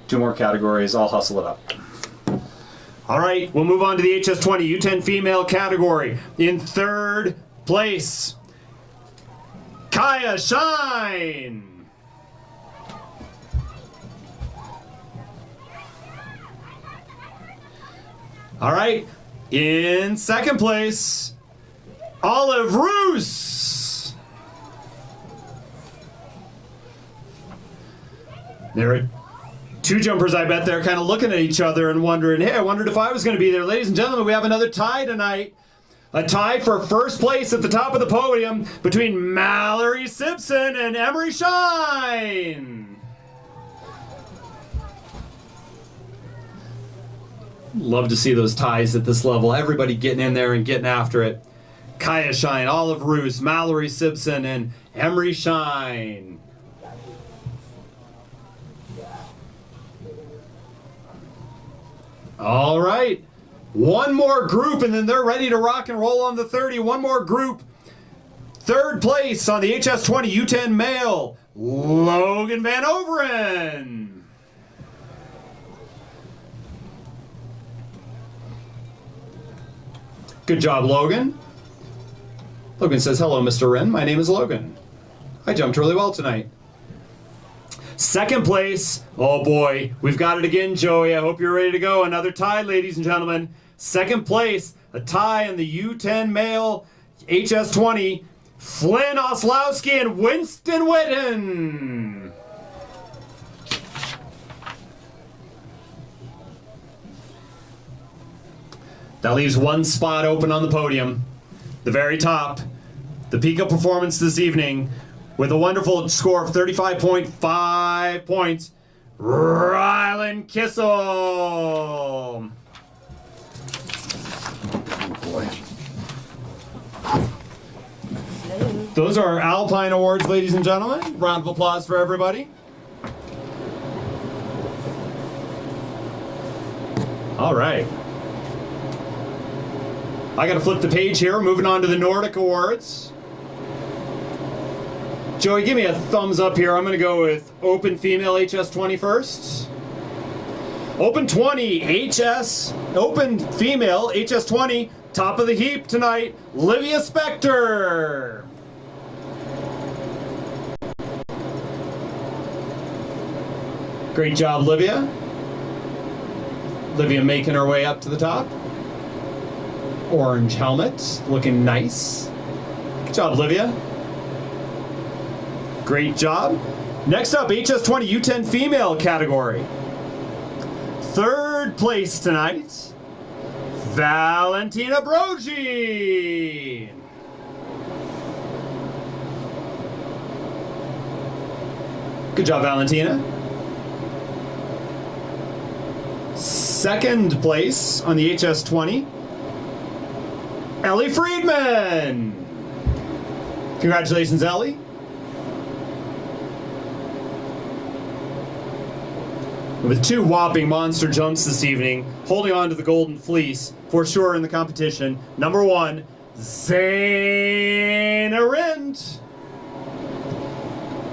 Two more categories. I'll hustle it up. All right. We'll move on to the Hs20 U10 female category. In third place, Kaya Shine. All right, in second place, Olive Roos. There are two jumpers, I bet they're kind of looking at each other and wondering, hey, I wondered if I was going to be there. Ladies and gentlemen, we have another tie tonight. A tie for first place at the top of the podium between Mallory Simpson and Emery Shine. Love to see those ties at this level. Everybody getting in there and getting after it. Kaya Shine, Olive Roos, Mallory Simpson, and Emery Shine. All right. One more group, and then they're ready to rock and roll on the 30. One more group. Third place on the Hs20 U10 Male, Logan Van Overen. Good job, Logan. Logan says, hello, Mr. Wren. My name is Logan. I jumped really well tonight. Second place. Oh, boy. We've got it again, Joey. I hope you're ready to go. Another tie, ladies and gentlemen. Second place, a tie in the U10 Male Hs20. Flynn Oslowski and Winston Witten. That leaves one spot open on the podium. The very top. The peak of performance this evening with a wonderful score of 35.5 points. Rylan Kissel. Oh boy. Those are our Alpine Awards, ladies and gentlemen. Round of applause for everybody. All right. I gotta flip the page here. Moving on to the Nordic Awards. Joey, give me a thumbs up here. I'm gonna go with Open Female Hs20 first. Open 20 HS, Open Female Hs20, top of the heap tonight, Livia Spector. Great job, Livia. Livia making her way up to the top. Orange helmet, looking nice. Good job, Livia. Great job. Next up, Hs20 U10 Female category. Third place tonight, Valentina Brogi. Good job, Valentina. Second place on the Hs20, Ellie Friedman. Congratulations, Ellie. With two whopping monster jumps this evening, holding on to the Golden Fleece for sure in the competition. Number one, Zaina Rind.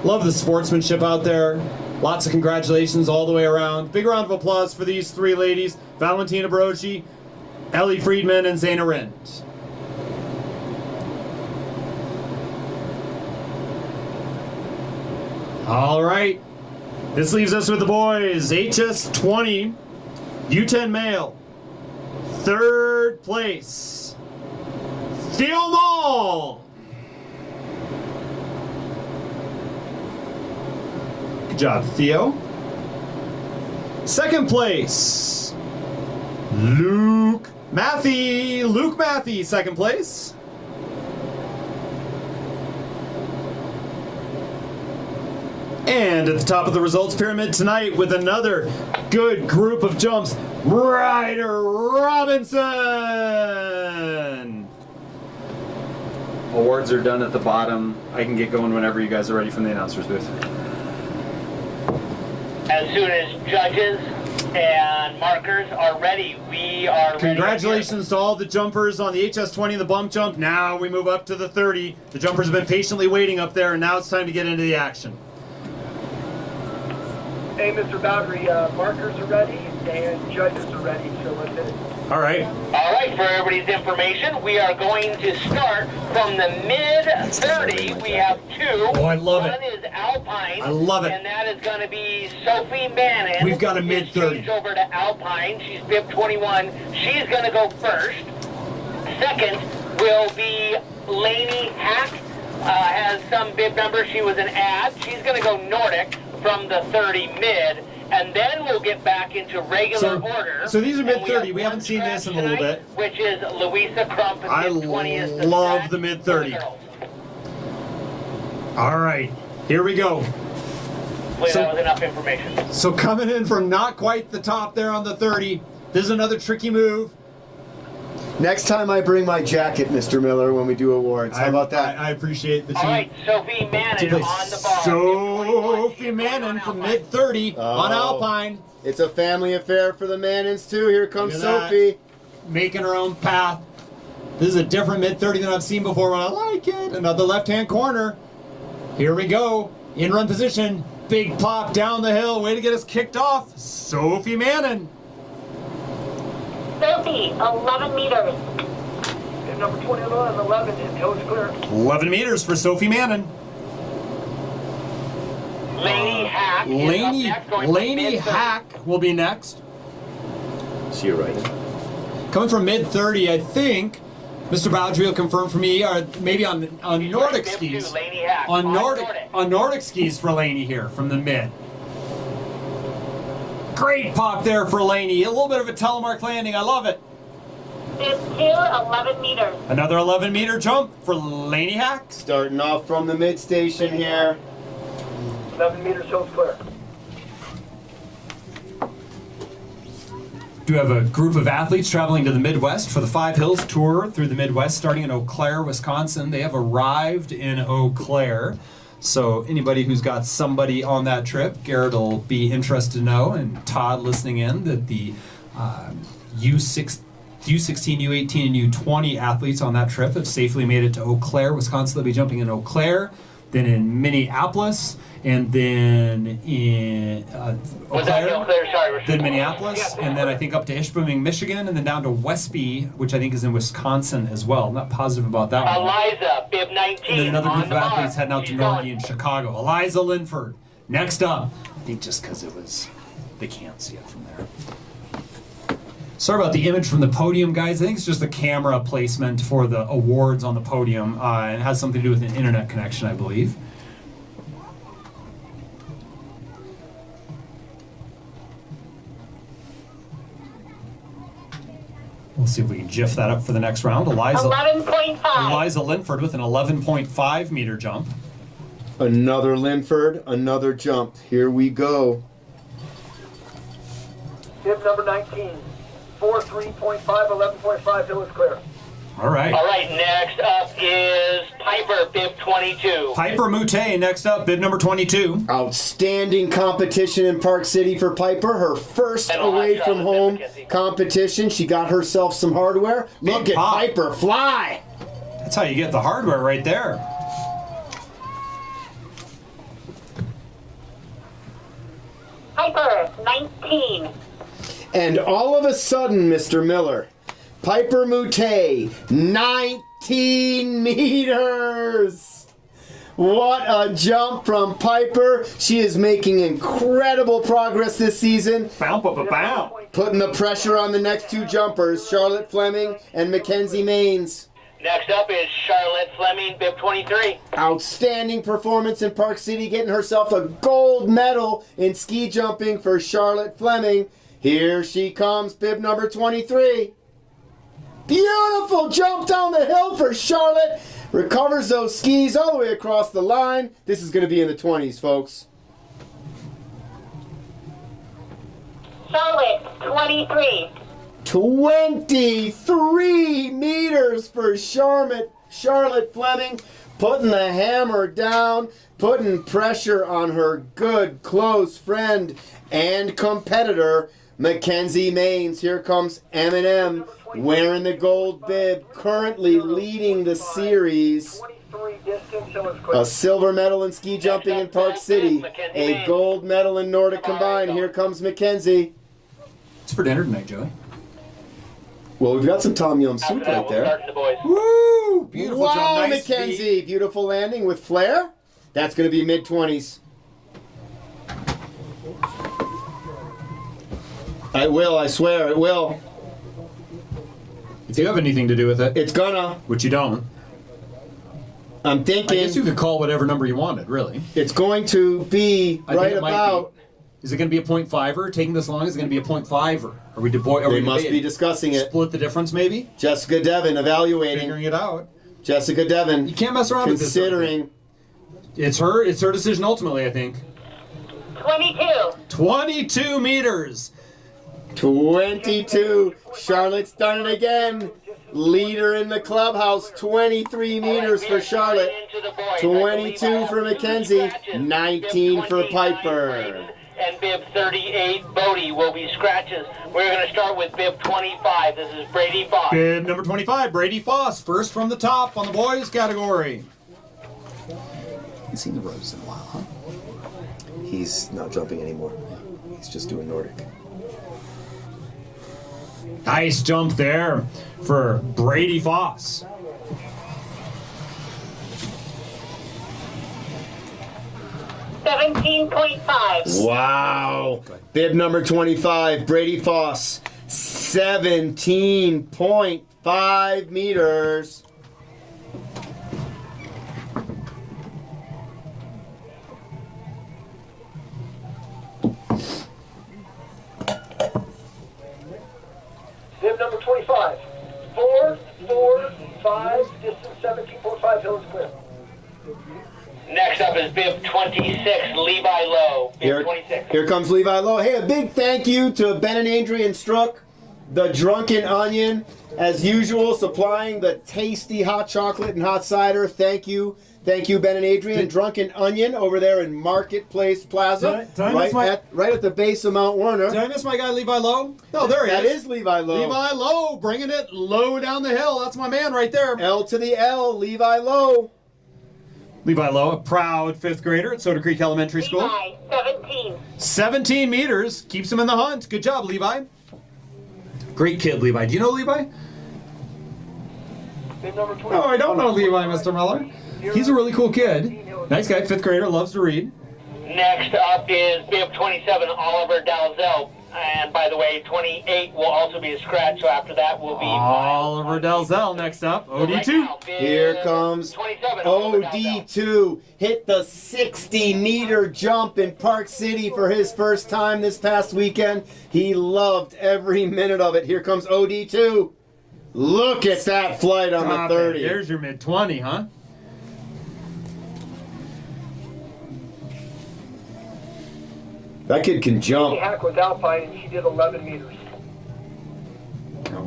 Love the sportsmanship out there. Lots of congratulations all the way around. Big round of applause for these three ladies, Valentina Brogi, Ellie Friedman, and Zaina Rind. All right. This leaves us with the boys. Hs20 U10 Male. Third place, Theo Mall. Good job, Theo. Second place, Luke Matthey, second place. And at the top of the results pyramid tonight with another good group of jumps, Ryder Robinson. Awards are done at the bottom. I can get going whenever you guys are ready from the announcer's booth. As soon as judges and markers are ready, we are ready. Congratulations to all the jumpers on the Hs20, the bump jump. Now we move up to the 30. The jumpers have been patiently waiting up there, and now it's time to get into the action. Hey, Mr. Bowdry, markers are ready and judges are ready, so let's hit it. All right. All right, for everybody's information, we are going to start from the mid-30. We have two. Oh, I love it. One is Alpine. I love it. And that is going to be Sophie Manning. We've got a mid-30. Changed over to Alpine. She's bib 21. She's going to go first. Second will be Lainey Hack. Has some bib number. She was an ad. She's going to go Nordic from the 30 mid, and then we'll get back into regular order. So these are mid-30. We haven't seen this in a little bit. Which is Louisa Crump. I love the mid-30. All right, here we go. Wait, that was enough information. So coming in from not quite the top there on the 30, this is another tricky move. Next time I bring my jacket, Mr. Miller, when we do awards. How about that? I appreciate the team. All right, Sophie Manning on the bar. Sophie Manning from mid-30 on Alpine. It's a family affair for the Mannings, too. Here comes Look at Sophie. Making her own path. This is a different mid-30 than I've seen before, but I like it. Another left-hand corner. Here we go. In run position. Big pop down the hill. Way to get us kicked off. Sophie Manning. Sophie, 11 meters. And number 21, 11, and toes clear. 11 meters for Sophie Manning. Laney Hack is up next, going from Laney mid-30. Hack will be next. See you right. Coming from mid-30, I think. Mr. Bowdry will confirm for me, or maybe on Nordic Bib skis. two, Laney Hack. On Nordic skis for Laney here from the mid. Great pop there for Laney. A little bit of a telemark landing. I love it. Bib 2, 11 meters. Another 11-meter jump for Laney Hack. Starting off from the mid station here. 11 meters, toes clear. Do have a group of athletes traveling to the Midwest for the Five Hills Tour through the Midwest, starting in Eau Claire, Wisconsin. They have arrived in Eau Claire. So anybody who's got somebody on that trip, Garrett will be interested to know, and Todd listening in, that the U16, U18, and U20 athletes on that trip have safely made it to Eau Claire, Wisconsin. They'll be jumping in Eau Claire, then in Minneapolis, and then in Eau Claire, then Minneapolis, and then I think up to Ishpeming, Michigan, and then down to Westby, which I think is in Wisconsin as well. I'm not positive about that one. Eliza, Bib 19. And then another group on of the bar. athletes heading out to She's Nordy going. in Chicago. Eliza Linford. Next up. I think just because they can't see it from there. Sorry about the image from the podium, guys. I think it's just the camera placement for the awards on the podium. And it has something to do with an internet connection, I believe. We'll see if we can GIF that up for the next round. 11.5. Eliza Linford with an 11.5 meter jump. Another Linford, another jump. Here we go. Bib number 19. 4.3.5, 11.5, hill is clear. All right. All right, next up is Piper, Bib 22. Piper Moutet next up, bib number 22. Outstanding competition in Park City for Piper. Her first away from home competition. She got herself some hardware. Look at pop. Piper fly. That's how you get the hardware right there. Piper, 19. And all of a sudden, Mr. Miller, Piper Moutet, 19 meters. What a jump from Piper. She is making incredible progress this season. Bow, bow, bow, bow. Putting the pressure on the next two jumpers, Charlotte Fleming and Mckenzie Maines. Next up is Charlotte Fleming, Bib 23. Outstanding performance in Park City, getting herself a gold medal in ski jumping for Charlotte Fleming. Here she comes, bib number 23. Beautiful jump down the hill for Charlotte. Recovers those skis all the way across the line. This is going to be in the 20s, folks. Charlotte, 23. 23 meters for Charlotte Fleming. Putting the hammer down, putting pressure on her good close friend and competitor, Mckenzie Maines. Here comes M&M wearing the gold bib, currently leading the series. 23 distance, hill is clear. A silver medal in ski jumping in Park City, a gold medal in Nordic combined. Here comes Mckenzie. It's for dinner tonight, Joey. Well, we've got some tom yum soup right there. Starting the boys. Woo! Beautiful Wow, jump. Nice Mckenzie. Beautiful landing with flair. That's going to be mid-20s. I will, I swear, it will. Do you have anything to do with it? It's gonna. Which you don't. I'm I thinking guess you could call whatever number you wanted, really. it's going to be I think right it might about. be. Is it going to be a 0.5er? Taking this long, is it going to be a 0.5er? Are we They must be discussing it. Split the difference, maybe? Jessica Devon evaluating. Figuring it out. Jessica Devon You can't mess around with this. considering. It's her decision ultimately, I think. 22. 22 meters. 22. Charlotte's done it again. Leader in the clubhouse, 23 meters for Charlotte, 22 for Mckenzie, 19 for Piper. And bib 38, Bowdry, will be scratches. We're going to start with bib 25. This is Brady Foss. Bib number 25, Brady Foss, first from the top on the boys category. Haven't seen the ropes in a while, huh? He's not jumping anymore. He's just doing Nordic. Nice jump there for Brady Foss. $17.5. Wow. Bib number 25, Brady Foss, 17.5 meters. Bib number 25. 4, 4, 5, distance 17.5, hill is clear. Next up is bib 26, Levi Lowe. Bib 26. Here comes Levi Lowe. Hey, a big thank you to Ben and Adrian Struck, the Drunken Onion, as usual, supplying the tasty hot chocolate and hot cider. Thank you. Thank you, Ben and Adrian. Drunken Onion over there in Marketplace Plaza, right at the base of Mount Werner. Did I miss my guy Levi Lowe? Oh, there he is. That is Levi Lowe. Levi Lowe bringing it low down the hill. That's my man right there. L to the L, Levi Lowe. Levi Lowe, a proud fifth grader at Soda Creek Elementary School. Levi, 17. 17 meters, keeps him in the hunt. Good job, Levi. Great kid, Levi. Do you know Levi? Bib number 20. Oh, I don't know Levi, Mr. Miller. He's a really cool kid. Nice guy, fifth grader, loves to read. Next up is bib 27, Oliver Dalzell. And by the way, 28 will also be a scratch, so after that will be Oliver Dalzell next up. OD2. Here comes 27, OD2. Hit the 60-meter jump in Park City for his first time this past weekend. He loved every minute of it. Here comes OD2. Look at that flight on the 30. There's your mid-20, huh? That kid can jump. Laney Hack was alpine and she did 11 meters. No, I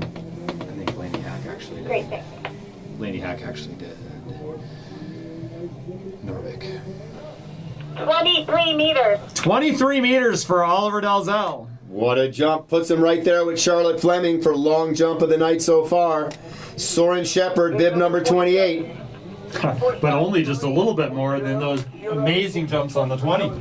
think Laney Hack actually did. Great thing. Laney Hack actually did. Nordic. 23 meters. 23 meters for Oliver Dalzell. What a jump. Puts him right there with Charlotte Fleming for long jump of the night so far. Soren Shepard, bib number 28. But only just a little bit more than those amazing jumps on the 20.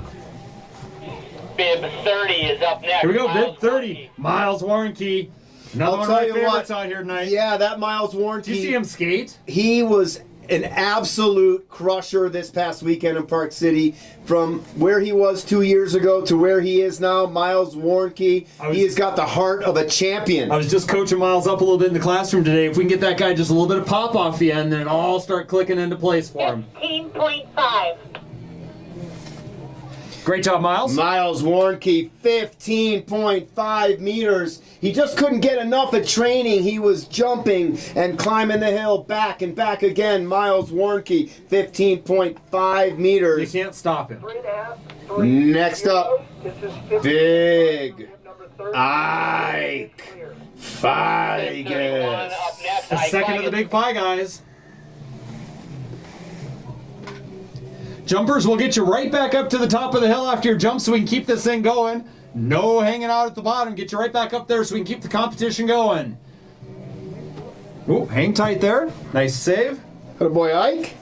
Bib 30 is up next. Here we go, Miles bib 30. Miles Warnke. Another one of my favorites out here tonight. Yeah, that Miles Warnke. Did you see him skate? He was an absolute crusher this past weekend in Park City. From where he was 2 years ago to where he is now, Miles Warnke, he has got the heart of a champion. I was just coaching Miles up a little bit in the classroom today. If we can get that guy just a little bit of pop off the end, then it'll all start clicking into place for him. 15.5. Great job, Miles. Miles Warnke, 15.5 meters. He just couldn't get enough at training. He was jumping and climbing the hill back and back again. Miles Warnke, 15.5 meters. You can't stop him. 3.5. Next up, This is 50. big Number 30. Ike Figes. Up next, The second of the big pie, guys. Jumpers will get you right back up to the top of the hill after your jump so we can keep this thing going. No hanging out at the bottom. Get you right back up there so we can keep the competition going. Oh, hang tight there. Nice save. Good boy, Ike.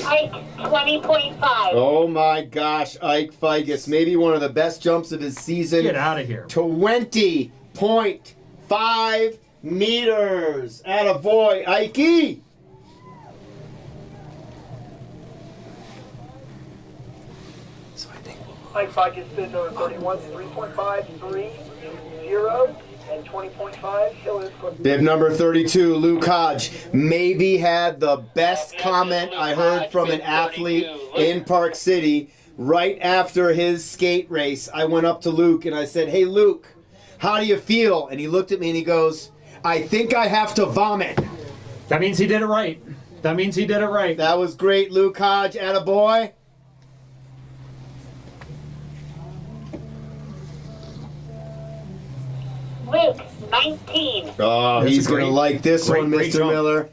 Ike, 20.5. Oh my gosh, Ike Figes. Maybe one of the best jumps of his season. Get out of here. 20.5 meters. Atta boy, Ikey. Ike Figes bid number 31, 3.5, 3, 0, and 20.5. Hill is clear. Bib number 32, Luke Hodge, maybe had the best comment I heard from an athlete in Park City right after his skate race. I went up to Luke and I said, "Hey Luke, how do you feel?" And he looked at me and he goes, "I think I have to vomit." That means he did it right. That means he did it right. That was great, Luke Hodge. Atta boy. Luke, 19. Oh, That's he's a going to like this one, great Mr. jump. Miller.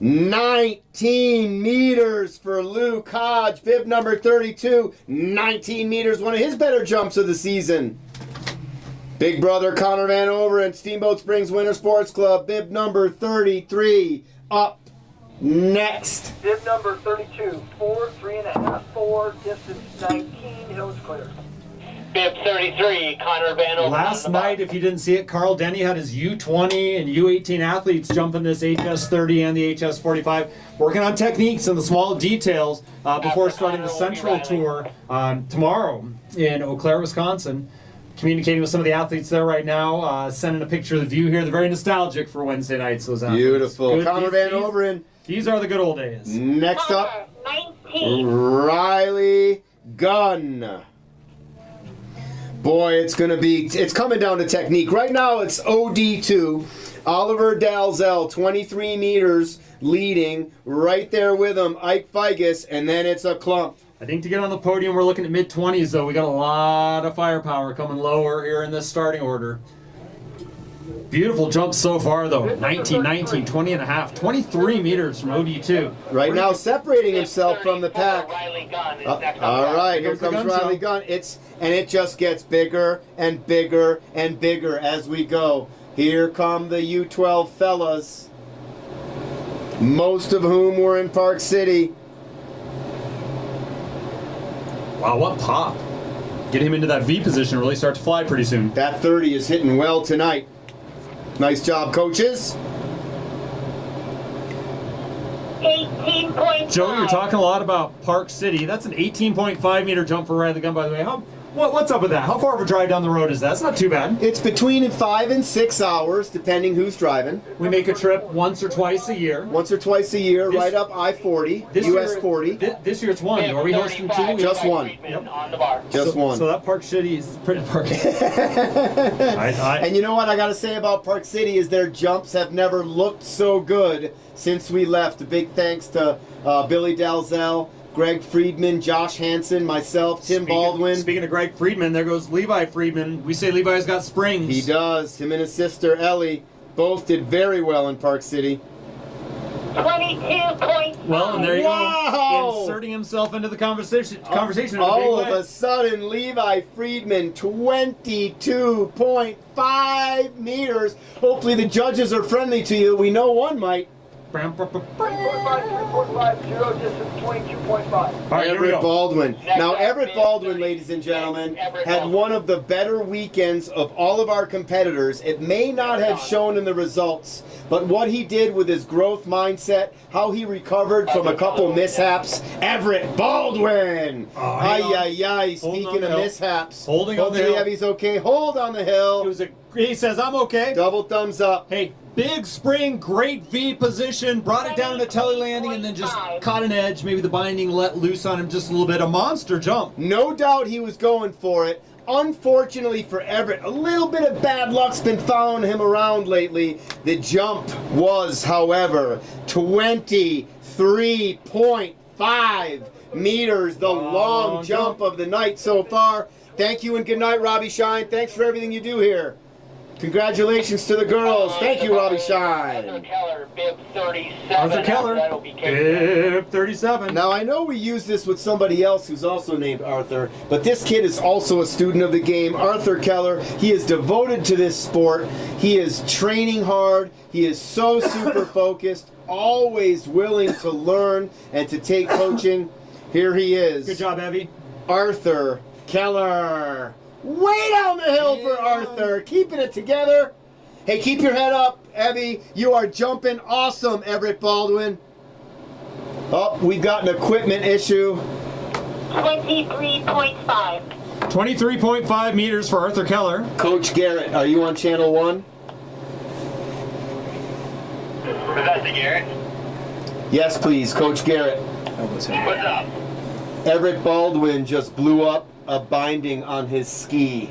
19 meters for Luke Hodge, bib number 32. 19 meters, one of his better jumps of the season. Big brother Connor Van Overen, Steamboat Springs Winter Sports Club, bib number 33, up next. Bib number 32, 4, 3.5, 4, distance 19, hills clear. Bib 33, Connor Van Overen. Last night, if you didn't see it, Carl Denny had his U20 and U18 athletes jumping this HS30 and the HS45, working on techniques and the small details before starting the Central Tour tomorrow in Eau Claire, Wisconsin. Communicating with some of the athletes there right now, sending a picture of the view here. They're very nostalgic for Wednesday nights, those athletes. Beautiful. Good. Connor Van Overen. These are the good old days. Next up, 19. Riley Gunn. Boy, it's coming down to technique. Right now it's OD2. Oliver Dalzell, 23 meters, leading. Right there with him, Ike Figus, and then it's a clump. I think to get on the podium, we're looking at mid-20s, though. We got a lot of firepower coming lower here in this starting order. Beautiful jump so far, though. 19, 19, 20 and a half. 23 meters from OD2. Right now separating himself from the pack. Riley Gunn is next All right, here Here comes comes the gun Riley show. Gunn. And it just gets bigger and bigger and bigger as we go. Here come the U12 fellas, most of whom were in Park City. Wow, what pop. Get him into that V position and really start to fly pretty soon. That 30 is hitting well tonight. Nice job, coaches. 18.5. Joe, you're talking a lot about Park City. That's an 18.5 meter jump for Riley Gunn, by the way. What's up with that? How far of a drive down the road is that? It's not too bad. It's between 5 and 6 hours, depending who's driving. We make a trip once or twice a year. Once or twice a year, This- right up I-40, This US year, 40. This year it's one. Are we hosting two? Just one. On the bar. Just one. So that Park City is pretty Park. And you know what I got to say about Park City is their jumps have never looked so good since we left. A big thanks to Billy Dalzell, Greg Friedman, Josh Hansen, myself, Tim Baldwin. Speaking of Greg Friedman, there goes Levi Friedman. We say Levi's got springs. He does. Him and his sister Ellie both did very well in Park City. 22.5. Well, and there you Wow. go, inserting himself into the conversation in a All big of way. a sudden, Levi Friedman, 22.5 meters. Hopefully the judges are friendly to you. We know one might. 3.5, 0, distance 22.5. All right, here we Everett go. Baldwin. Now, up, Everett bib Baldwin, 30, ladies and gentlemen, Everett had Baldwin. one of the better weekends of all of our competitors. It may not have shown in the results, but what he did with his growth mindset, how he recovered from a couple mishaps. Everett Baldwin! hang on. Ay, ay, ay. Holding on Speaking the of hill. mishaps. Holding on the hopefully hill. Evie's okay. Hold on the hill. He says, I'm okay. Double thumbs up. Hey, big spring, great V position, brought it down to telly landing, and then just caught an edge. Maybe the binding let loose on him just a little bit. A monster jump. No doubt he was going for it. Unfortunately for Everett, a little bit of bad luck's been following him around lately. The jump was, however, 23.5 meters, the long jump of the night so far. Thank you and good night, Robbie Shine. Thanks for everything you do here. Congratulations to the girls. Thank you, Robbie Arthur Shine. Keller, bib 37. Arthur Keller, That'll be Kate. bib 37. Now, I know we use this with somebody else who's also named Arthur, but this kid is also a student of the game. Arthur Keller, he is devoted to this sport. He is training hard. He is so super focused, always willing to learn and to take coaching. Here he is. Good job, Evie. Arthur Keller. Way down the hill for Arthur. Keeping it together. Hey, keep your head up, Evie. You are jumping awesome, Everett Baldwin. Oh, we've got an equipment issue. 23.5. 23.5 meters for Arthur Keller. Coach Garrett, are you on channel 1? Was that the Garrett? Yes, please, Coach Garrett. What's up? Everett Baldwin just blew up a binding on his ski.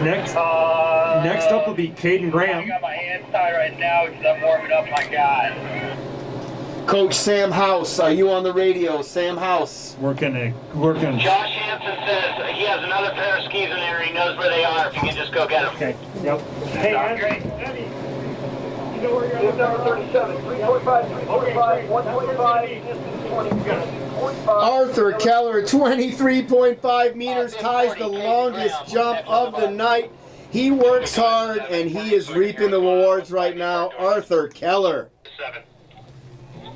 Next up will be Caden I Graham. got my hands tied right now because I'm warming up my guy. Coach Sam House, are you on the radio? Sam House. Working. Josh Hansen says he has another pair of skis in there. He knows where they are. If you can just go get them. Okay. Yep. Hey, Eddie. You know where you're at? Number 37, 345, 345, 125, distance 20. Arthur Keller, 23.5 meters, ties the longest jump of the night. He works hard, and he is reaping the rewards right now. Arthur Keller. 7.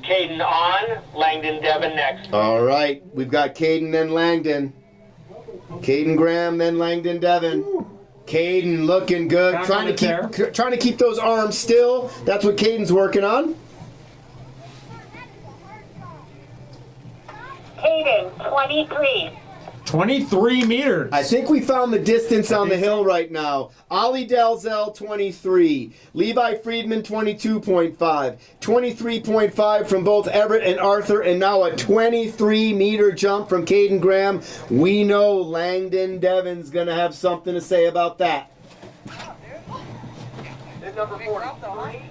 Caden on, Langdon Devon next. All right, we've got Caden, then Langdon. Caden Graham, then Langdon Devon. Caden looking good, trying to keep those arms still. That's what Caden's working on. Caden, 23. 23 meters. I think we found the distance on the hill right now. Ollie Dalzell, 23. Levi Friedman, 22.5. 23.5 from both Everett and Arthur, and now a 23-meter jump from Caden Graham. We know Langdon Devon's going to have something to say about that. Number 43,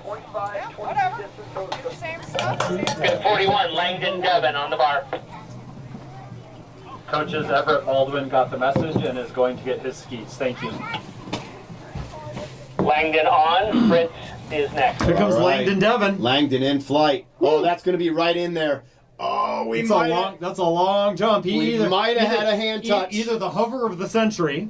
0.5, 20 distance. Good 41, Langdon Devon on the bar. Coaches Everett Baldwin got the message and is going to get his skis. Thank you. Langdon on, Fritz is next. Here comes All right. Langdon Devon. Langdon in flight. Oh, that's going to be right in there. Oh, That's a long jump. We might have had a hand touch. Either the hover of the century.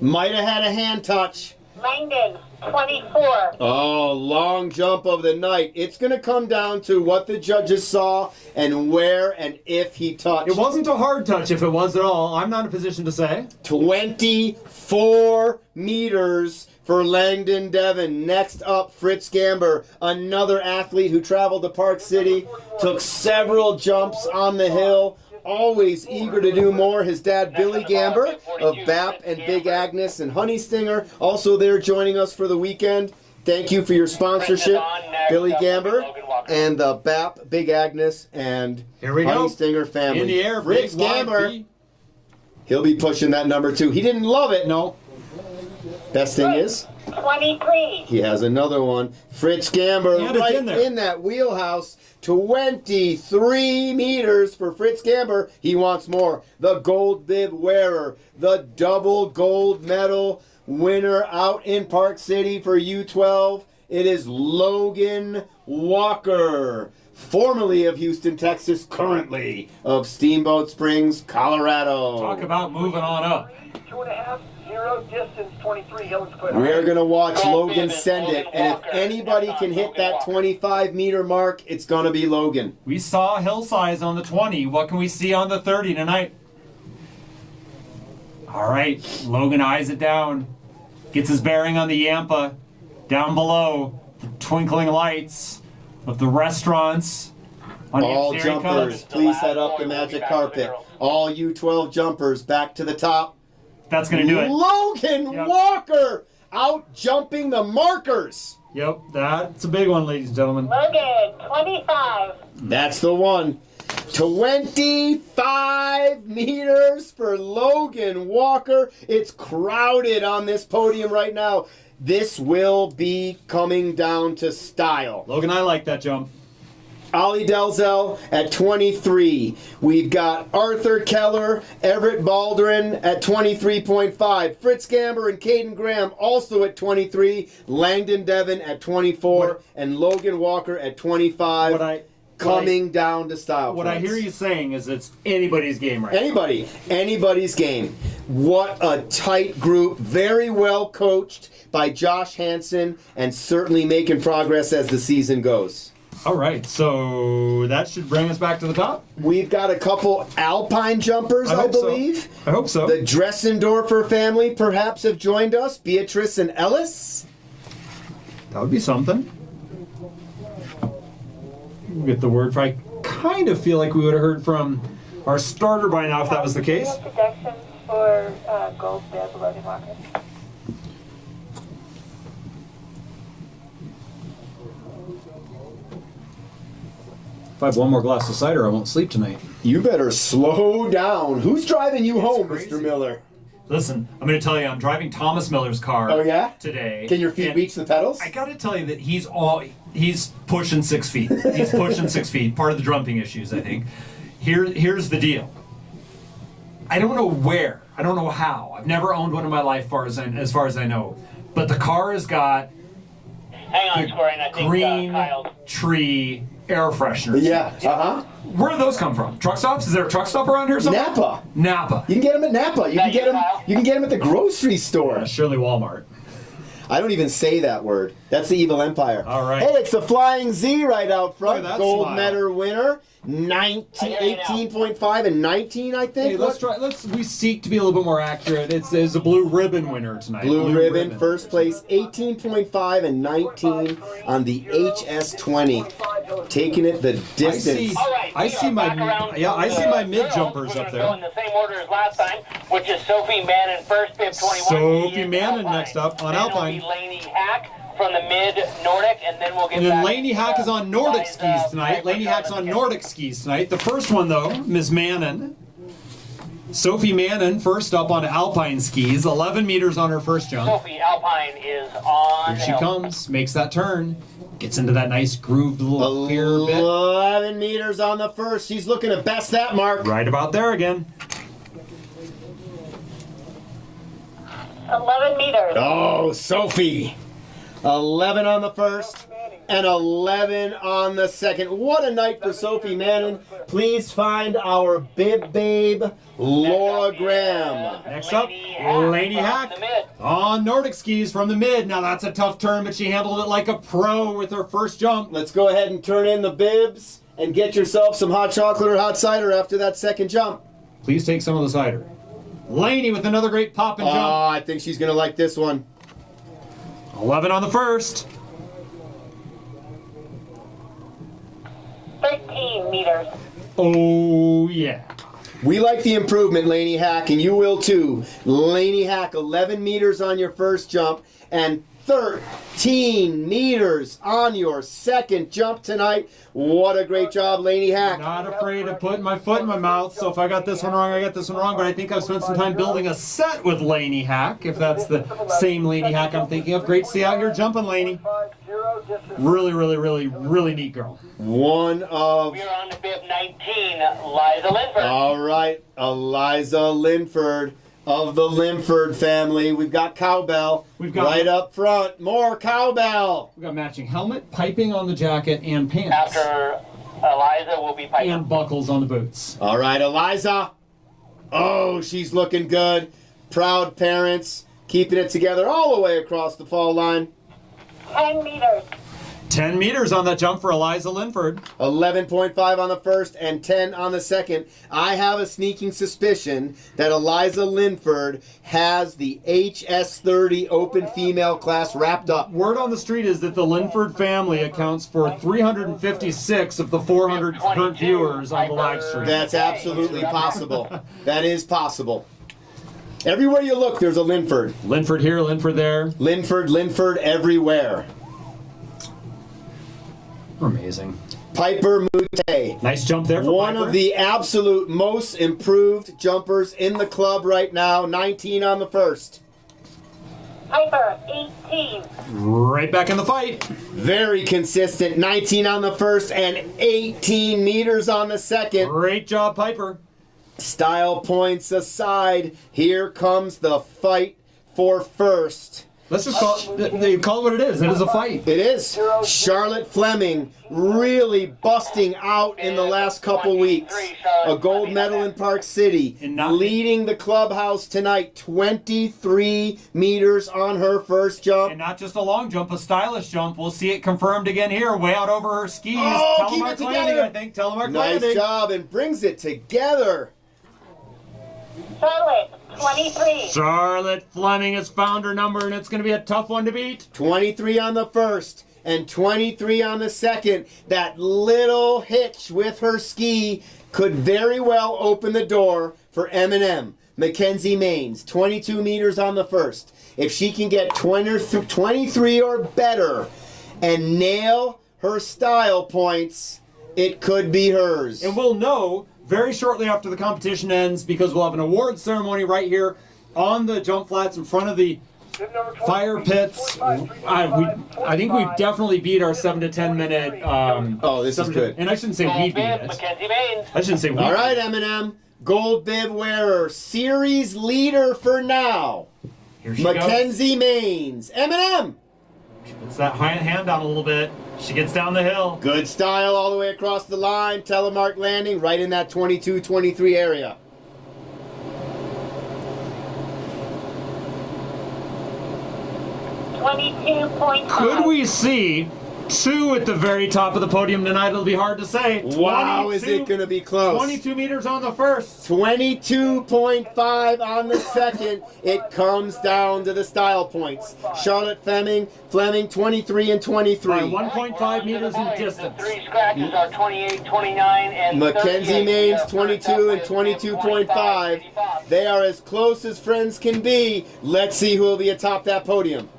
Might have had a hand touch. Langdon, 24. Oh, long jump of the night. It's going to come down to what the judges saw and where and if he touched. It wasn't a hard touch if it was at all. I'm not in a position to say. 24 meters for Langdon Devon. Next up, Fritz Gamber, another athlete who traveled to Park City, took several jumps on the hill. Always eager to do more. His dad, Billy Gamber of BAP and Big Agnes and Honey Stinger, also there joining us for the weekend. Thank you for your sponsorship, Billy Gamber and the BAP, Big Agnes and Honey Stinger family. In the air, Fritz Gamber. He'll be pushing that number 2. He didn't love it. No. Best thing is, 23. he has another one. Fritz Gamber Yeah, it's right in there. in that wheelhouse. 23 meters for Fritz Gamber. He wants more. The gold bib wearer, the double gold medal winner out in Park City for U12. It is Logan Walker, formerly of Houston, Texas, currently of Steamboat Springs, Colorado. Talk about moving on up. 2.5, 0, distance 23, Hills Cliff. We're going to watch Logan send it, and if anybody can hit that 25-meter mark, it's going to be Logan. We saw hill size on the 20. What can we see on the 30 tonight? All right, Logan eyes it down. Gets his bearing on the Yampa. Down below, the twinkling lights of the restaurants. On All the jumpers, please head up the magic carpet. All U12 jumpers, back to the top. That's going to do it. Logan Walker out jumping the markers. Yep, that's a big one, ladies and gentlemen. Logan, 25. That's the one. 25 meters for Logan Walker. It's crowded on this podium right now. This will be coming down to style. Logan, I like that jump. Ollie Dalzell at 23. We've got Arthur Keller, Everett Baldwin at 23.5. Fritz Gamber and Caden Graham also at 23. Langdon Devon at 24. And Logan Walker at 25. Coming down to style. What I hear you saying is it's anybody's game right now. Anybody's game. What a tight group. Very well coached by Josh Hansen and certainly making progress as the season goes. All right, so that should bring us back to the top. We've got a couple Alpine jumpers, I believe. I hope so. The Dressendorfer family perhaps have joined us. Beatrice and Ellis. That would be something. We'll get the word. I kind of feel like we would have heard from our starter by now if that was the case. Introductions for gold bib Logan Walker. If I have one more glass of cider, I won't sleep tonight. You better slow down. Who's driving you home, crazy. Mr. Miller? Listen, I'm going to tell you, I'm driving Thomas Miller's car Oh, yeah? today. Can your feet and reach the pedals? I got to tell you that he's pushing 6 feet. He's pushing 6 feet. Part of the jumping issues, I think. Here's the deal. I don't know where. I don't know how. I've never owned one in my life, as far as I know. But the car has got Hang on, Scoring. I think green Kyle's. tree air fresheners. Yeah. Where do those come from? Truck stops? Is there a truck stop around here somewhere? Napa. Napa. You can get them at Napa. You can get them. You can get them at the grocery store. Surely Walmart. I don't even say that word. That's the Evil Empire. All right. Hey, it's the Flying Z right out front. Look at that Gold smile. medal winner. 18.5 and 19, I think. Hey, let's try. We seek to be a little bit more accurate. It's a blue ribbon winner tonight. Blue ribbon, first place, 18.5 and 19 on the HS20. Taking it the distance. I see my mid jumpers up Go there. in the same order as last time, which is Sophie Manning first, bib 21. Sophie Manning next up on Alpine. Then it'll be Laney Hack from the mid Nordic, and then we'll get And then back Laney to, Hack is on Nordic guys, skis tonight. Laney Hack's on Nordic skis tonight. The first one, though, Ms. Manning. Sophie Manning, first up on Alpine skis, 11 meters on her first jump. Sophie Alpine is on. Here she comes, makes that turn, gets into that nice grooved little clear bit. 11 meters on the first. She's looking to best that mark. Right about there again. 11 meters. Oh, Sophie. 11 on the first and 11 on the second. What a night for Sophie Manning. Please find our bib babe, Laura Graham. Next up, Laney Hack on Nordic skis from the mid. Now that's a tough turn, but she handled it like a pro with her first jump. Let's go ahead and turn in the bibs and get yourself some hot chocolate or hot cider after that second jump. Please take some of the cider. Laney with another great pop and jump. Oh, I think she's going to like this one. 11 on the first. 13 meters. Oh, yeah. We like the improvement, Laney Hack, and you will too. Laney Hack, 11 meters on your first jump and 13 meters on your second jump tonight. What a great job, Laney Hack. Not afraid of putting my foot in my mouth, so if I got this one wrong, I got this one wrong, but I think I've spent some time building a set with Laney Hack, if that's the same Laney Hack I'm thinking of. Great to see you out here jumping, Laney. Really, really, really, really neat girl. One of... We're on the bib 19, Liza Linford. All right, Eliza Linford of the Linford family. We've got cowbell right up front. More cowbell. We've got matching helmet, piping on the jacket, and pants. After Eliza will be piping. And buckles on the boots. All right, Eliza. Oh, she's looking good. Proud parents, keeping it together all the way across the fall line. 10 meters. 10 meters on that jump for Eliza Linford. 11.5 on the first and 10 on the second. I have a sneaking suspicion that Eliza Linford has the HS30 open female class wrapped up. Word on the street is that the Linford family accounts for 356 of the 400 current viewers on the live stream. That's absolutely possible. That is possible. Everywhere you look, there's a Linford. Linford here, Linford there. Linford everywhere. Amazing. Piper Mute. Nice jump there for One Piper. of the absolute most improved jumpers in the club right now. 19 on the first. Piper, 18. Right back in the fight. Very consistent. 19 on the first and 18 meters on the second. Great job, Piper. Style points aside, here comes the fight for first. Let's just call it what it is. It is a fight. It is. Charlotte Fleming really busting out in the last couple weeks. A gold medal in Park City. Leading the clubhouse tonight. 23 meters on her first jump. And not just a long jump, a stylish jump. We'll see it confirmed again here, way out over her skis. Oh, keep it Telemark landing, together. I think. Telemark Nice landing. job, and brings it together. Charlotte, 23. Charlotte Fleming has found her number, and it's going to be a tough one to beat. 23 on the first and 23 on the second. That little hitch with her ski could very well open the door for M&M. Mckenzie Maines, 22 meters on the first. If she can get 23 or better and nail her style points, it could be hers. And we'll know very shortly after the competition ends, because we'll have an awards ceremony right here on the jump flats in front of the fire pits. I think we definitely beat our 7 to 10 minute. Oh, this is good. And I shouldn't say we beat it. Mckenzie Mains. I shouldn't say we. All right, Eminem, gold bib wearer, series leader for now. Here she goes. Mckenzie Mains. Eminem. She puts that hand down a little bit. She gets down the hill. Good style all the way across the line. Telemark landing right in that 22-23 area. Could we see 2 at the very top of the podium tonight? It'll be hard to say. Wow, is it going to be close? 22 meters on the first. 22.5 on the second. It comes down to the style points. Charlotte Fleming 23 and 23. By 1.5 meters in distance. The 3 scratches are 28, 29, and Mckenzie Mains 22 and 22.5. They are as close as friends can be. Let's see who will be atop that podium.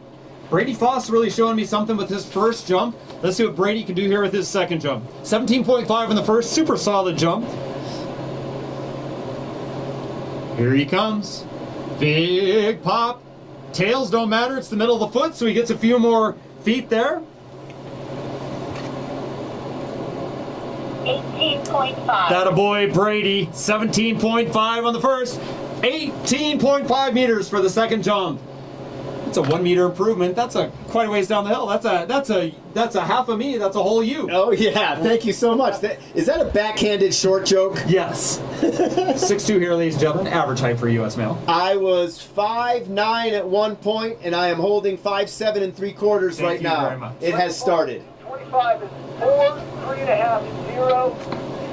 Brady Foss really showing me something with his first jump. Let's see what Brady can do here with his second jump. 17.5 on the first, super solid jump. Here he comes. Big pop. Tails don't matter, it's the middle of the foot, so he gets a few more feet there. 18.5. That a boy, Brady. 17.5 on the first. 18.5 meters for the second jump. It's a 1 meter improvement. That's quite a ways down the hill. That's a half of me. That's a whole you. Oh yeah, thank you so much. Is that a backhanded short joke? Yes. 6'2" here, ladies and gentlemen. Average height for a U.S. male. I was 5'9" at one point, and I am holding 5'7" and 3/4 Thank right you now. very much. It has started. 25 is 4, 3.5, 0.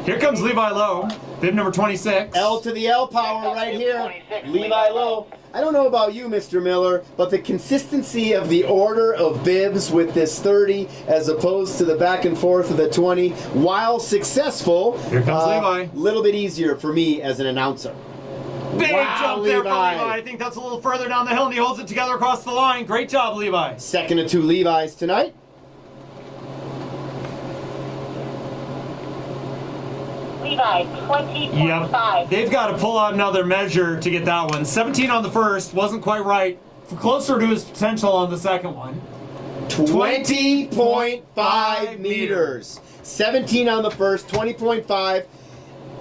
Here comes Levi Lowe, bib number 26. L to the L power right here. Levi Lowe. I don't know about you, Mr. Miller, but the consistency of the order of bibs with this 30 as opposed to the back and forth of the 20, while successful, Here comes Levi. A little bit easier for me as an announcer. Big Wow, jump there for Levi. Levi. I think that's a little further down the hill, and he holds it together across the line. Great job, Levi. Second of 2 Levi's tonight. Levi, 20.5. Yep. They've got to pull out another measure to get that one. 17 on the first, wasn't quite right. Closer to his potential on the second one. 20.5 meters. 17 on the first, 20.5.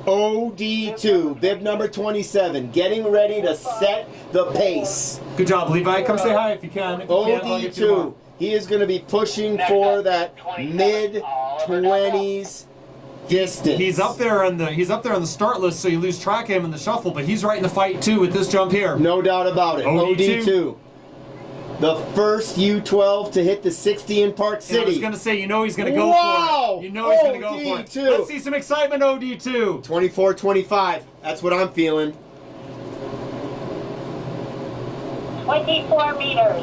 OD2, bib number 27, getting ready to set the pace. Good job, Levi. Come say hi if you can. If you can't, I'll get you more. OD2, he is going to be pushing for that mid-20s distance. He's up there on the start list, so you lose track of him in the shuffle, but he's right in the fight too with this jump here. No doubt about it. OD2. The first U12 to hit the 60 in Park City. I was going to say, you know he's going to go Wow! for it. You know he's going to go for it. OD2. Let's see some excitement, OD2. 24-25. That's what I'm feeling. 24 meters.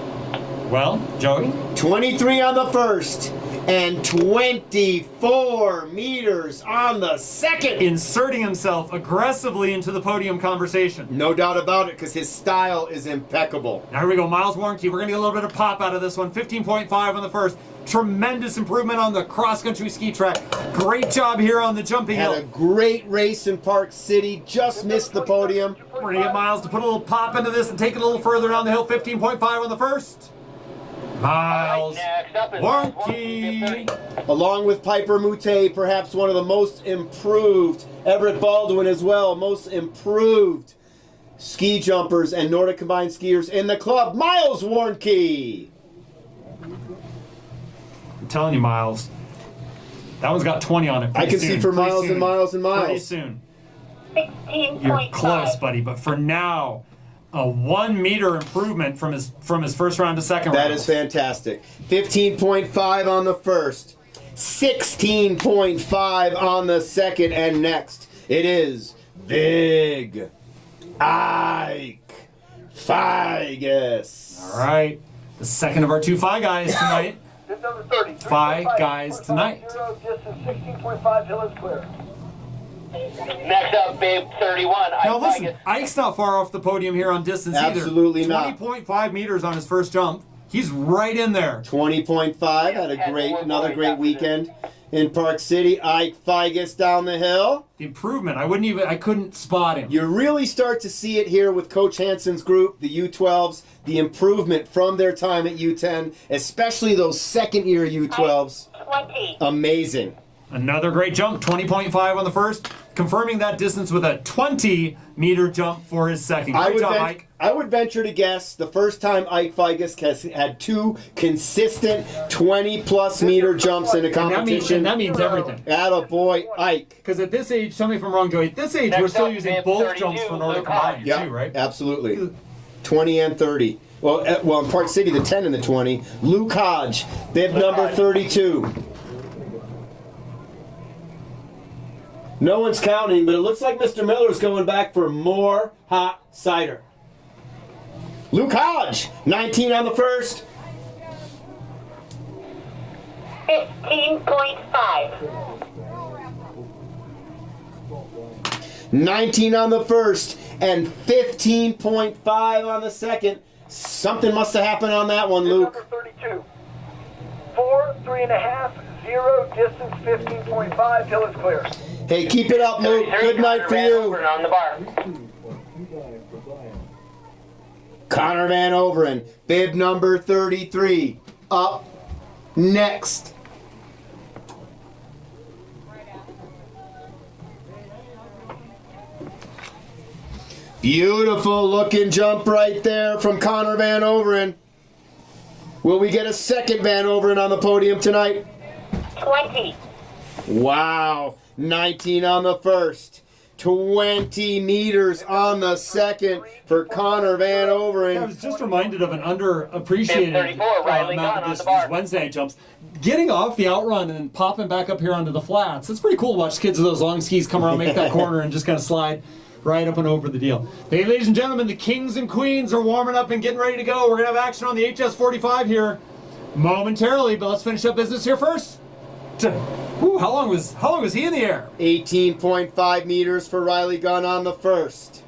Well, Joey? 23 on the first and 24 meters on the second. Inserting himself aggressively into the podium conversation. No doubt about it, because his style is impeccable. Now here we go, Miles Warnke. We're going to get a little bit of pop out of this one. 15.5 on the first. Tremendous improvement on the cross-country ski track. Great job here on the jumping hill. Had a great race in Park City. Just missed the podium. We're going to get Miles to put a little pop into this and take it a little further down the hill. 15.5 on the first. Miles Warnke. Along with Piper Mute, perhaps one of the most improved. Everett Baldwin as well. Most improved ski jumpers and Nordic combined skiers in the club. Miles Warnke. I'm telling you, Miles. That one's got 20 on it. I can see for miles and miles and miles. Pretty soon. 16.5. You're close, buddy. But for now, a 1 meter improvement from his first round to second round. That is fantastic. 15.5 on the first, 16.5 on the second, and next it is Big Ike Figus. All right, the second of our 2 Phi guys tonight. Bib number 30. Phi guys tonight. Distance 16.5, hill is clear. Next up, babe, 31. Now listen, Ike's not far off the podium here on distance Absolutely either. not. 20.5 meters on his first jump. He's right in there. 20.5 had another great weekend. in Park City. Ike Figus down the hill. The improvement. I couldn't spot him. You really start to see it here with Coach Hansen's group, the U12s, the improvement from their time at U10, especially those second-year U12s. 20. Amazing. Another great jump, 20.5 on the first, confirming that distance with a 20-meter jump for his second. Great job, Ike. I would venture to guess the first time Ike Figus has had 2 consistent 20-plus meter jumps in a competition. That means everything. Attaboy, Ike. Because at this age, tell me if I'm wrong, Joey, at this age, we're still using both jumps for Nordic combined, too, right? Absolutely. 20 and 30. Well, in Park City, the 10 and the 20. Luke Hodge, bib number 32. No one's counting, but it looks like Mr. Miller's going back for more hot cider. Luke Hodge, 19 on the first. 15.5. 19 on the first and 15.5 on the second. Something must have happened on that one, Luke. Number 32. 4, 3.5, 0, distance 15.5, hill is clear. Hey, keep it up, Luke. Good night for you. On the bar. Connor Van Overen, bib number 33, up next. Beautiful looking jump right there from Connor Van Overen. Will we get a second Van Overen on the podium tonight? 20. Wow, 19 on the first. 20 meters on the second for Connor Van Overen. I was just reminded of an underappreciated 34, Riley amount Gunn of on the these bar. Wednesday jumps. Getting off the outrun and then popping back up here onto the flats. It's pretty cool to watch kids with those long skis come around, make that corner, and just kind of slide right up and over the deal. Hey, ladies and gentlemen, the kings and queens are warming up and getting ready to go. We're going to have action on the HS45 here momentarily, but let's finish up business here first. Ooh, how long was he in the air? 18.5 meters for Riley Gunn on the first.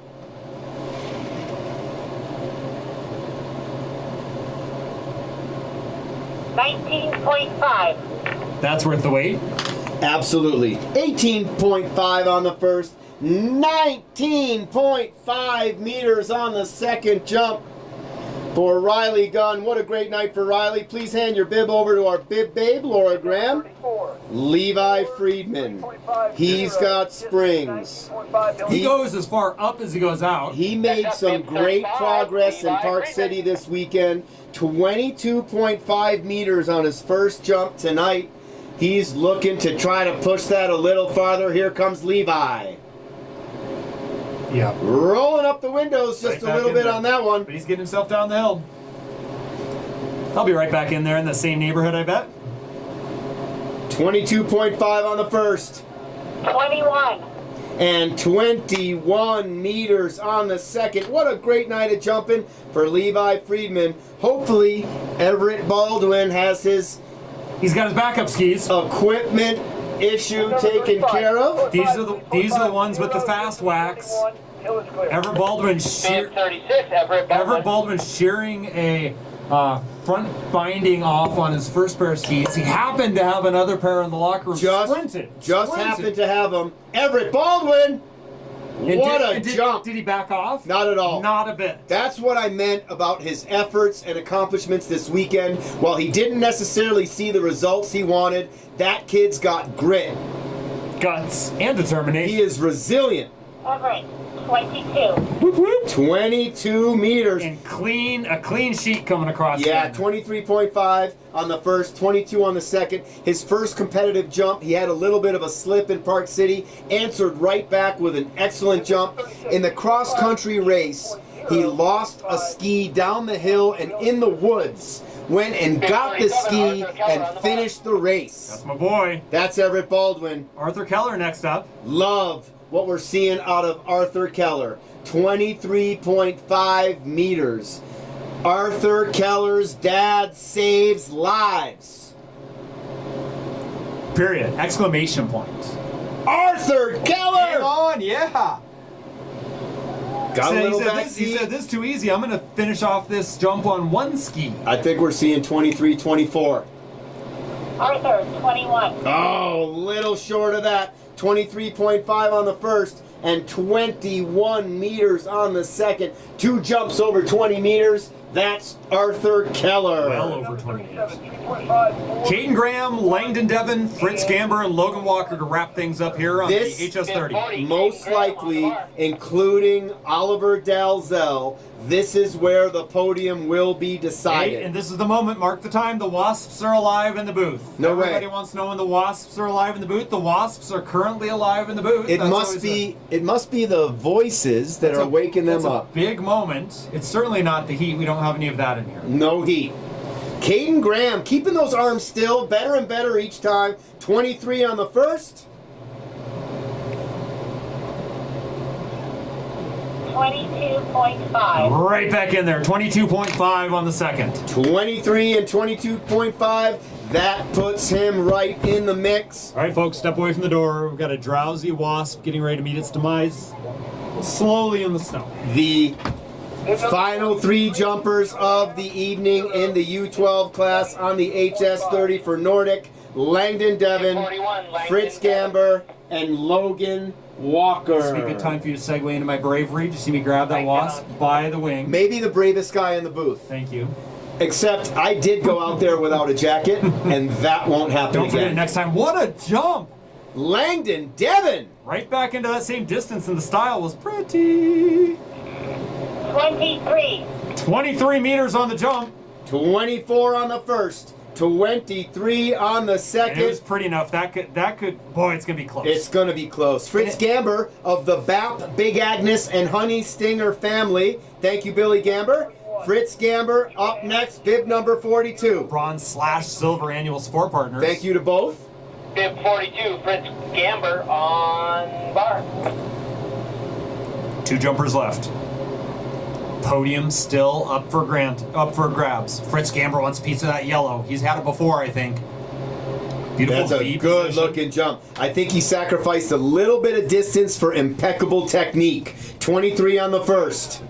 $19.5. That's worth the wait. Absolutely. 18.5 on the first. 19.5 meters on the second jump for Riley Gunn. What a great night for Riley. Please hand your bib over to our bib babe, Laura Graham. Levi Friedman. He's got springs. He goes as far up as he goes out. He made some great progress in Park City this weekend. 22.5 meters on his first jump tonight. He's looking to try to push that a little farther. Here comes Levi. Yeah. Rolling up the windows just a little bit on that one. But he's getting himself down the hill. I'll be right back in there in the same neighborhood, I bet. 22.5 on the first. 21. And 21 meters on the second. What a great night of jumping for Levi Friedman. Hopefully, Everett Baldwin has his... He's got his backup skis. Equipment issue taken care of. These are the ones with the fast wax. Everett Baldwin Everett Baldwin shearing a front binding off on his first pair of skis. He happened to have another pair in the locker room. Sprinted. Happened to have them. Everett Baldwin. What a jump. Did he back off? Not at all. Not a bit. That's what I meant about his efforts and accomplishments this weekend. While he didn't necessarily see the results he wanted, that kid's got grit. Guts and determination. He is resilient. Everett, 22. Whoop, whoop. 22 meters. And a clean sheet coming across. Yeah, 23.5 on the first, 22 on the second. His first competitive jump, he had a little bit of a slip in Park City, answered right back with an excellent jump. In the cross-country race, he lost a ski down the hill and in the woods. Went and got the ski and finished the race. That's my boy. That's Everett Baldwin. Arthur Keller next up. Love what we're seeing out of Arthur Keller. 23.5 meters. Arthur Keller's dad saves lives. Period. Exclamation point. Arthur Keller! Come on, yeah. Got a little he said, this is too easy. I'm going to finish off this jump on one ski. I think we're seeing 23-24. Arthur, 21. Oh, little short of that. 23.5 on the first and 21 meters on the second. 2 jumps over 20 meters. That's Arthur Keller. Well over 20 meters. Caden Graham, Langdon Devon, Fritz Gamber, and Logan Walker to wrap things up here on This the HS30. most likely, including Oliver Dalzell, this is where the podium will be decided. Hey, and this is the moment, mark the time, the Wasps are alive in the booth. No way. Everybody wants to know when the Wasps are alive in the booth. The Wasps are currently alive in the booth. It That's must be the voices that are waking them up. It's a big moment. It's certainly not the heat. We don't have any of that in here. No heat. Caden Graham keeping those arms still, better and better each time. 23 on the first. 22.5. Right back in there. 22.5 on the second. 23 and 22.5. That puts him right in the mix. All right, folks, step away from the door. We've got a drowsy wasp getting ready to meet its demise slowly in the snow. The final 3 jumpers of the evening in the U12 class on the HS30 for Nordic. Langdon Devon, Fritz Gamber, and Logan Walker. This would be a good time for you to segue into my bravery. Did you see me grab that wasp by the wing? Maybe the bravest guy in the booth. Thank you. Except I did go out there without a jacket, and that won't happen Don't forget again. next time. What a jump! Langdon Devon! Right back into that same distance, and the style was pretty. 23. 23 meters on the jump. 24 on the first. 23 on the And second. it was pretty enough. That could. Boy, it's gonna be close. It's going to be close. Fritz Gamber of the BAP, Big Agnes, and Honey Stinger family. Thank you, Billy Gamber. Fritz Gamber up next, bib number 42. Bronze/silver annual sport partners. Thank you to both. Bib 42, Fritz Gamber on bar. 2 jumpers left. Podium still up for grabs. Fritz Gamber wants a piece of that yellow. He's had it before, I think. Beautiful. That's a good looking jump. I think he sacrificed a little bit of distance for impeccable technique. 23 on the first.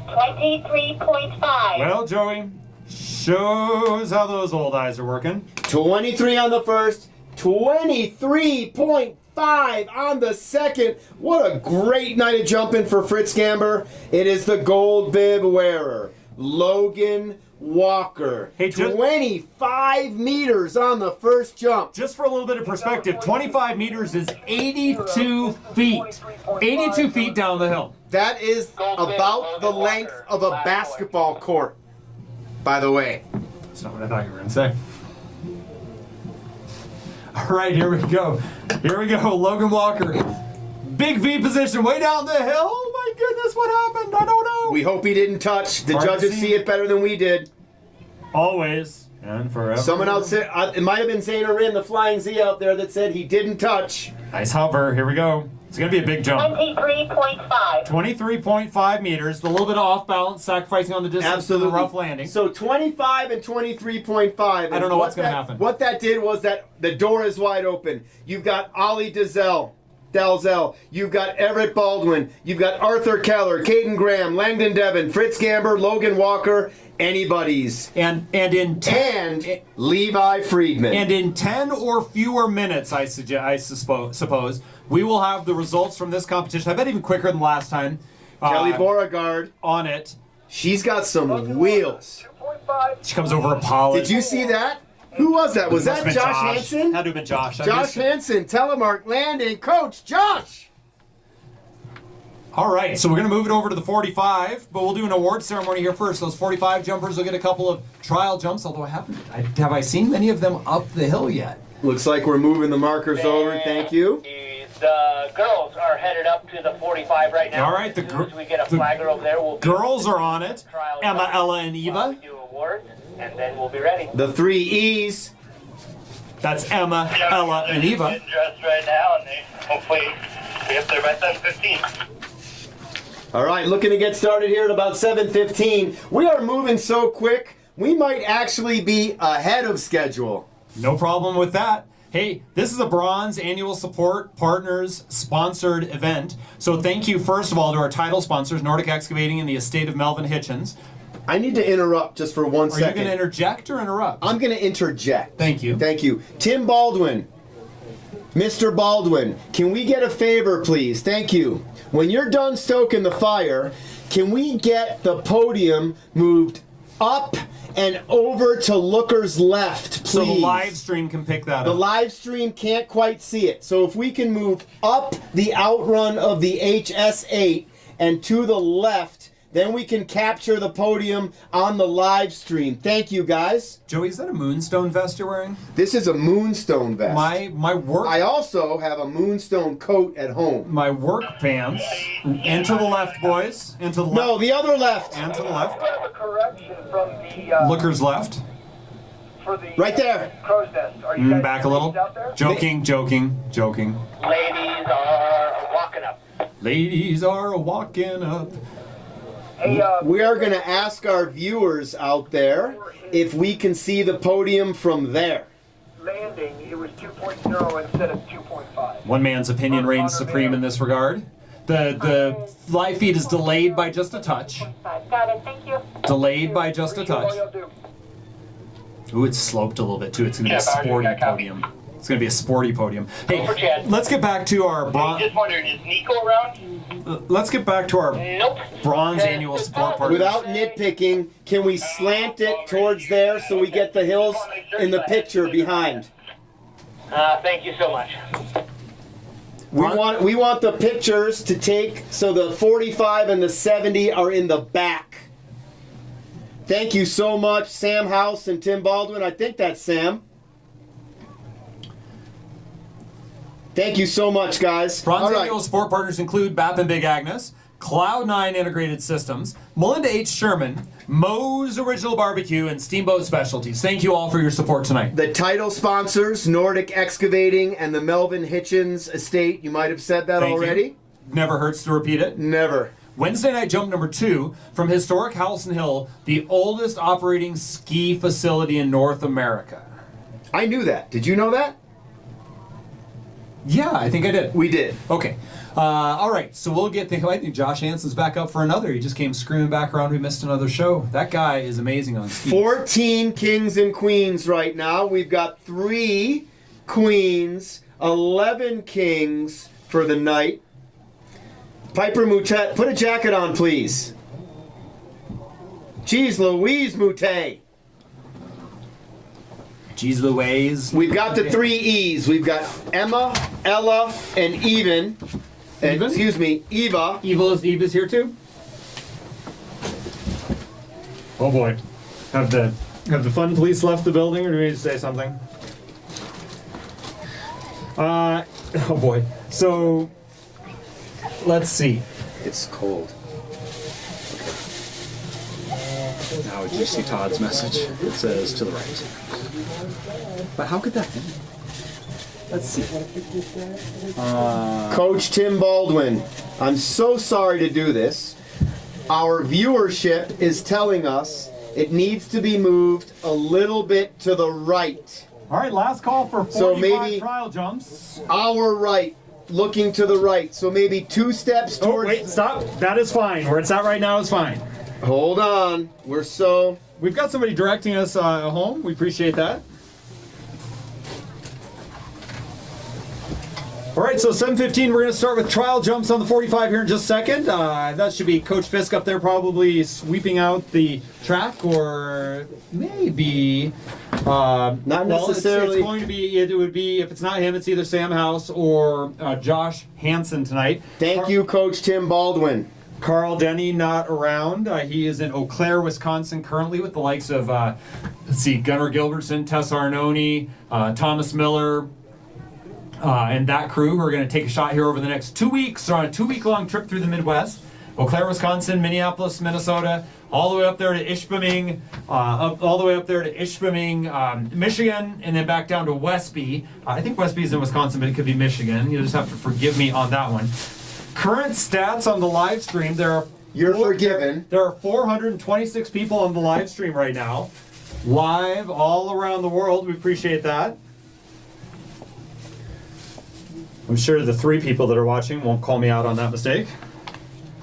23.5. Well, Joey, shows how those old eyes are working. 23 on the first. 23.5 on the second. What a great night of jumping for Fritz Gamber. It is the gold bib wearer, Logan Walker. Hey, 25 meters on the first jump. Just for a little bit of perspective, 25 meters is 82 feet. 82 feet down the hill. That is about the length of a basketball court, by the way. That's not what I thought you were going to say. All right, here we go. Here we go, Logan Walker. Big V position way down the hill. Oh my goodness, what happened? I don't know. We hope he didn't touch. The judges see it better than we did. Always and forever. Someone else said, it might have been Zaner Rin, the Flying Z out there, that said he didn't touch. Nice hover. Here we go. It's going to be a big jump. 23.5. 23.5 meters. A little bit off balance, sacrificing on the distance. Absolutely. For the rough landing. So 25 and 23.5. I don't know what's going to happen. What that did was that the door is wide open. You've got Ollie Dalzell. You've got Everett Baldwin. You've got Arthur Keller, Caden Graham, Langdon Devon, Fritz Gamber, Logan Walker, anybody's. And Levi Friedman. And in 10 or fewer minutes, I suppose, we will have the results from this competition. I bet even quicker than last time. Kelly Beauregard on it. She's got some wheels. She comes over a polished. Did you see that? Who was that? Was that Josh Hansen? Had to have been Josh. Josh Hansen, telemark landing coach, Josh. All right, so we're going to move it over to the 45, but we'll do an award ceremony here first. Those 45 jumpers will get a couple of trial jumps, although have I seen many of them up the hill yet? Looks like we're moving the markers over. Thank you. The girls are headed up to the 45 right now. All right, as soon as we get a flagger over there, we'll girls are on it. Emma, Ella, and Eva. We do awards, and then we'll be ready. The 3 E's. That's Emma, Ella, and Eva. Getting dressed right now, and they hopefully be up there by 7:15. All right, looking to get started here at about 7:15. We are moving so quick, we might actually be ahead of schedule. No problem with that. Hey, this is a Bronze Annual Support Partners sponsored event. So thank you, first of all, to our title sponsors, Nordic Excavating and the estate of Melvin Hitchens. I need to interrupt just for 1 Are second. you going to interject or interrupt? I'm going to interject. Thank you. Thank you. Tim Baldwin. Mr. Baldwin, can we get a favor, please? Thank you. When you're done stoking the fire, can we get the podium moved up and over to Looker's left, please? So the live stream can pick that The up. live stream can't quite see it. So if we can move up the outrun of the HS8 and to the left, then we can capture the podium on the live stream. Thank you, guys. Joey, is that a Moonstone vest you're wearing? This is a Moonstone vest. My work. I also have a Moonstone coat at home. My work pants. And to the left, boys. And to the left. No, the other left. And to the left. I have a correction from the Looker's left. for the Right there. crow's nest. Are you guys Back a little. out there? Joking. Ladies are walking up. Ladies are walking up. Hey, We are going to ask our viewers out there if we can see the podium from there. landing, it was 2.0 instead of 2.5. One man's opinion reigns supreme in this regard. The live feed is delayed by just a touch. Got it, thank you. Delayed by just a touch. Ooh, it's sloped a little bit too. It's going to be a sporty podium. It's going to be a sporty podium. Hey, let's get back to our bronze. Just wondering, is Nico around? Let's get back to our bronze annual support partners. Without nitpicking, can we slant it towards there so we get the hills in the picture behind? Thank you so much. We want the pictures to take so the 45 and the 70 are in the back. Thank you so much, Sam House and Tim Baldwin. I think that's Sam. Thank you so much, guys. Bronze annual support partners include BAP and Big Agnes, Cloud9 Integrated Systems, Melinda H. Sherman, Moe's Original Barbecue, and Steamboat Specialties. Thank you all for your support tonight. The title sponsors, Nordic Excavating and the Melvin Hitchens estate. You might have said that already. Never hurts to repeat it. Never. Wednesday night jump number 2 from historic Howelson Hill, the oldest operating ski facility in North America. I knew that. Did you know that? Yeah, I think I did. We did. Okay. All right, so we'll get I think Josh Hansen's back up for another. He just came screaming back around. We missed another show. That guy is amazing on skis. 14 kings and queens right now. We've got 3 queens, 11 kings for the night. Piper Moutet, put a jacket on, please. Jeez Louise Moutet. Jeez Louise. We've got the 3 E's. We've got Emma, Ella, and Even. Excuse me, Eva. Eva's here too? Oh boy. Have the fun police left the building, or do we need to say something? Oh boy. So let's see. It's cold. Now did you see Todd's message? It says to the right. But how could that be? Let's see. Coach Tim Baldwin, I'm so sorry to do this. Our viewership is telling us it needs to be moved a little bit to the right. All right, last call for 45 trial jumps. Our right, looking to the right. So maybe 2 steps towards... Oh, wait, stop. That is fine. Where it's at right now is fine. Hold on. We've got somebody directing us home. We appreciate that. All right, so 7:15, we're going to start with trial jumps on the 45 here in just a second. That should be Coach Fisk up there probably sweeping out the track, or maybe... Not necessarily. It's going to be, it would be, if it's not him, it's either Sam House or Josh Hansen tonight. Thank you, Coach Tim Baldwin. Carl Denny not around. He is in Eau Claire, Wisconsin currently with the likes of, let's see, Gunnar Gilbertson, Tess Arnone, Thomas Miller, and that crew who are going to take a shot here over the next 2 weeks. They're on a 2-week-long trip through the Midwest. Eau Claire, Wisconsin, Minneapolis, Minnesota, all the way up there to Ishpeming, Michigan, and then back down to Westby. I think Westby is in Wisconsin, but it could be Michigan. You'll just have to forgive me on that one. Current stats on the live stream, You're forgiven. There are 426 people on the live stream right now. Live all around the world. We appreciate that. I'm sure the 3 people that are watching won't call me out on that mistake.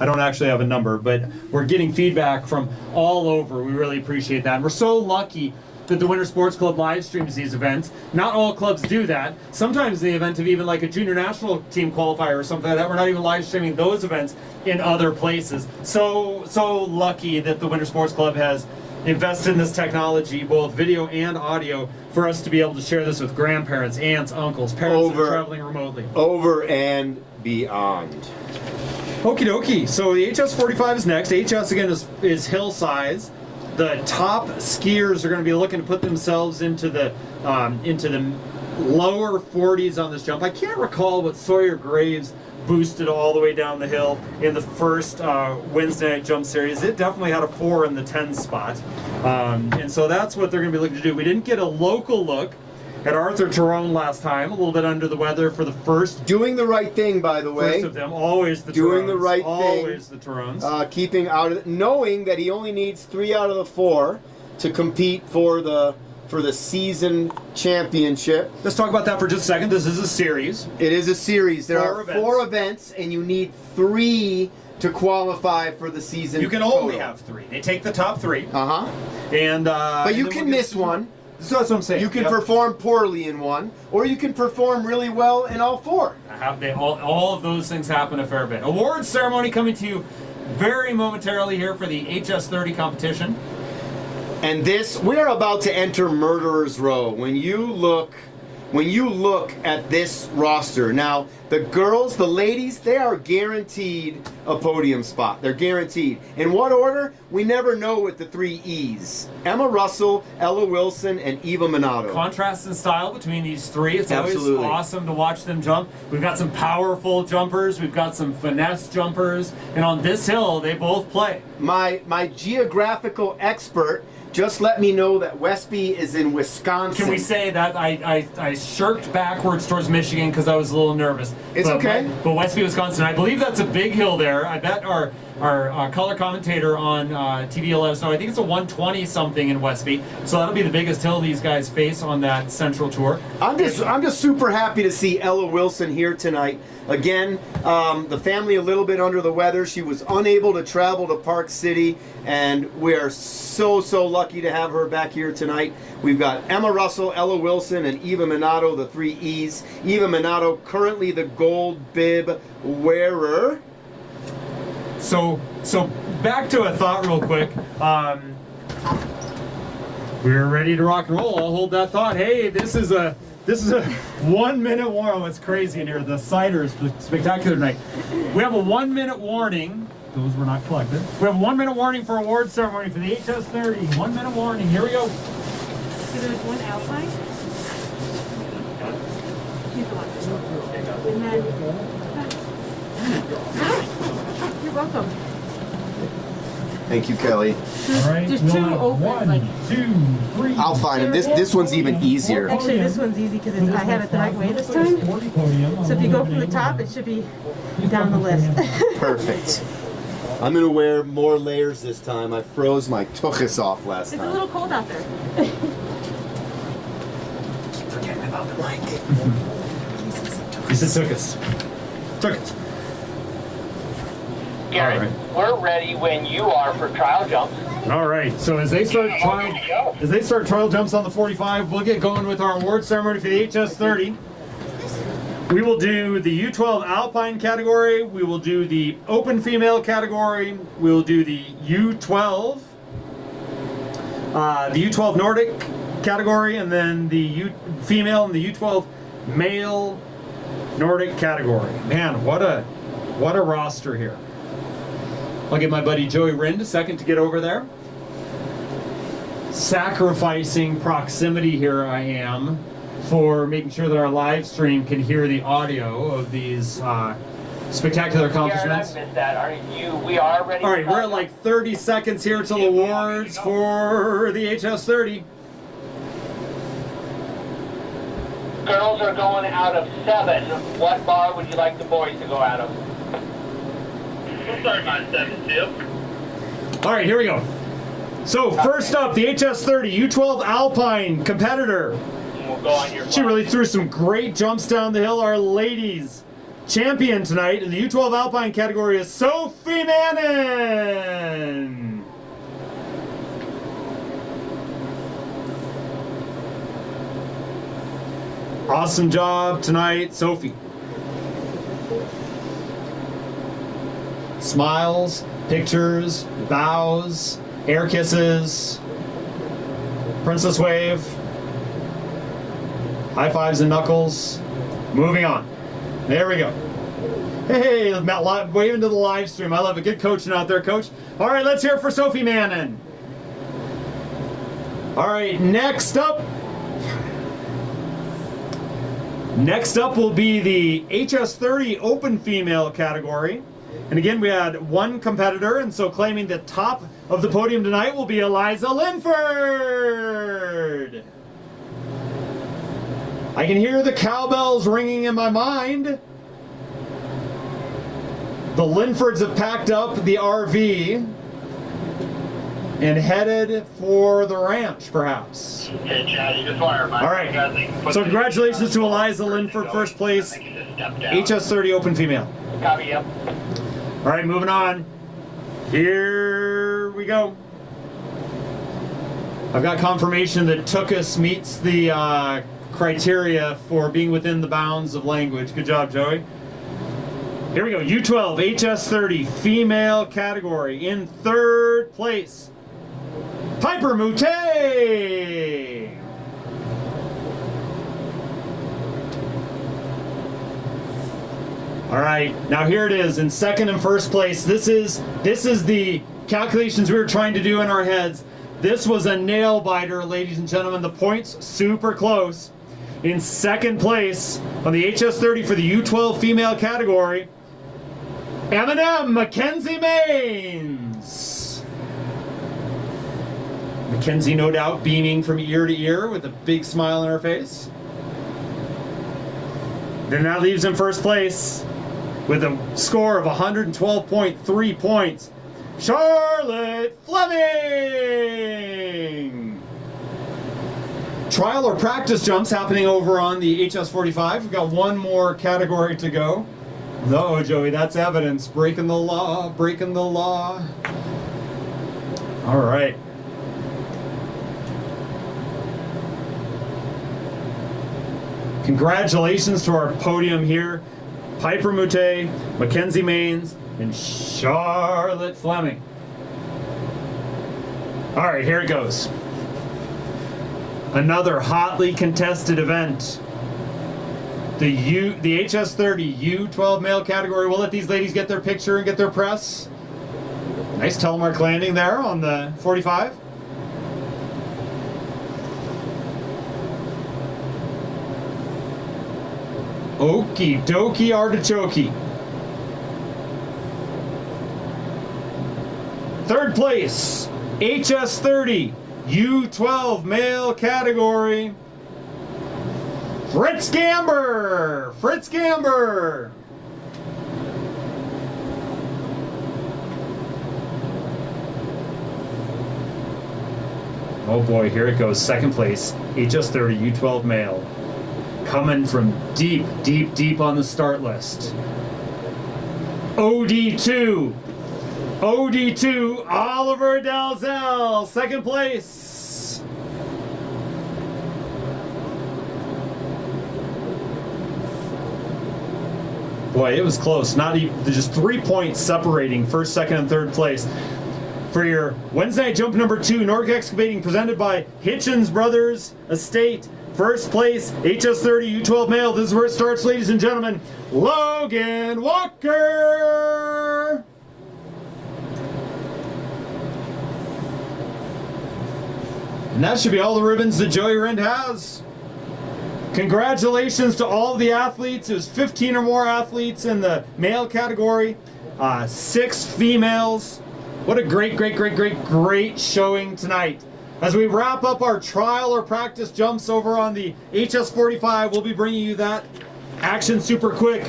I don't actually have a number, but we're getting feedback from all over. We really appreciate that. And we're so lucky that the Winter Sports Club live streams these events. Not all clubs do that. Sometimes in the event of even like a junior national team qualifier or something like that, we're not even live streaming those events in other places. So lucky that the Winter Sports Club has invested in this technology, both video and audio, for us to be able to share this with grandparents, aunts, uncles, parents that are traveling remotely. Over and beyond. Okie dokie. So the HS45 is next. HS again is hill size. The top skiers are going to be looking to put themselves into the lower 40s on this jump. I can't recall what Sawyer Graves boosted all the way down the hill in the first Wednesday night jump series. It definitely had a 4 in the 10 spot. And so that's what they're going to be looking to do. We didn't get a local look at Arthur Tyrone last time, a little bit under the weather for the first. Doing the right thing, by the way. First of them, always the Doing Tyrones. the right always thing. the Tyrones. Keeping out of knowing that he only needs 3 out of the 4 to compete for the season championship. Let's talk about that for just a second. This is a series. It is a series. There are events. 4 events, and you need 3 to qualify for the season. You can only have 3. They take the top 3. And but you can miss one. So that's what I'm saying. You can perform poorly in one, or you can perform really well in all 4. All of those things happen a fair bit. Awards ceremony coming to you very momentarily here for the HS30 competition. And we are about to enter Murderer's Row. When you look at this roster, now the girls, the ladies, they are guaranteed a podium spot. They're guaranteed. In what order? We never know with the 3 E's. Emma Russell, Ella Wilson, and Eva Minato. Contrast in style between these 3. It's Absolutely. always awesome to watch them jump. We've got some powerful jumpers. We've got some finesse jumpers. And on this hill, they both play. My geographical expert just let me know that Westby is in Wisconsin. Can we say that I shirked backwards towards Michigan because I was a little nervous. It's okay. But Westby, Wisconsin, I believe that's a big hill there. I bet our color commentator on TV will let us know. I think it's a 120 something in Westby. So that'll be the biggest hill these guys face on that central tour. I'm just super happy to see Ella Wilson here tonight. Again, the family a little bit under the weather. She was unable to travel to Park City, and we are so lucky to have her back here tonight. We've got Emma Russell, Ella Wilson, and Eva Minato, the 3 E's. Eva Minato, currently the gold bib wearer. So back to a thought real quick. We're ready to rock and roll. I'll hold that thought. Hey, this is a 1 minute warning. Oh, it's crazy in here. The cider is spectacular tonight. We have a 1 minute warning. Those were not collected. We have a 1 minute warning for award ceremony for the HS30. 1 minute warning. Here we go. So there's one outline. And then, you're welcome. Thank you, Kelly. There's 2 open. 1, 2, 3. I'll find him. This one's even easier. Actually, this one's easy because I have it the right way this time. So if you go from the top, it should be down the list. Perfect. I'm gonna wear more layers this time. I froze my tuchus off last It's time. a little cold out there. Keep forgetting about the mic. He said took us. Garrett, we're ready when you are for trial jumps. All right. So as they start trial jumps on the 45, we'll get going with our award ceremony for the HS30. We will do the U12 Alpine category. We will do the Open Female category. We will do the U12, the U12 Nordic category, and then the Female and the U12 Male Nordic category. Man, what a roster here. I'll give my buddy Joey Rind a second to get over there. Sacrificing proximity here I am for making sure that our live stream can hear the audio of these spectacular accomplishments. Garrett, I missed that. We are ready. All right, we're at like 30 seconds here till awards for the HS30. Girls are going out of 7. What bar would you like the boys to go out of? We'll start on 7 too. All right, here we go. So first up, the HS30 U12 Alpine competitor. We'll go on your She really threw some great jumps down the hill. Our ladies champion tonight in the U12 Alpine category is Sophie Manning. Awesome job tonight, Sophie. Smiles, pictures, bows, air kisses, princess wave, high fives and knuckles. Moving on. There we go. Hey, Matt, waving to the live stream. I love it. Good coaching out there, Coach. All right, let's hear it for Sophie Manning. All right, next up will be the Hs20 Open Female category. And again, we had one competitor, and so claiming the top of the podium tonight will be Eliza Linford. I can hear the cowbells ringing in my mind. The Linfords have packed up the RV and headed for the ranch, perhaps. Okay, Chad, you just wire. All right. So congratulations to Eliza Linford, first place, Hs20 Open Female. Copy, yep. All right, moving on. Here we go. I've got confirmation that Tookus meets the criteria for being within the bounds of language. Good job, Joey. Here we go. U12 Hs20 Female category. In third place, Piper Moutet. All right, now here it is in second and first place. This is the calculations we were trying to do in our heads. This was a nail biter, ladies and gentlemen. The points super close. In second place on the Hs20 for the U12 female category, Mckenzie Mains. Mckenzie, no doubt, beaming from ear to ear with a big smile on her face. Then that leaves in first place with a score of 112.3 points, Charlotte Fleming. Trial or practice jumps happening over on the Hs45. We've got one more category to go. No, Joey, that's evidence. Breaking the law, breaking the law. All right. Congratulations to our podium here. Piper Moutet, Mckenzie Mains, and Charlotte Fleming. All right, here it goes. Another hotly contested event. The Hs20 U12 male category. We'll let these ladies get their picture and get their press. Nice telemark landing there on the 45. Okie dokie artichoke. Third place, Hs20 U12 male category, Fritz Gamber. Fritz Gamber. Oh boy, here it goes. Second place, Hs20 U12 male. Coming from deep, deep, deep on the start list. OD2, Oliver Dalzell, second place. Boy, it was close. Not even, just 3 points separating first, second, and third place. For your Wednesday night jump number 2, Nordic Excavating, presented by Hitchen's Brothers Estate. First place, Hs20 U12 male. This is where it starts, ladies and gentlemen. Logan Walker. And that should be all the ribbons that Joey Rind has. Congratulations to all of the athletes. It was 15 or more athletes in the male category, 6 females. What a great, great, great, great, great showing tonight. As we wrap up our trial or practice jumps over on the Hs45, we'll be bringing you that action super quick.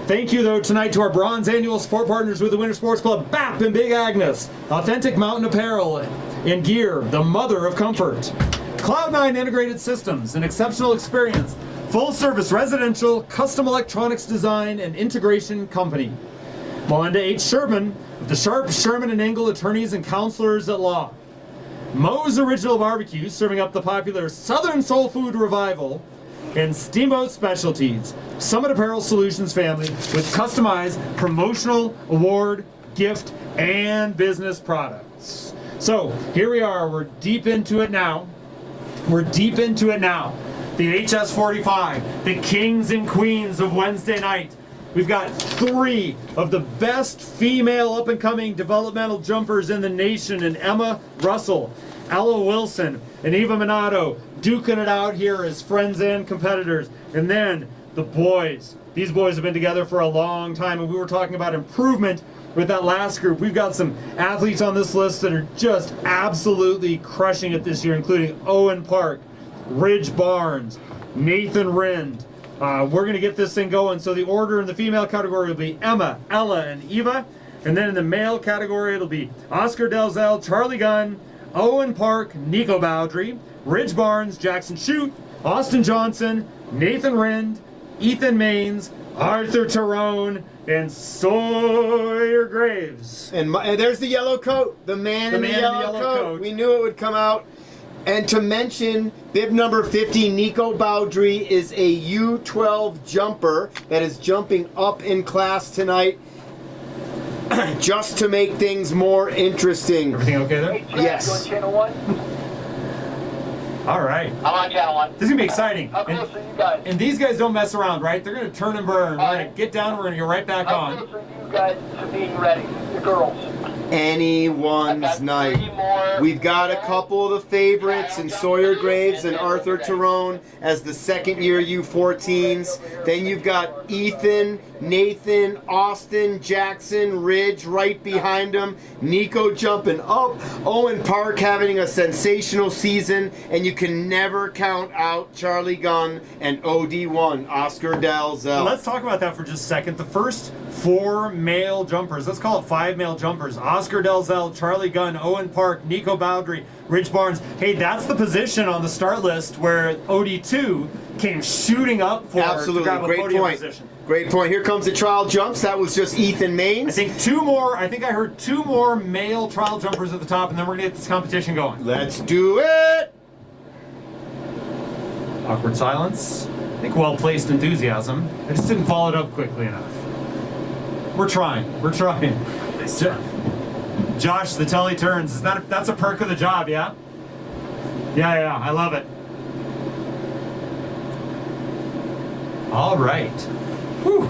Thank you, though, tonight to our bronze annual support partners with the Winter Sports Club, BAP and Big Agnes, Authentic Mountain Apparel and Gear, the mother of comfort, Cloud9 Integrated Systems, an exceptional experience full-service residential, custom electronics design, and integration company. Melinda H. Sherman, with the Sharp, Sherman, and Engel attorneys and counselors at law. Moe's Original Barbecue, serving up the popular Southern Soul Food Revival. And Steamboat Specialties, Summit Apparel Solutions family with customized promotional, award, gift, and business products. So here we are, we're deep into it now. The HS45, the kings and queens of Wednesday night. We've got 3 of the best female up-and-coming developmental jumpers in the nation, and Emma Russell, Ella Wilson, and Eva Minato duking it out here as friends and competitors. And then the boys. These boys have been together for a long time, and we were talking about improvement with that last group. We've got some athletes on this list that are just absolutely crushing it this year, including Owen Park, Ridge Barnes, Nathan Rind. We're going to get this thing going. So the order in the female category will be Emma, Ella, and Eva. And then in the male category, it'll be Oscar Dalzell, Charlie Gunn, Owen Park, Nico Bowdry, Ridge Barnes, Jackson Shute, Austin Johnson, Nathan Rind, Ethan Maines, Arthur Tyrone, and Sawyer Graves. And there's the yellow coat, the man in the yellow coat. We knew it would come out. And to mention, bib number 50, Nico Bowdry, is a U12 jumper that is jumping up in class tonight. Just to make things more interesting. Everything okay there? Hey, Jack, Yes. you on channel 1? All right. I'm on channel 1. This is going to be exciting. How close are you guys? And these guys don't mess around, right? They're going to turn and burn. We're going to get down, we're going to get right back How on. close are you guys to being ready? The girls. Anyone's night. We've got a couple of the favorites in Sawyer Graves and Arthur Tyrone as the second-year U14s. Then you've got Ethan, Nathan, Austin, Jackson, Ridge right behind him. Nico jumping up. Owen Park having a sensational season. And you can never count out Charlie Gunn and OD1, Oscar Dalzell. Let's talk about that for just a second. The first 4 male jumpers, let's call it 5 male jumpers. Oscar Dalzell, Charlie Gunn, Owen Park, Nico Bowdry, Ridge Barnes. Hey, that's the position on the start list where OD2 came shooting up for Absolutely, to grab a great podium point. position. Great point. Here comes the trial jumps. That was just Ethan Maines. I think 2 more. I think I heard 2 more male trial jumpers at the top, and then we're gonna get this competition going. Let's do it. Awkward silence. I think well-placed enthusiasm. I just didn't follow it up quickly enough. We're trying. Josh, the telly turns. That's a perk of the job, yeah? Yeah, I love it. All right. Whew.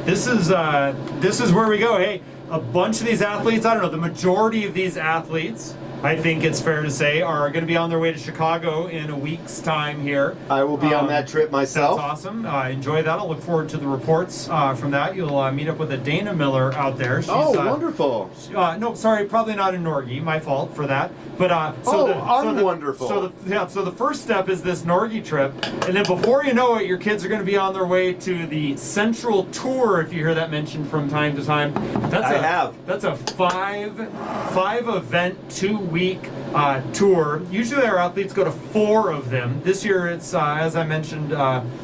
This is where we go. Hey, a bunch of these athletes, I don't know, the majority of these athletes, I think it's fair to say, are going to be on their way to Chicago in a week's time here. I will be on that trip myself. That's awesome. Enjoy that. I'll look forward to the reports from that. You'll meet up with a Dana Miller out there. She's, wonderful. No, sorry, probably not in Norgie. My fault for that. But wonderful. So the first step is this Norgie trip, and then before you know it, your kids are going to be on their way to the Central Tour. If you hear that mentioned from time to time, That's a 5 event 2-week tour. Usually our athletes go to 4 of them. This year it's as I mentioned,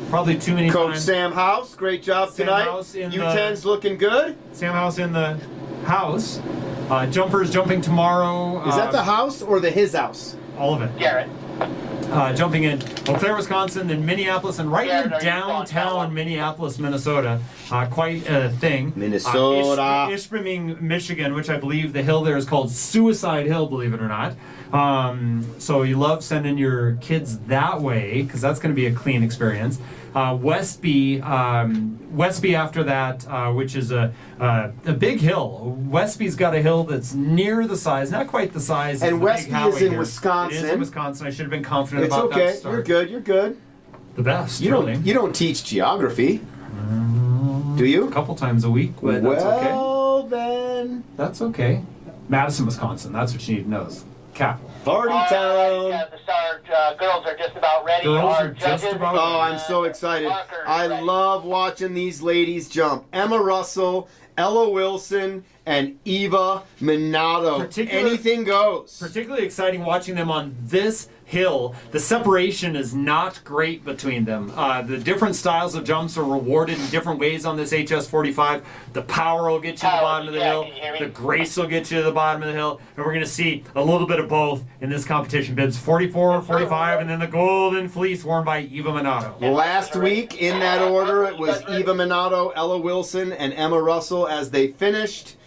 probably too many Coach times. Sam House, great job tonight. U10's looking good. Sam House in the house. Jumpers jumping tomorrow. Is that the house or his house? All of it. Garrett. Jumping in Eau Claire, Wisconsin, then Minneapolis, and right in downtown Minneapolis, Minnesota. Quite a thing. Minnesota. Ishpeming, Michigan, which I believe the hill there is called Suicide Hill, believe it or not. So you love sending your kids that way because that's going to be a clean experience. Westby after that, which is a big hill. Westby's got a hill that's near the size, not quite the size. And Westby is in here. Wisconsin. It is in Wisconsin. I should have been confident about that. It's okay. You're good. The best. You don't teach geography, do you? A couple times a week, but that's okay. Well then. That's okay. Madison, Wisconsin. That's what you need to know. Capital. Party town. The star girls are just about ready. Oh, I'm so excited. I love watching these ladies jump. Emma Russell, Ella Wilson, and Eva Minato. Anything goes. Particularly exciting watching them on this hill, the separation is not great between them. The different styles of jumps are rewarded in different ways on this HS45. The power will get you to the bottom of the hill. The grace will get you to the bottom of the hill. And we're going to see a little bit of both in this competition. Bibs 44, 45, and then the golden fleece worn by Eva Minato. Last week, in that order, it was Eva Minato, Ella Wilson, and Emma Russell as they finished.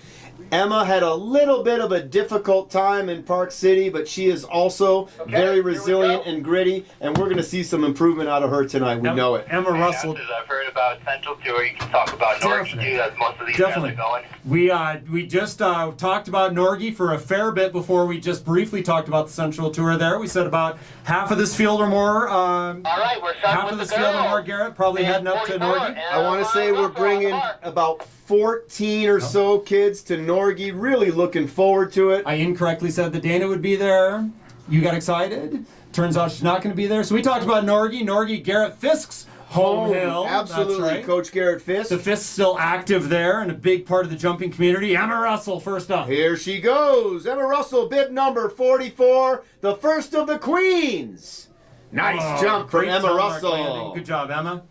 Emma had a little bit of a difficult time in Park City, but she is also very resilient and gritty, and we're going to see some improvement out of her tonight. We know it. Emma Russell. I've heard about Central Tour. You can talk about Nordic too, as most of these guys are going. We just talked about Norgie for a fair bit before we just briefly talked about the Central Tour there. We said about half of this field or more. All right, we're half of this field or more, Garrett, probably heading up to Norgie. I want to say we're bringing about 14 or so kids to Norgie. Really looking forward to it. I incorrectly said that Dana would be there. You got excited. Turns out she's not going to be there. So we talked about Norgie. Norgie, Garrett Fisk's home hill. Absolutely, that's right. Coach Garrett Fisk. The Fisk's still active there and a big part of the jumping community. Emma Russell first up. Here she goes. Emma Russell, bib number 44, the first of the queens. Nice jump from Emma Russell. Landing. Good job, Emma.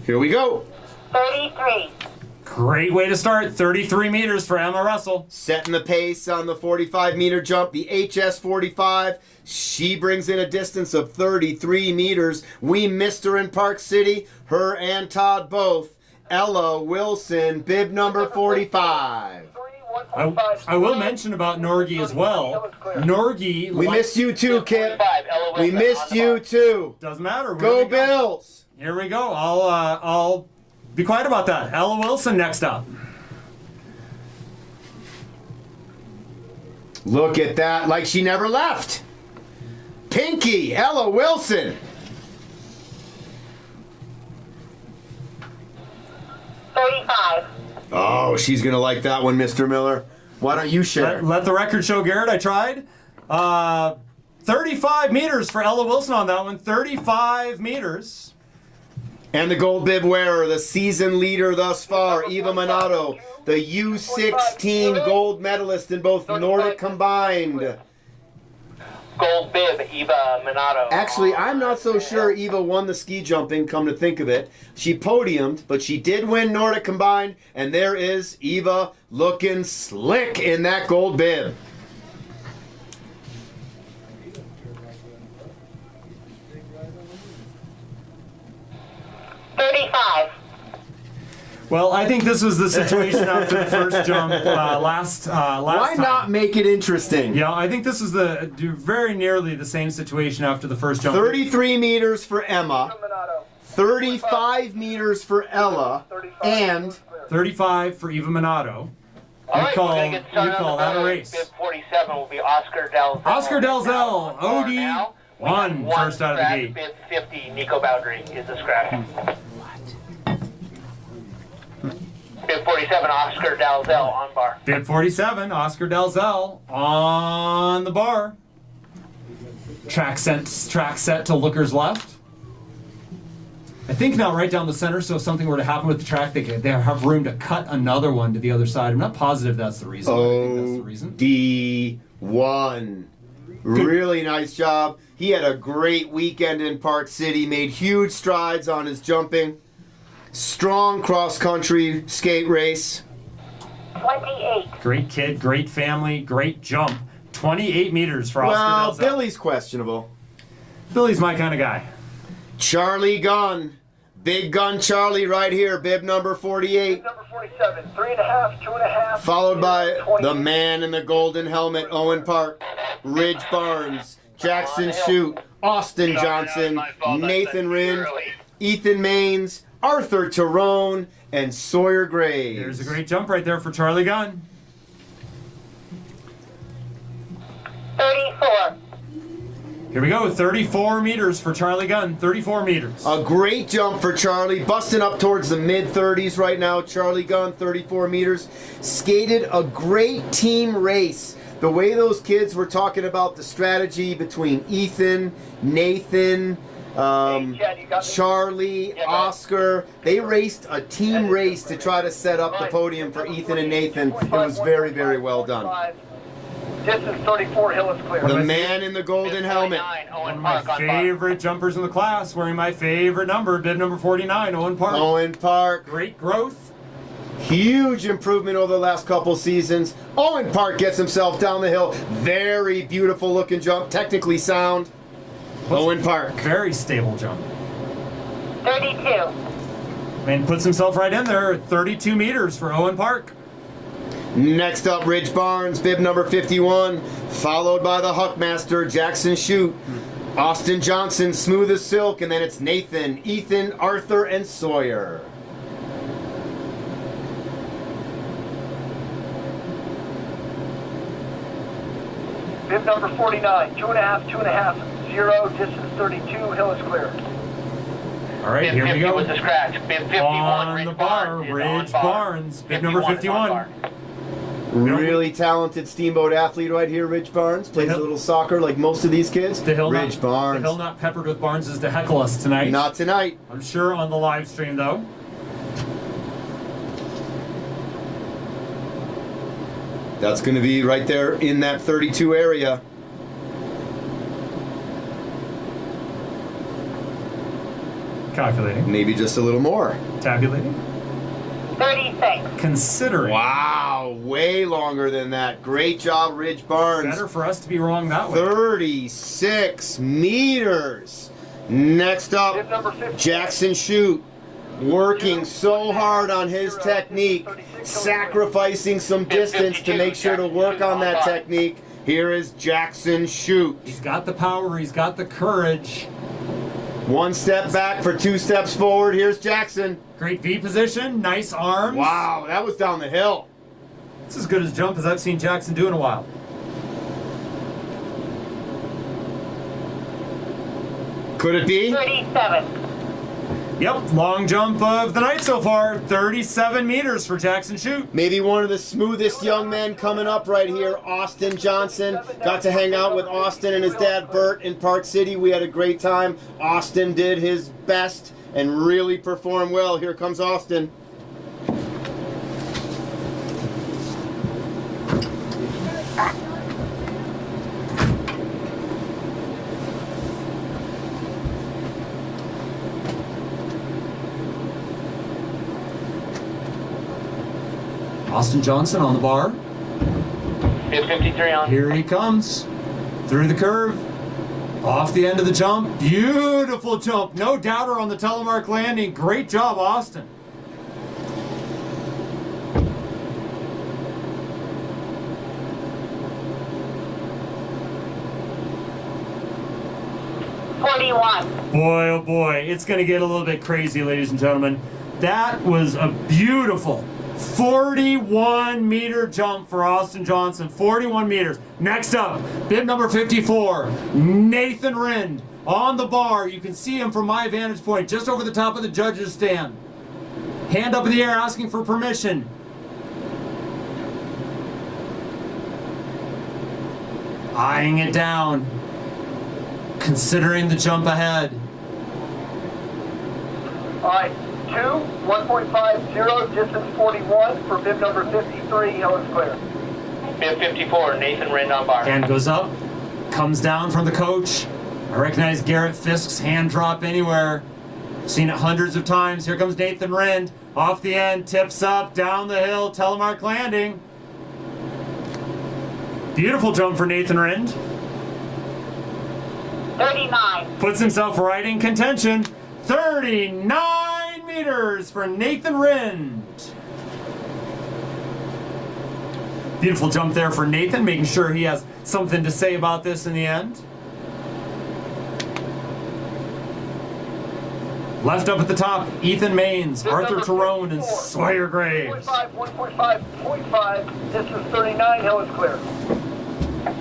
Here we go. 33. Great way to start. 33 meters for Emma Russell. Setting the pace on the 45-meter jump, the HS45. She brings in a distance of 33 meters. We missed her in Park City. Her and Todd both. Ella Wilson, bib number 45. I will mention about Norgie as well. Norgie. We missed you too, Kip. We missed you too. Doesn't matter. Go Bills. Here we go. I'll be quiet about that. Ella Wilson next up. Look at that, like she never left. Pinky, Ella Wilson. 35. Oh, she's going to like that one, Mr. Miller. Why don't you share? Let the record show, Garrett. I tried. 35 meters for Ella Wilson on that one. 35 meters. And the gold bib wearer, the season leader thus far, Eva Minato, the U16 gold medalist in both Nordic combined. Gold bib, Eva Minato. Actually, I'm not so sure Eva won the ski jumping, come to think of it. She podiumed, but she did win Nordic combined, and there is Eva looking slick in that gold bib. Well, I think this was the situation after the first jump last Why time. not make it interesting? Yeah, I think this was the very nearly the same situation after the first jump. 33 meters for Emma, 35 meters for Ella, and 35 for Eva Minato. All right, call, we're going to get started call on that the a race. Bib 47 will be Oscar Dalzell. Oscar Dalzell, OD, one first out of the gate. Bib 50, Nico Bowdry is the scratch. Bib 47, Oscar Dalzell on bar. Bib 47, Oscar Dalzell on the bar. Track set to Looker's left. I think now right down the center, so if something were to happen with the track, they have room to cut another one to the other side. I'm not positive that's the reason. I think that's the reason. OD1. Really nice job. He had a great weekend in Park City, made huge strides on his jumping. Strong cross-country skate race. 28. Great kid, great family, great jump. 28 meters for Oscar Well, Dalzell. Billy's questionable. Billy's my kind of guy. Charlie Gunn. Big Gun Charlie right here, bib number 48. Number 47, 3.5, 2.5. Followed by the man in the golden helmet, Owen Park, Ridge Barnes, Jackson Shute, Austin Johnson, Nathan Rind, Ethan Maines, Arthur Tyrone, and Sawyer Graves. There's a great jump right there for Charlie Gunn. 34. Here we go, 34 meters for Charlie Gunn, 34 meters. A great jump for Charlie, busting up towards the mid-30s right now. Charlie Gunn, 34 meters. Skated a great team race. The way those kids were talking about the strategy between Ethan, Nathan, Charlie, Oscar. They raced a team race to try to set up the podium for Ethan and Nathan. It was very, very well done. Distance 34, hill is clear. The man in the golden helmet. One of my favorite jumpers in the class, wearing my favorite number, bib number 49, Owen Park. Owen Park. Great growth. Huge improvement over the last couple seasons. Owen Park gets himself down the hill. Very beautiful looking jump, technically sound. Owen Park. Very stable jump. 32. And puts himself right in there, 32 meters for Owen Park. Next up, Ridge Barnes, bib number 51, followed by the Huckmaster, Jackson Chute, Austin Johnson, Smooth as Silk, and then it's Nathan, Ethan, Arthur, and Sawyer. Bib number 49, 2.5, 2.5, 0, distance 32, hill is clear. All right, here we go. With the scratch. Bib 51, on the bar, Ridge Barnes, bib number 51. Really talented Steamboat athlete right here, Ridge Barnes. Plays a little soccer like most of these kids. Ridge Barnes. The hill not peppered with Barneses to heckle us tonight. Not tonight. I'm sure on the live stream, though. That's going to be right there in that 32 area. Calculating. Maybe just a little more. Tabulating. 36. Considering. Wow, way longer than that. Great job, Ridge Barnes. Better for us to be wrong that way. 36 meters. Next up, Jackson Chute. Working so hard on his technique, sacrificing some distance to make sure to work on that technique. Here is Jackson Chute. He's got the power, he's got the courage. One step back for 2 steps forward. Here's Jackson. Great V position, nice arms. Wow, that was down the hill. It's as good a jump as I've seen Jackson do in a while. Could it be? 37. Yep, long jump of the night so far, 37 meters for Jackson Chute. Maybe one of the smoothest young men coming up right here, Austin Johnson. Got to hang out with Austin and his dad Bert in Park City. We had a great time. Austin did his best and really performed well. Here comes Austin. Austin Johnson on the bar. Bib 53 on. Here he comes. Through the curve. Off the end of the jump. Beautiful jump. No doubter on the telemark landing. Great job, Austin. Boy, oh boy, it's going to get a little bit crazy, ladies and gentlemen. That was a beautiful 41-meter jump for Austin Johnson. 41 meters. Next up, bib number 54, Nathan Rind on the bar. You can see him from my vantage point, just over the top of the judges' stand. Hand up in the air, asking for permission. Eyeing it down. Considering the jump ahead. All right, 1.50, distance 41 for bib number 53, hill is clear. Bib 54, Nathan Rind on bar. Hand goes up, comes down from the coach. I recognize Garrett Fisk's hand drop anywhere. Seen it hundreds of times. Here comes Nathan Rind. Off the end, tips up, down the hill, telemark landing. Beautiful jump for Nathan Rind. 39. Puts himself right in contention. 39 meters for Nathan Rind. Beautiful jump there for Nathan, making sure he has something to say about this in the end. Left up at the top, Ethan Maines, Arthur Tyrone, and Sawyer Graves. 1.5, distance 39, hill is clear.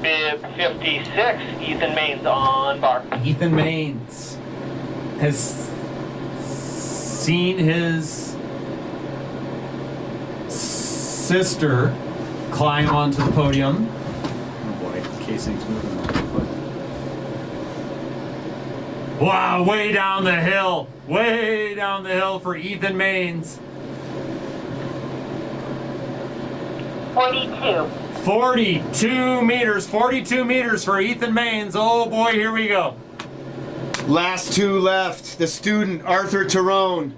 Bib 56, Ethan Maines on bar. Ethan Maines has seen his sister climb onto the podium. Oh boy, the casing's moving on the foot. Wow, way down the hill. Way down the hill for Ethan Maines. 42. 42 meters. 42 meters for Ethan Maines. Oh boy, here we go. Last two left. The student, Arthur Tyrone.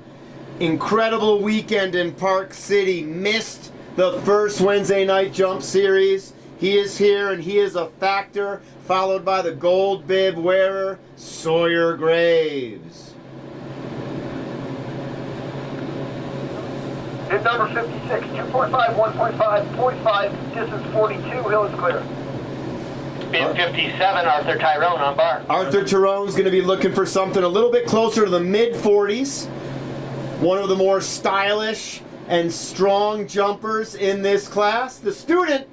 Incredible weekend in Park City. Missed the first Wednesday night jump series. He is here and he is a factor, followed by the gold bib wearer, Sawyer Graves. Bid number 56, 2.5, 1.5, 0.5, distance 42, hill is clear. Bid 57, Arthur Tyrone on bar. Arthur Tyrone's going to be looking for something a little bit closer to the mid-40s. One of the more stylish and strong jumpers in this class. The student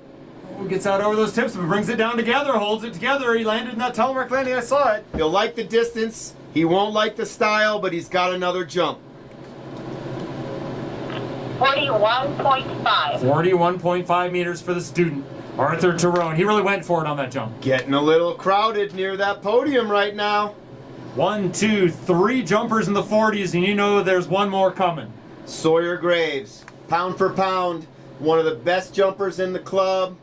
gets out over those tips, but brings it down together, holds it together. He landed in that telemark landing. I saw it. He'll like the distance. He won't like the style, but he's got another jump. 41.5. 41.5 meters for the student, Arthur Tyrone. He really went for it on that jump. Getting a little crowded near that podium right now. 1, 2, 3 jumpers in the 40s, and you know there's one more coming. Sawyer Graves, pound for pound, one of the best jumpers in the club.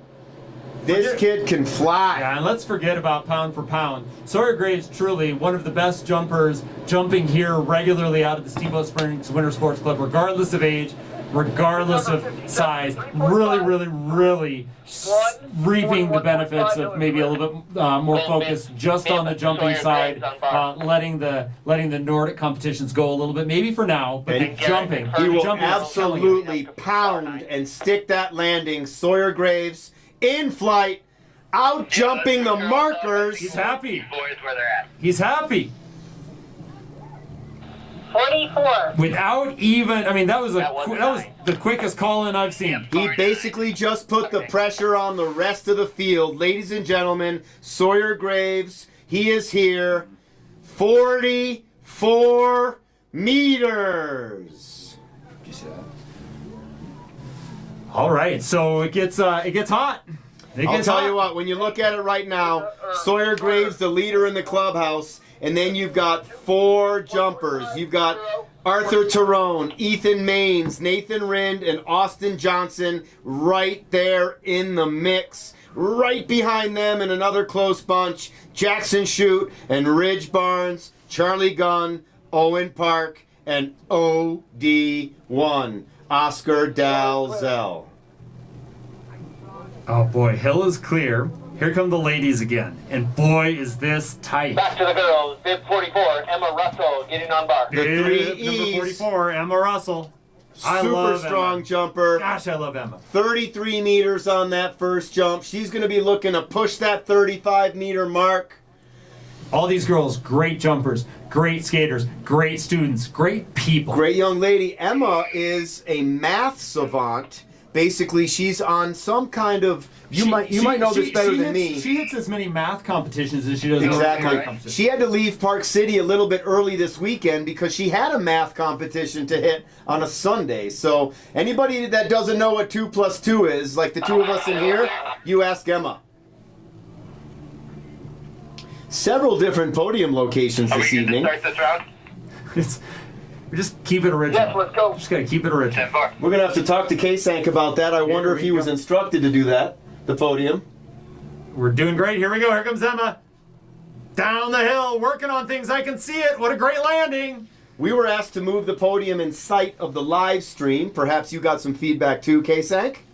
This kid can fly. Yeah, and let's forget about pound for pound. Sawyer Graves, truly one of the best jumpers jumping here regularly out of the Steamboat Springs Winter Sports Club, regardless of age, regardless of size. Really, really, really reaping the benefits of maybe a little bit more focus just on the jumping side, letting the Nordic competitions go a little bit, maybe for now, but the jumping. He will jumping is absolutely pound and stick that landing. Sawyer Graves in flight, out jumping the markers. He's happy. Boys where they're at. He's happy. 44. Without even, I mean, that was the quickest call-in I've seen. He basically just put the pressure on the rest of the field. Ladies and gentlemen, Sawyer Graves, he is here. 44 meters. Did you see that? All right, so it gets hot. I'll tell you what, when you look at it right now, Sawyer Graves, the leader in the clubhouse, and then you've got 4 jumpers. You've got Arthur Tyrone, Ethan Maines, Nathan Rind, and Austin Johnson right there in the mix. Right behind them in another close bunch, Jackson Chute and Ridge Barnes, Charlie Gunn, Owen Park, and OD1, Oscar Dalzell. Oh boy, hill is clear. Here come the ladies again, and boy is this tight. Back to the girls. Bib 44, Emma Russell getting on bar. The 3 Number E's. 44, Emma Russell. I Super love strong Emma. jumper. Gosh, I love Emma. 33 meters on that first jump. She's going to be looking to push that 35-meter mark. All these girls, great jumpers, great skaters, great students, great people. Great young lady. Emma is a math savant. Basically, she's on some kind of. You might know this better than me. She hits as many math competitions as she does Exactly. She had to leave Park City a little bit early this weekend because she had a math competition to hit on a Sunday. So anybody that doesn't know what 2 + 2 is, like the two of us in here, you ask Emma. Several different podium locations this evening. Start this round? We just keep it original. Yes, let's go. Just gotta keep it original. We're going to have to talk to K-Sank about that. I wonder if he was instructed to do that, the podium. We're doing great. Here we go. Here comes Emma. Down the hill, working on things. I can see it. What a great landing. We were asked to move the podium in sight of the live stream. Perhaps you got some feedback too, K-Sank?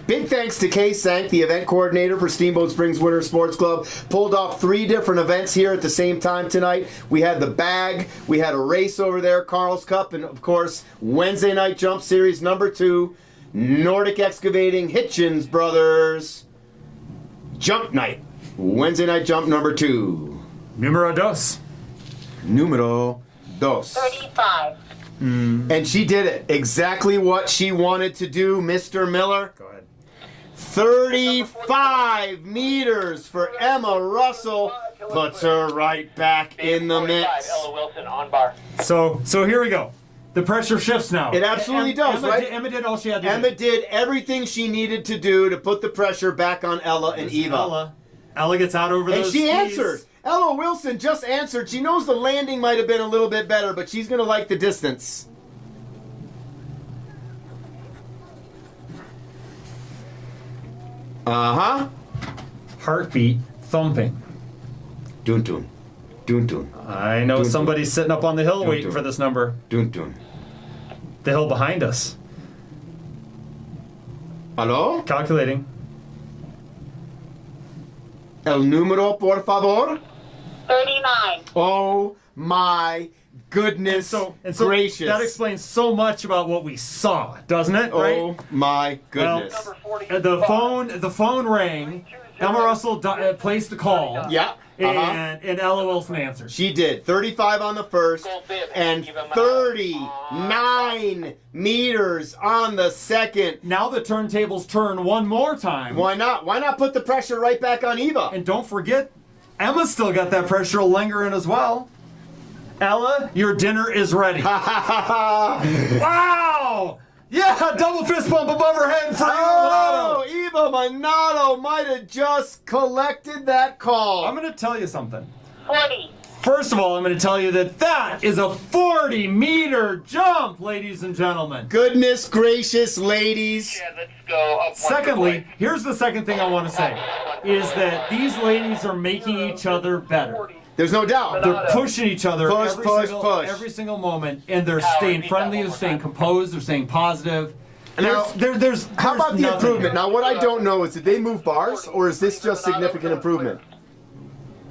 Big thanks to K-Sank, the event coordinator for Steamboat Springs Winter Sports Club. Pulled off 3 different events here at the same time tonight. We had the bag, we had a race over there, Carl's Cup, and of course, Wednesday night jump series number 2, Nordic Excavating, Hitchens Brothers, Jump Night. Wednesday night jump number 2. Numero dos. Numero dos. 35. And she did it. Exactly what she wanted to do, Mr. Miller. Go ahead. 35 meters for Emma Russell. Puts her right back in the mix. Ella Wilson on bar. So here we go. The pressure shifts now. It absolutely does, right? Emma did all she had to do. Emma did everything she needed to do to put the pressure back on Ella and Eva. Ella gets out over those And she skis. answered. Ella Wilson just answered. She knows the landing might have been a little bit better, but she's going to like the distance. Uh-huh. Heartbeat thumping. Dun dun. Dun dun. I know Dun, somebody's sitting up on the hill Dun, waiting dun. for this number. Dun dun. The hill behind us. Hello? Calculating. El número, por favor. 39. Oh my goodness gracious. That explains so much about what we saw, doesn't it? Right? Oh my goodness. Well, the phone rang. Emma Russell placed a call. Yeah. And Ella Wilson answered. She did. 35 on the first and 39 meters on the second. Now the turntables turn one more time. Why not? Why not put the pressure right back on Eva? And don't forget, Emma's still got that pressure lingering as well. Ella, your dinner is ready. Wow! Yeah, double fist bump above her head for Oh, Eva Minato might have just collected that call. I'm going to tell you something. 40. First of all, I'm going to tell you that is a 40-meter jump, ladies and gentlemen. Goodness gracious, ladies. Yeah, let's go up. Secondly, here's the second thing I want to say, is that these ladies are making each other better. There's no doubt. They're pushing each other Push, every single moment, and they're staying friendly, they're staying composed, they're staying positive. Now, there's how about the nothing improvement? here. Now, what I don't know is, did they move bars, or is this just significant improvement?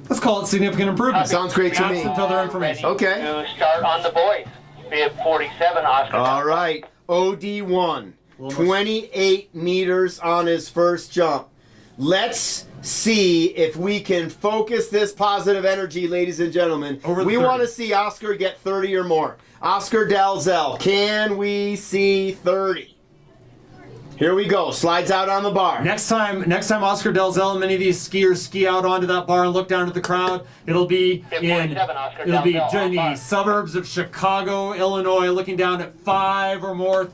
Let's call it significant improvement. Sounds great to me. Absent other information. Okay. To start on the boys. Bib 47, Oscar. All right. OD1. 28 meters on his first jump. Let's see if we can focus this positive energy, ladies and gentlemen. We want to see Oscar get 30 or more. Oscar Dalzell, can we see 30? Here we go. Slides out on the bar. Next time Oscar Dalzell and many of these skiers ski out onto that bar and look down at the crowd, it'll be in the suburbs of Chicago, Illinois, looking down at 5,000 or more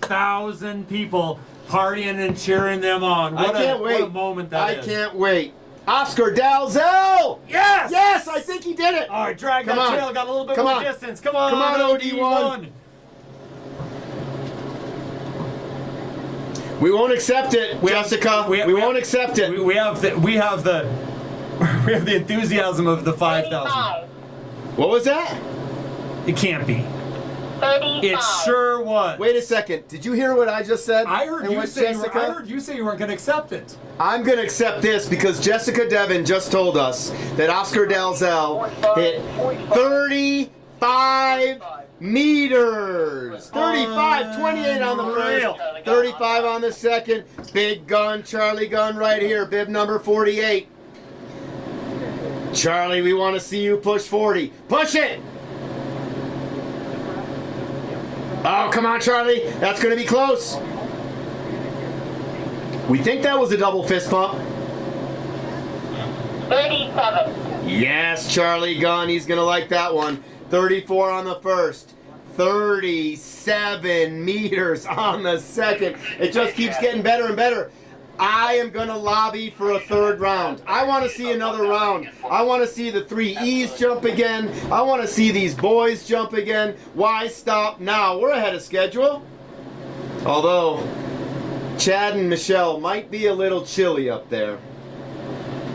people partying and cheering them on. I can't wait. What a moment that is. I can't wait. Oscar Dalzell! Yes! Yes, I think he did it. All right, drag Come that on. tail, got a little bit Come more on. distance. Come on, Come on, OD1. We won't accept it, Jessica. We won't accept it. We have the enthusiasm of the 5,000. What was that? It can't be. 35. It sure was. Wait a second. Did you hear what I just said? I heard And you what say Jessica? I heard you say you weren't going to accept it. I'm going to accept this because Jessica Devon just told us that Oscar Dalzell hit 35 meters. 35, 28 on the first, 35 on the second. Big gun, Charlie Gunn right here, bib number 48. Charlie, we want to see you push 40. Push it! Oh, come on, Charlie. That's going to be close. We think that was a double fist pump. 37. Yes, Charlie Gunn. He's going to like that one. 34 on the first. 37 meters on the second. It just keeps getting better and better. I am going to lobby for a third round. I want to see another round. I want to see the 3 E's jump again. I want to see these boys jump again. Why stop now? We're ahead of schedule. Although, Chad and Michelle might be a little chilly up there.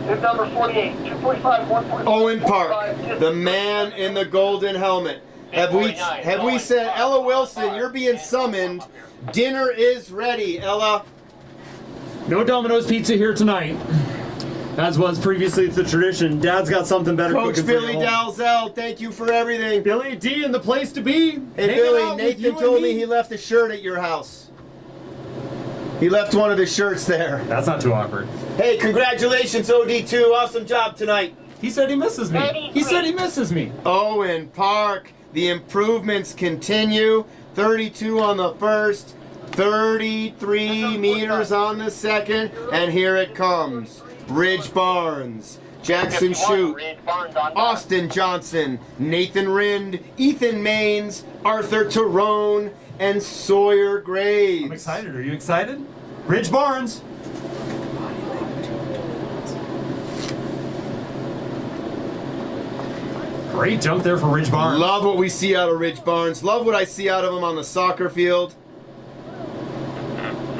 Bib number 48, 245, 145. Owen Park, the man in the golden helmet. Have we said, Ella Wilson, you're being summoned. Dinner is ready, Ella. No Domino's pizza here tonight, as was previously the tradition. Dad's got something better Coach cooking Billy for you. Dalzell, thank you for everything. Billy D in the place to be. Hey Billy, Nathan told me he left a shirt at your house. He left one of his shirts there. That's not too awkward. Hey, congratulations, OD2. Awesome job tonight. He said he misses me. He said he misses me. Owen Park, the improvements continue. 32 on the first. 33 meters on the second, and here it comes. Ridge Barnes, Jackson Shute, Austin Johnson, Nathan Rind, Ethan Maines, Arthur Tyrone, and Sawyer Graves. I'm excited. Are you excited? Ridge Barnes. Great jump there for Ridge Barnes. Love what we see out of Ridge Barnes. Love what I see out of him on the soccer field.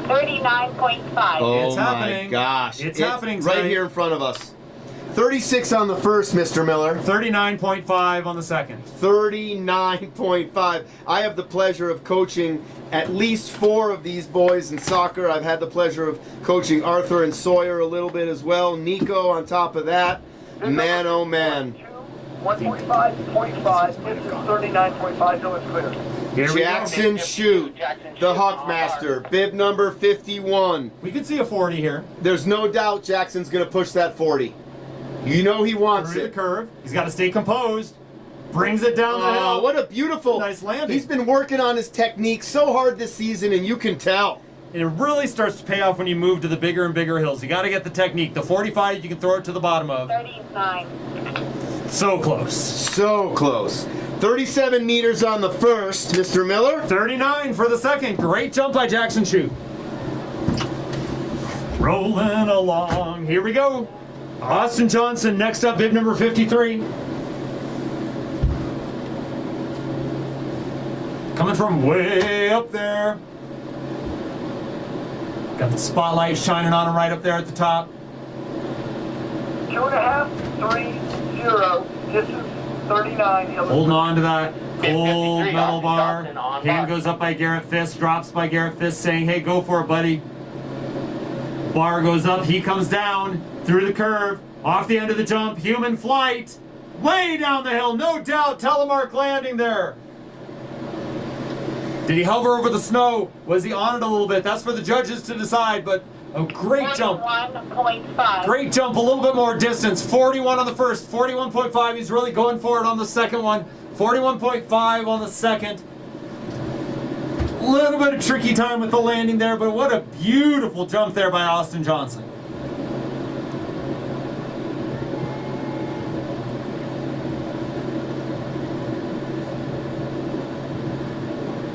39.5. Oh It's my happening. gosh. It's happening right tonight. here in front of us. 36 on the first, Mr. Miller. 39.5 on the second. 39.5. I have the pleasure of coaching at least 4 of these boys in soccer. I've had the pleasure of coaching Arthur and Sawyer a little bit as well. Nico on top of that. Man, oh man. 145.5. This is 39.5. No, it's clear. Here we go. Jackson Shoot, the Hawkmaster, bib number 51. We could see a 40 here. There's no doubt Jackson's going to push that 40. You know he wants Through the it. curve. He's got to stay composed. Brings it down the hill. What a beautiful Nice landing. He's been working on his technique so hard this season, and you can tell. It really starts to pay off when you move to the bigger and bigger hills. You got to get the technique. The 45, you can throw it to the bottom of. 39. So close. So close. 37 meters on the first, Mr. Miller. 39 for the second. Great jump by Jackson Shoot. Rolling along. Here we go. Austin Johnson next up, bib number 53. Coming from way up there. Got the spotlight shining on him right up there at the top. 2.5, 3, 0. This is 39. Holding on to that gold 53, medal bar. Johnson on Hand bar. goes up by Garrett Fisk, drops by Garrett Fisk, saying, hey, go for it, buddy. Bar goes up, he comes down through the curve, off the end of the jump, human flight, way down the hill, no doubt, telemark landing there. Did he hover over the snow? Was he on it a little bit? That's for the judges to decide, but a great jump. 41.5. Great jump, a little bit more distance. 41 on the first, 41.5. He's really going for it on the second one. 41.5 on the second. A little bit of tricky time with the landing there, but what a beautiful jump there by Austin Johnson.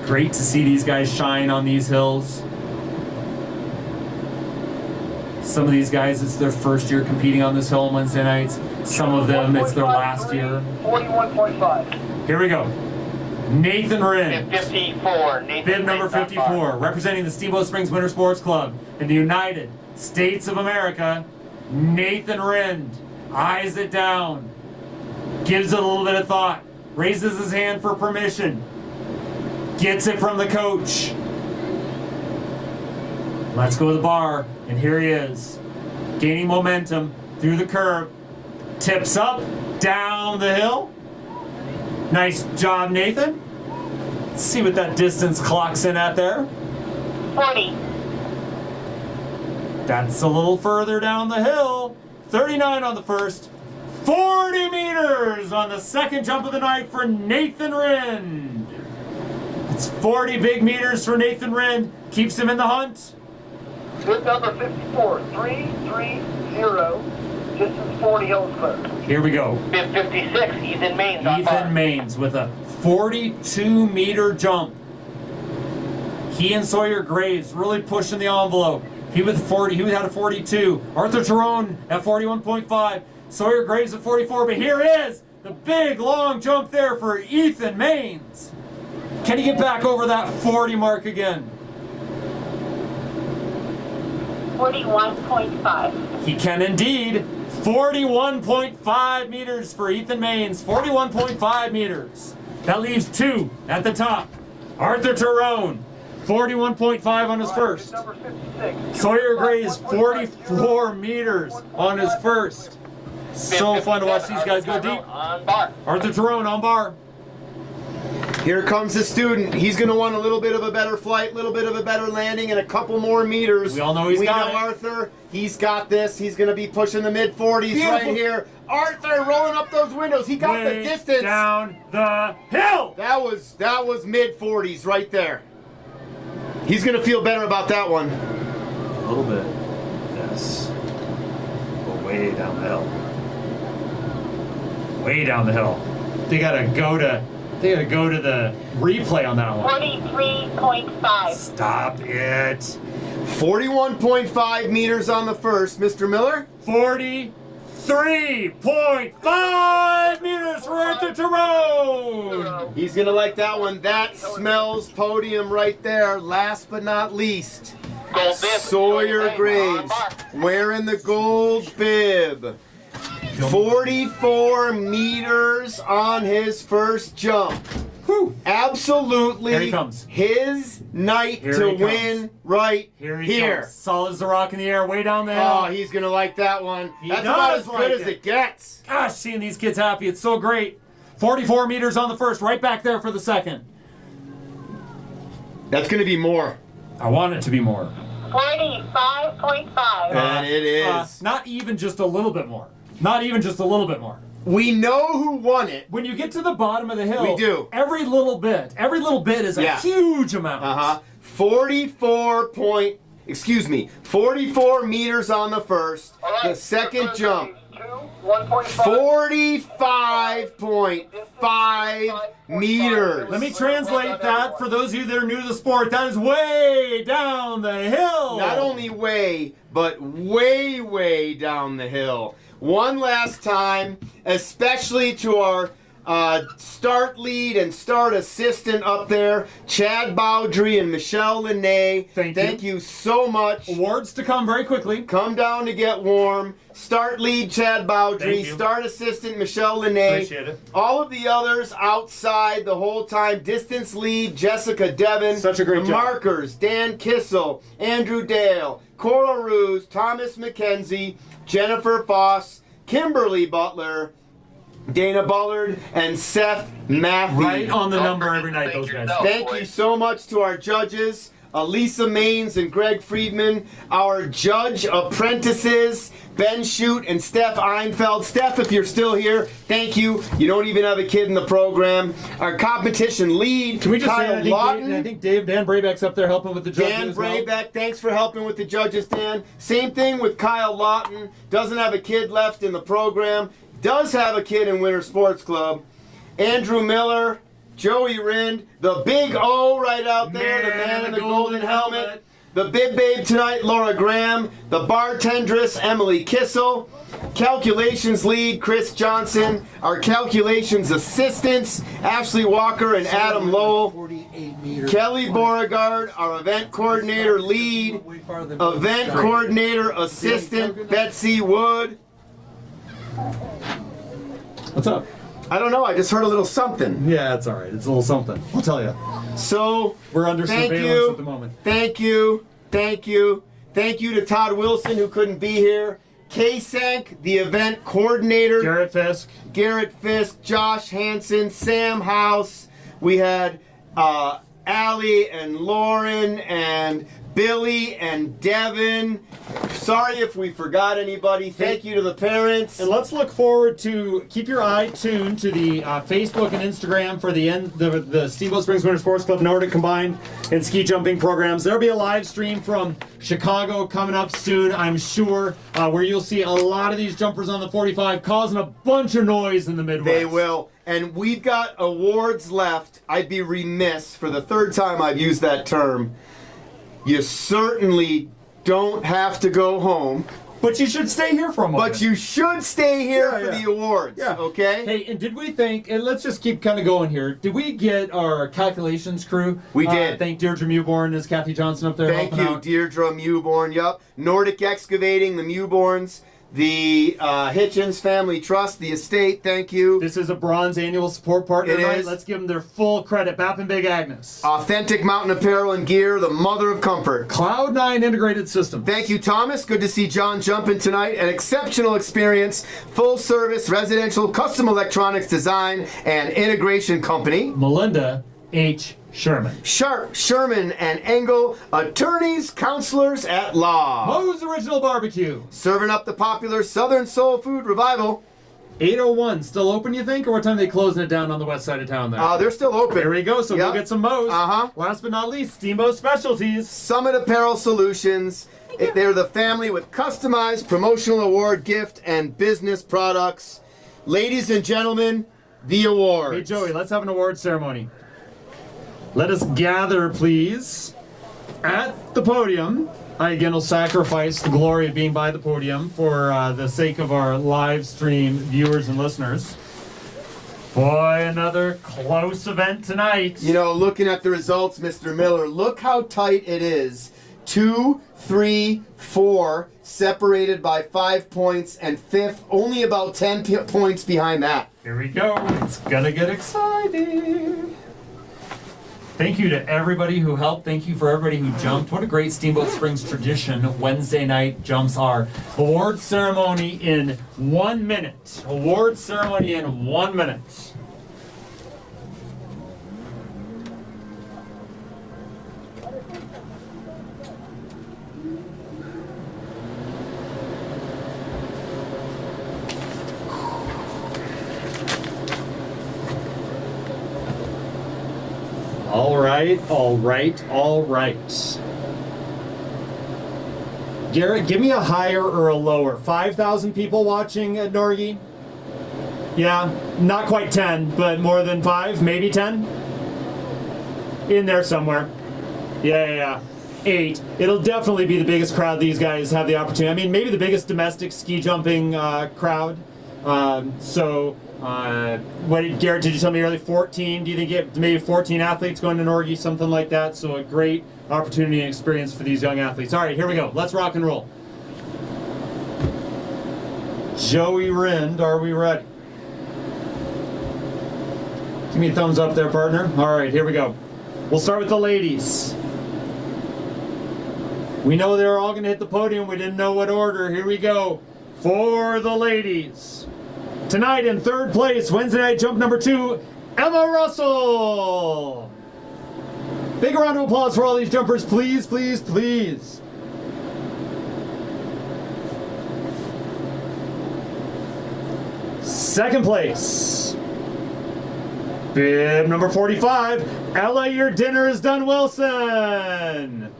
Great to see these guys shine on these hills. Some of these guys, it's their first year competing on this hill on Wednesday nights. Some of them, it's their last year. 41.5. Here we go. Nathan Rinn, 54. Nathan bib number Rinn, not 54, far. representing the Steamboat Springs Winter Sports Club in the United States of America. Nathan Rinn eyes it down, gives it a little bit of thought, raises his hand for permission, gets it from the coach. Let's go to the bar, and here he is, gaining momentum through the curve, tips up, down the hill. Nice job, Nathan. Let's see what that distance clocks in at there. 40. That's a little further down the hill. 39 on the first. 40 meters on the second jump of the night for Nathan Rinn. It's 40 big meters for Nathan Rinn. Keeps him in the hunt. Bib number 54. 330. Distance 40 hills clear. Here we go. Bib 56. Ethan Maines, not far. Ethan Maines with a 42-meter jump. He and Sawyer Graves really pushing the envelope. He with 40. He had a 42. Arthur Tyrone at 41.5. Sawyer Graves at 44. But here is the big long jump there for Ethan Maines. Can he get back over that 40 mark again? 41.5. He can indeed. 41.5 meters for Ethan Maines. 41.5 meters. That leaves 2 at the top. Arthur Tyrone, 41.5 on his first. Number 56. Sawyer Graves, 44 meters on his first. So fun to watch these guys go deep. On bar. Arthur Tyrone on bar. Here comes the student. He's going to want a little bit of a better flight, a little bit of a better landing, and a couple more meters. We all know he's got it. Arthur. He's got this. He's going to be pushing the mid-40s right here. Arthur rolling up those windows. He got the distance. Down the hill. That was mid-40s right there. He's going to feel better about that one. A little bit. Yes. But way down the hill. Way down the hill. They gotta go to the replay on that one. 43.5. Stop it. 41.5 meters on the first, Mr. Miller. 43 3.5 meters for Arthur Tyrone. He's gonna like that one. That smells podium right there. Last but not least, Sawyer Graves wearing the gold bib. 44 meters on his first jump. Whew. Absolutely Here he comes. his night Here to he win comes. right Here he here. comes. Solid as a rock in the air, way down the hill. Oh, he's gonna like that one. He That's about does as like good as it. it gets. Gosh, seeing these kids happy, it's so great. 44 meters on the first, right back there for the second. That's gonna be more. I want it to be more. 45.5. And it is. Not even just a little bit more. Not even just a little bit more. We know who won it. When you get to the bottom of the hill, We do. Every little bit is a Yeah. huge amount. 44 meters on the first. The second jump. 45.5 meters. Let me translate that for those of you that are new to the sport. That is way down the hill. Not only way, but way, way down the hill. One last time, especially to our start lead and start assistant up there, Chad Bowdry and Michelle Linnae. Thank you so much. Awards to come very quickly. Come down to get warm. Start lead, Chad Bowdry. Thank you. Start assistant, Michelle Linnae. Appreciate it. All of the others outside the whole time. Distance lead, Jessica Devon. Such a great the job. Markers, Dan Kissel, Andrew Dale, Cora Ruse, Thomas Mckenzie, Jennifer Foss, Kimberly Butler, Dana Bullard, and Seth Matthews. Right on the number every night, those guys. Thank you so much to our judges, Lisa Maines and Greg Friedman, our judge apprentices, Ben Shute and Steph Einfeld. Steph, if you're still here, thank you. You don't even have a kid in the program. Our competition lead, Can we just Kyle say, Lawton. I think Dan Brabeck's up there helping with the judges. Dan as well. Brabeck, thanks for helping with the judges, Dan. Same thing with Kyle Lawton. Doesn't have a kid left in the program. Does have a kid in Winter Sports Club. Andrew Miller, Joey Rind, the big O right out there, the man in the golden helmet. The bib babe tonight, Laura Graham. The bartendress, Emily Kissel. Calculations lead, Chris Johnson. Our calculations assistants, Ashley Walker and Adam Lowell. Kelly Beauregard, our event coordinator lead. Event coordinator assistant, Betsy Wood. What's up? I don't know, I just heard a little something. Yeah, it's all right. It's a little something. I'll tell you. So, We're under surveillance at the moment. Thank you. Thank you. Thank you to Todd Wilson, who couldn't be here. K-Sank, the event coordinator. Garrett Fisk, Josh Hansen, Sam House. We had Allie and Lauren and Billy and Devin. Sorry if we forgot anybody. Thank you to the parents. And let's look forward to, keep your eye tuned to the Facebook and Instagram for the Steamboat Springs Winter Sports Club Nordic Combined and ski jumping programs. There'll be a live stream from Chicago coming up soon, I'm sure, where you'll see a lot of these jumpers on the 45 causing a bunch of noise in the Midwest. They will. And we've got awards left. I'd be remiss, for the third time I've used that term. You certainly don't have to go home. But you should stay here for a moment. But you should stay here for the awards, okay? Hey, and did we think, and let's just keep kind of going here, did we get our calculations crew? We did. Thank Deirdre Mewborn, is Kathy Johnson up there Thank helping you, out? Deirdre Mewborn, yup. Nordic Excavating, the Mewborns. The Hitchens Family Trust, the estate, thank you. This is a bronze annual support partner, It right? is. Let's give them their full credit. Bap and Big Agnes. Authentic Mountain Apparel and Gear, the mother of comfort. Cloud9 Integrated Systems. Thank you, Thomas. Good to see John jumping tonight. An exceptional experience. Full service, residential, custom electronics design and integration company. Melinda H. Sherman. Sharp, Sherman, and Engel, attorneys, counselors at law. Moe's Original Barbecue. Serving up the popular Southern Soul Food Revival. 801, still open, you think? Or what time are they closing it down on the west side of town there? They're still open. There we go, so Yep. go get some Moe's. Last but not least, Steamboat Specialties. Summit Apparel Solutions. They're the family with customized promotional award, gift, and business products. Ladies and gentlemen, the awards. Hey, Joey, let's have an award ceremony. Let us gather, please, at the podium. I again will sacrifice the glory of being by the podium for the sake of our live stream viewers and listeners. Boy, another close event tonight. You know, looking at the results, Mr. Miller, look how tight it is. 2, 3, 4, separated by 5 points, and fifth only about 10 points behind that. Here we go. It's gonna get exciting. Thank you to everybody who helped. Thank you for everybody who jumped. What a great Steamboat Springs tradition Wednesday night jumps are. Award ceremony in 1 minute. Award ceremony in 1 minute. All right. Garrett, give me a higher or a lower. 5,000 people watching at Norgie? Yeah, not quite 10, but more than 5, maybe 10? In there somewhere. Yeah. 8. It'll definitely be the biggest crowd these guys have the opportunity. I mean, maybe the biggest domestic ski jumping crowd. What did Garrett, did you tell me earlier? 14? Do you think you have maybe 14 athletes going to Norgie, something like that? So a great opportunity and experience for these young athletes. All right, here we go. Let's rock and roll. Joey Rind, are we ready? Give me a thumbs up there, partner. All right, here we go. We'll start with the ladies. We know they're all going to hit the podium. We didn't know what order. Here we go. For the ladies. Tonight in third place, Wednesday night jump number 2, Emma Russell. Big round of applause for all these jumpers, please, please, please. Second place, bib number 45, Ella, your dinner is done, Wilson.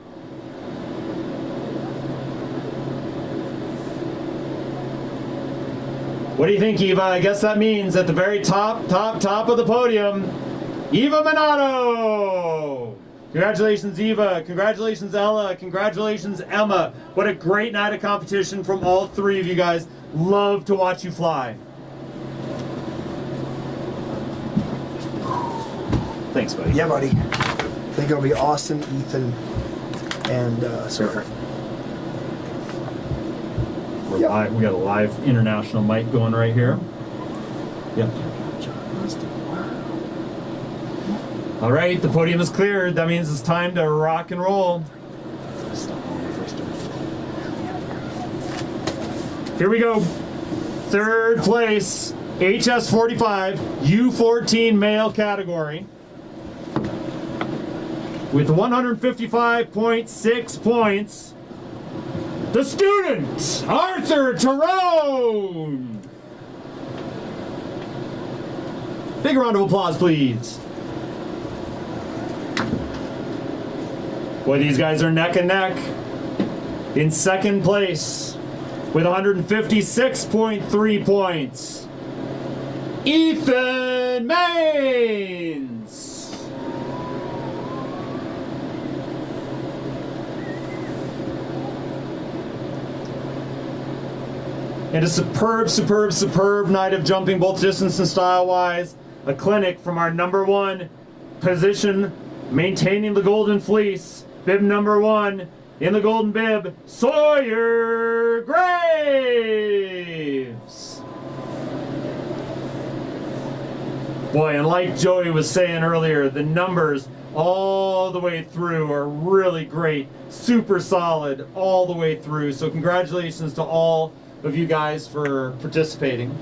What do you think, Eva? I guess that means at the very top of the podium, Eva Minato! Congratulations, Eva. Congratulations, Ella. Congratulations, Emma. What a great night of competition from all 3 of you guys. Love to watch you fly. Thanks, buddy. Yeah, buddy. I think it'll be Austin, Ethan, and Sawyer. We're live. We got a live international mic going right here. Yep. All right, the podium is cleared. That means it's time to rock and roll. Here we go. Third place, HS45 U14 male category. With 155.6 points. The student, Arthur Tyrone! Big round of applause, please. Boy, these guys are neck and neck. In second place, with 156.3 points, Ethan Maines! And a superb night of jumping, both distance and style-wise. A clinic from our number 1 position, maintaining the golden fleece. Bib number 1 in the golden bib, Sawyer Graves. Boy, and like Joey was saying earlier, the numbers all the way through are really great. Super solid all the way through. So congratulations to all of you guys for participating.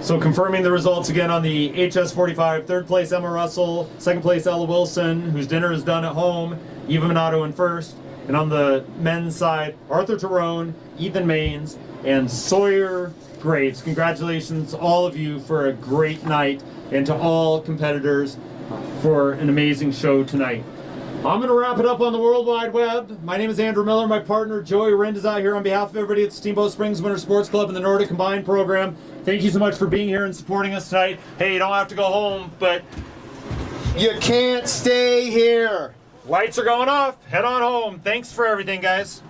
So confirming the results again on the HS45, third place Emma Russell, second place Ella Wilson, whose dinner is done at home, Eva Minato in first, and on the men's side, Arthur Tyrone, Ethan Maines, and Sawyer Graves. Congratulations all of you for a great night, and to all competitors for an amazing show tonight. I'm going to wrap it up on the World Wide Web. My name is Andrew Miller. My partner Joey Rind is out here on behalf of everybody at the Steamboat Springs Winter Sports Club and the Nordic Combined program. Thank you so much for being here and supporting us tonight. Hey, you don't have to go home, but you can't stay here. Lights are going off. Head on home. Thanks for everything, guys.